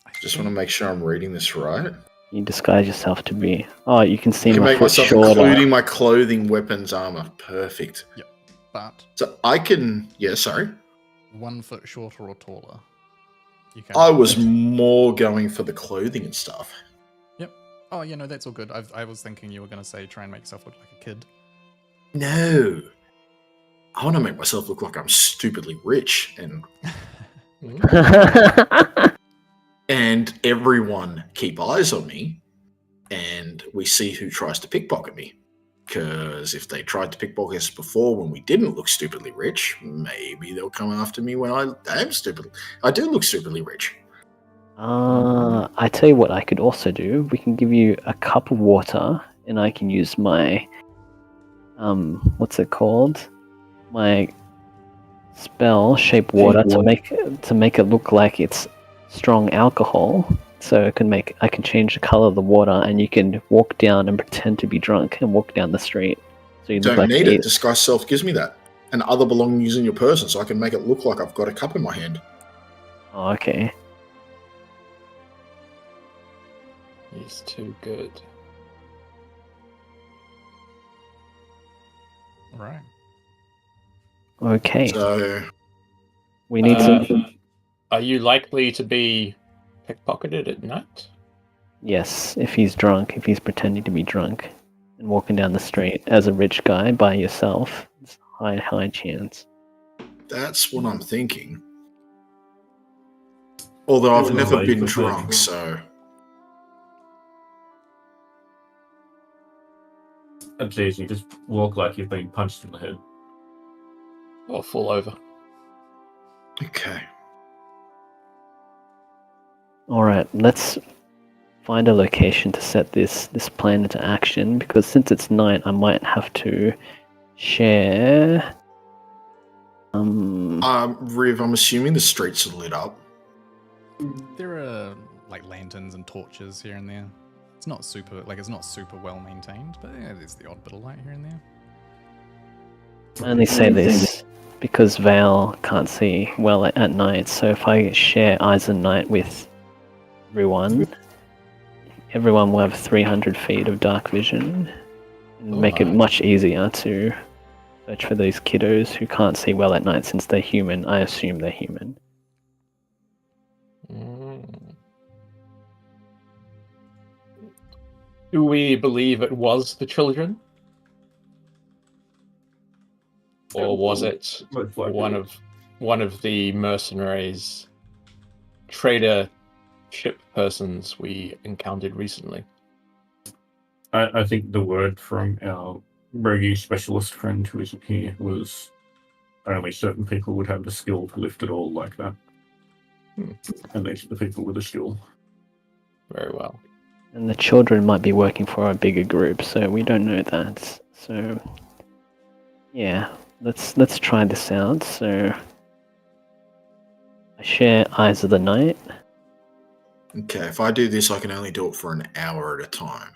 I
Just want to
think-
make sure I'm reading this right.
You disguise yourself to be. Oh, you can see
I can
my
make
foot
myself
shorter.
including my clothing, weapons, armor. Perfect.
But
So I can. Yeah, sorry.
1 foot shorter or taller. You can.
I was more going for the clothing and stuff.
Yep. Oh, yeah, no, that's all good. I was thinking you were going to say try and make yourself look like a kid.
No. I want to make myself look like I'm stupidly rich and everyone keep eyes on me and we see who tries to pickpocket me. Because if they tried to pickpocket us before when we didn't look stupidly rich, maybe they'll come after me when I am stupid. I do look stupidly rich.
I tell you what I could also do. We can give you a cup of water, and I can use my what's it called? My spell shape water to make it look like it's strong alcohol. So I can change the color of the water, and you can walk down and pretend to be drunk and walk down the street. So you look
Don't
like
need
you-
it. Disguise self gives me that. And other belongings in your person, so I can make it look like I've got a cup in my hand.
Oh, okay.
He's too good.
Right.
Okay.
So
We need to.
Are you likely to be pickpocketed at night?
Yes, if he's drunk, if he's pretending to be drunk and walking down the street as a rich guy by yourself, it's high chance.
that's what I'm thinking. Although I've
Well,
never
like,
been
for sure.
drunk, so
That's easy. Just walk like you've been punched in the head.
Or fall over?
okay.
All right, let's find a location to set this plan into action, because since it's night, I might have to share.
Riv, I'm assuming the streets are lit up.
There are like lanterns and torches here and there. It's not super well maintained, but yeah, there's the odd bit of light here and there.
I only say this because Vale can't see well at night. So if I share Eyes of Night with everyone will have 300 feet of dark vision, and make it
Alright.
much easier to search for these kiddos who can't see well at night. Since they're human, I assume they're human.
Do we believe it was the children? Or was it
Most likely.
one of the mercenaries, trader ship persons we encountered recently?
I think the word from our rogue specialist friend who isn't here was only certain people would have the skill to lift it all like that. And these are the people with the skill.
Very well.
And the children might be working for a bigger group, so we don't know that. So yeah, let's try this out. So I share Eyes of the Night.
Okay, if I do this, I can only do it for an hour at a time.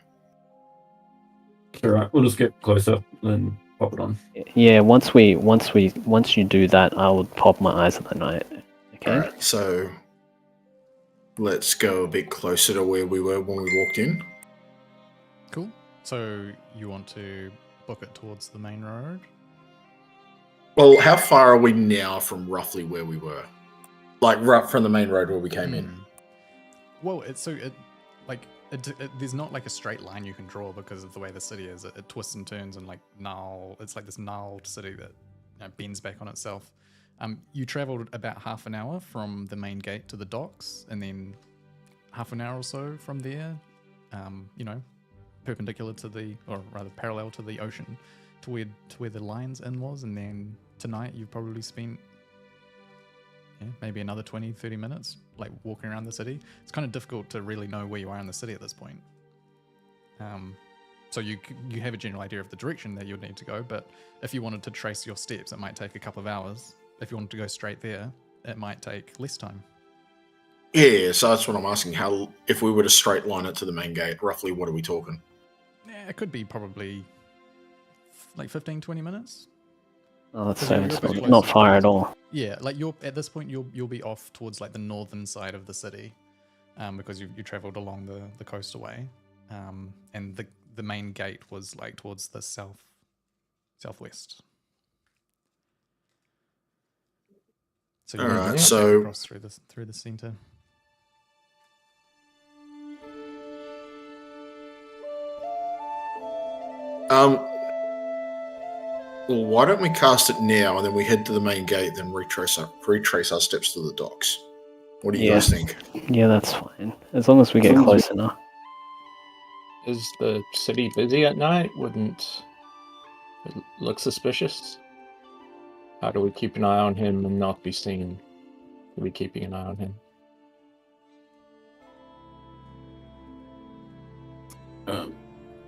Alright, we'll just get closer, then pop it on.
Yeah, once you do that, I will pop my Eyes of the Night. Okay.
Alright, so let's go a bit closer to where we were when we walked in.
Cool. So you want to book it towards the main road?
Well, how far are we now from roughly where we were? Like, right from the main road where we came in.
Well, there's not like a straight line you can draw because of the way the city is. It twists and turns and it's like this gnarled city that bends back on itself. You traveled about half an hour from the main gate to the docks, and then half an hour or so from there, perpendicular to parallel to the ocean, to where the Lion's Inn was, and then tonight you've probably spent maybe another 20-30 minutes like walking around the city. It's kind of difficult to really know where you are in the city at this point. So you have a general idea of the direction that you'd need to go, but if you wanted to trace your steps, it might take a couple of hours. If you wanted to go straight there, it might take less time.
Yeah, so that's what I'm asking. How, if we were to straight line it to the main gate, roughly what are we talking?
Yeah, it could be probably like 15-20 minutes.
Oh, that's
Because you're
so
pretty
not
close.
far at all.
Yeah, like at this point you'll be off towards like the northern side of the city. because you travelled along the coastway, and the main gate was like towards the southwest. So you
All
move
right,
back
so-
across through the center.
Well, why don't we cast it now and then we head to the main gate, then retrace our steps to the docks? What do you
Yeah.
guys think?
Yeah, that's fine. As long as we get close enough.
Is the city busy at night? Wouldn't it look suspicious? How do we keep an eye on him and not be seen? Are we keeping an eye on him?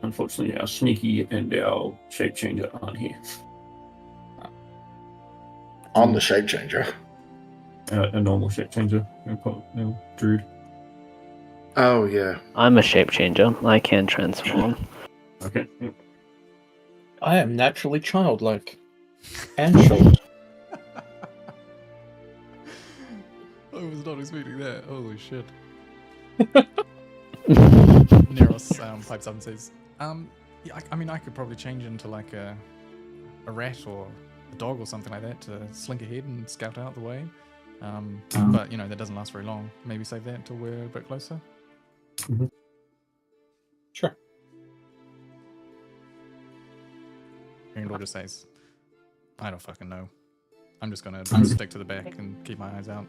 Unfortunately, our sneaky and our shape changer aren't here.
I'm the shape changer.
A normal shape changer, no druid.
Oh yeah.
I'm a shape changer. I can transform.
Okay.
I am naturally childlike and short.
I was not expecting that. Holy shit. Neros pipes up and says, yeah, I mean, I could probably change into like a rat or a dog or something like that to slink ahead and scout out the way. But, you know, that doesn't last very long. Maybe save that until we're a bit closer.
Sure.
Grindelwald just says, I don't fucking know. I'm just gonna stick to the back and keep my eyes out.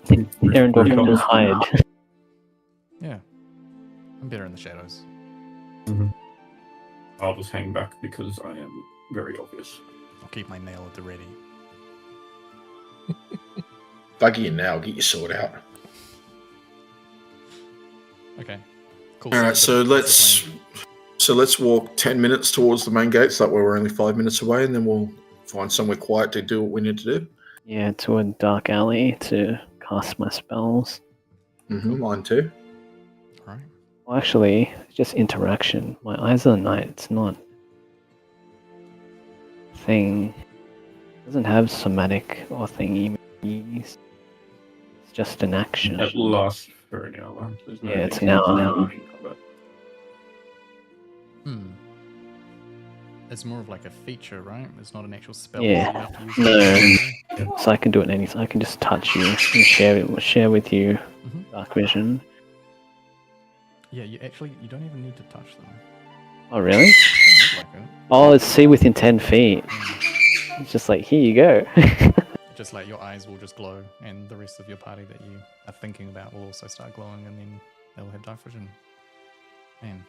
Arendelle can just hide.
Yeah. I'm better in the shadows.
I'll just hang back because I am very obvious.
I'll keep my nail at the ready.
Buggy and now, get your sword out.
Okay. Cool.
All right,
what's
so
the plan?
let's walk 10 minutes towards the main gate, so that way we're only 5 minutes away, and then we'll find somewhere quiet to do what we need to do.
Yeah, to a dark alley to cast my spells.
Mine too.
Alright.
Well, actually, just interaction. My eyes are night. It's not thing. Doesn't have somatic or thingy. It's just an action.
It lasts for an hour. There's no
Yeah, it's an hour.
It's more of like a feature, right? It's not an actual spell.
Yeah.
That you have to use.
No. So I can do it anytime. I can just touch you and share with you
Mhm.
dark vision.
Yeah, you don't even need to touch them.
Oh really?
Doesn't look like it.
Oh, it's see within 10 feet. It's just like, here you go.
Just like your eyes will just glow, and the rest of your party that you are thinking about will also start glowing, and then they'll have dark vision. Man,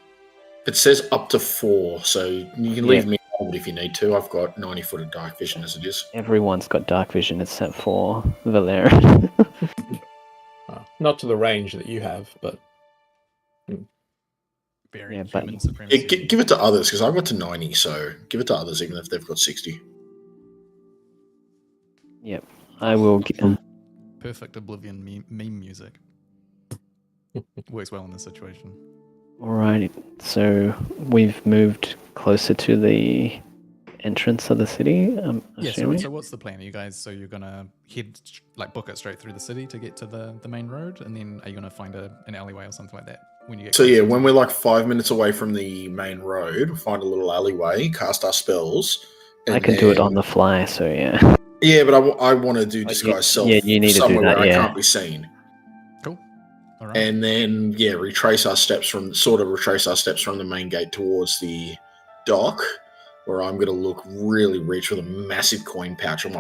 It says up to 4, so you can leave me hold if you need to. I've got 90 foot of dark vision as it is.
Everyone's got dark vision except for Valerian.
Not to the range that you have, but
very
Yeah, but-
human
Yeah,
supremacy.
give it to others, because I got to 90, so give it to others even if they've got 60.
Yep, I will get.
Perfect Oblivion meme music. Works well in this situation.
Alrighty, so we've moved closer to the entrance of the city. I'm
Yeah,
assuming.
so what's the plan? Are you guys, so you're gonna head, like book it straight through the city to get to the main road, and then are you gonna find an alleyway or something like that when you get
So yeah,
closer?
when we're like 5 minutes away from the main road, we'll find a little alleyway, cast our spells.
I
and
can do it
then-
on the fly, so yeah.
Yeah, but I want to do
Oh, you-
disguise self
yeah, you need to do
somewhere
that,
where
yeah.
I can't be seen.
Cool. Alright.
And then retrace our steps from the main gate towards the dock, where I'm gonna look really rich with a massive coin pouch on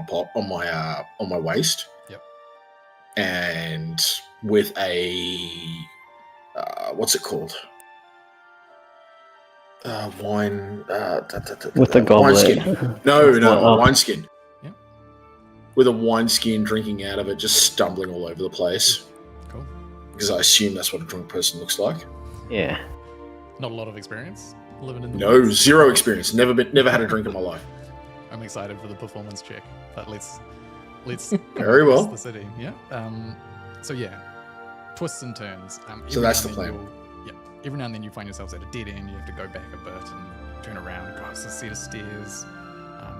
my waist.
Yep.
And with a what's it called? Wine.
With a goblet.
Wineskin. No,
Oh.
a wineskin.
Yep.
With a wineskin, drinking out of it, just stumbling all over the place.
Cool.
Because I assume that's what a drunk person looks like.
Yeah.
Not a lot of experience living in the
No,
woods.
0 experience. Never had a drink in my life.
I'm excited for the performance check, but let's
Very well.
the city. Yeah. So yeah, twists and turns.
So
every
that's
now
the
and then
plan.
every now and then you find yourselves at a dead end. You have to go back a bit and turn around, cross a set of stairs,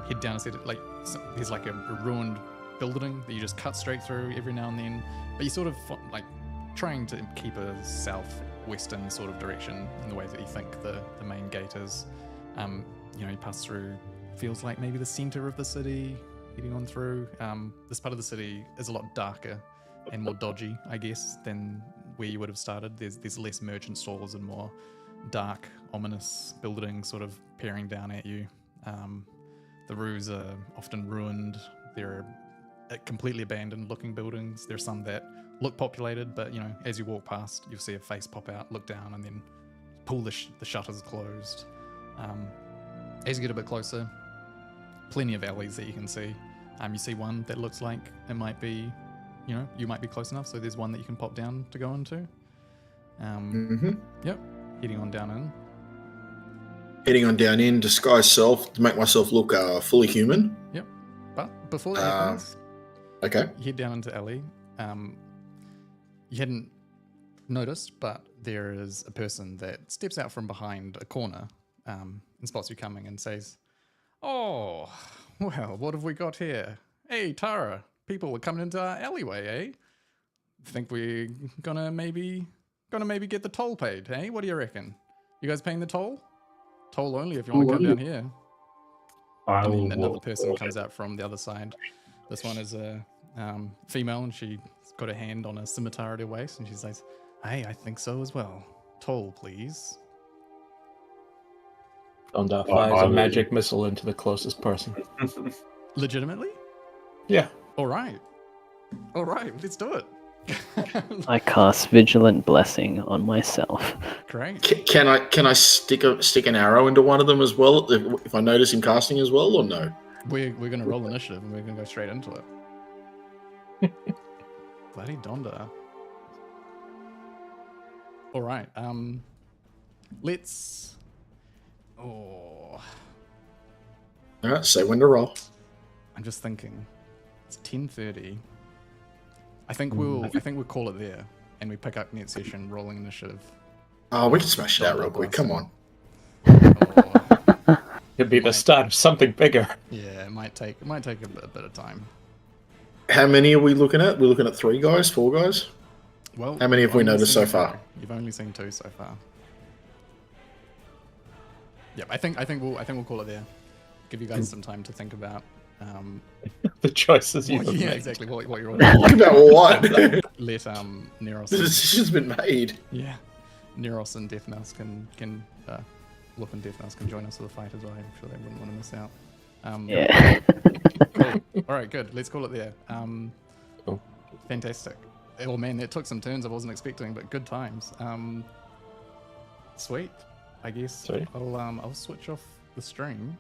head down a set of there's like a ruined building that you just cut straight through every now and then. But you sort of trying to keep a southwestern sort of direction in the way that you think the main gate is. You pass through, feels like maybe the center of the city, heading on through. This part of the city is a lot darker and more dodgy, I guess, than where you would have started. There's less merchant stores and more dark, ominous buildings sort of peering down at you. The roofs are often ruined. There are completely abandoned looking buildings. There's some that look populated, but as you walk past, you'll see a face pop out, look down, and then pull the shutters closed. As you get a bit closer, plenty of alleys that you can see. You see one that looks like it might be, you might be close enough, so there's one that you can pop down to go into. Yep, heading on down in.
Heading on down in, disguise self to make myself look fully human.
Yep, but before that happens,
Okay.
you head down into alley. You hadn't noticed, but there is a person that steps out from behind a corner and spots you coming and says, "Oh, well, what have we got here? Hey, Tara, people are coming into our alleyway, eh? Think we're gonna maybe get the toll paid, eh? What do you reckon? You guys paying the toll? Toll only if you want to come down here." And then another person comes out from the other side. This one is a female, and she's got a hand on a scimitar at her waist, and she says, "Hey, I think so as well. Toll, please."
Donda fires a magic missile into the closest person.
Legitimately?
Yeah.
All right, let's do it.
I cast Vigilant Blessing on myself.
Great.
Can I stick an arrow into one of them as well if I notice him casting as well, or no?
We're going to roll initiative, and we're going to go straight into it. Bloody Donda. All right. Let's. Oh,
All right, say when to roll.
I'm just thinking. It's 10:30. I think we'll call it there, and we pick up next session rolling initiative.
Oh, we can smash it out real quick. Come on.
Oh,
It'd be the start of something bigger.
yeah, it might take a bit of time.
How many are we looking at? We're looking at 3 guys, 4 guys.
Well,
How many have we
you've only
noticed
seen
so far?
2. You've only seen 2 so far. Yep, I think we'll call it there. Give you guys some time to think about.
The choices you
What,
have
yeah,
made.
exactly. What you're all
Think about what?
let Neros.
The decision's been made.
Yeah, Neros and Death Mouse can Look and Death Mouse can join us for the fight as well. I'm sure they wouldn't want to miss out.
Yeah.
Cool. All right, good. Let's call it there.
Cool.
Fantastic. Oh man, it took some turns I wasn't expecting, but good times. Sweet. I guess
Sweet.
I'll switch off the stream.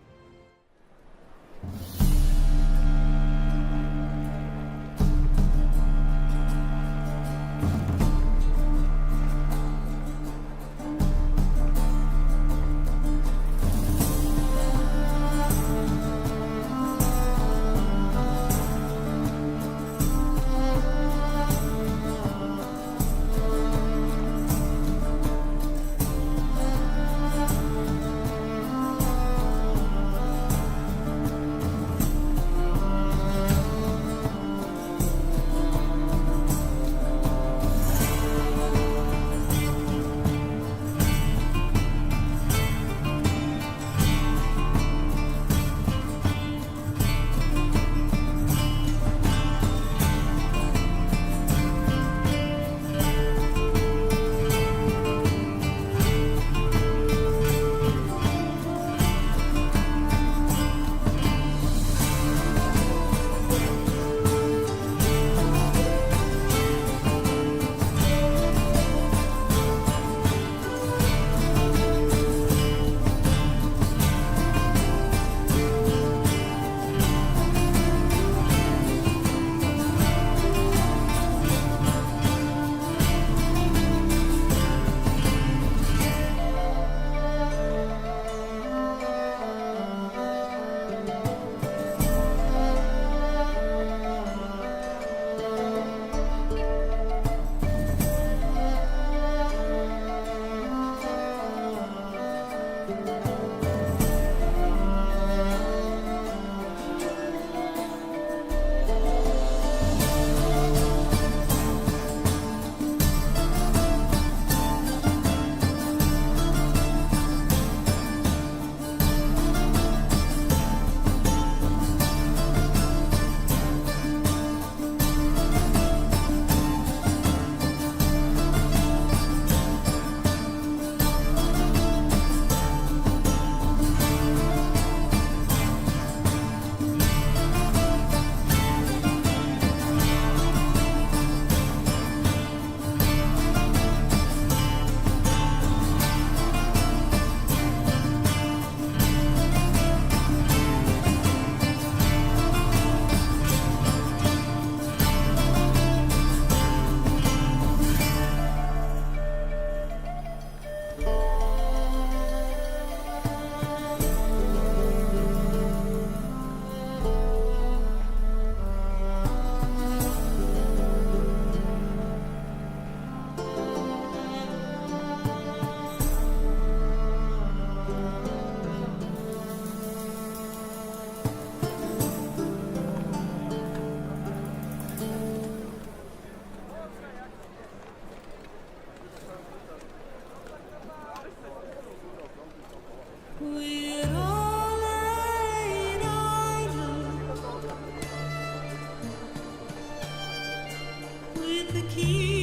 the key.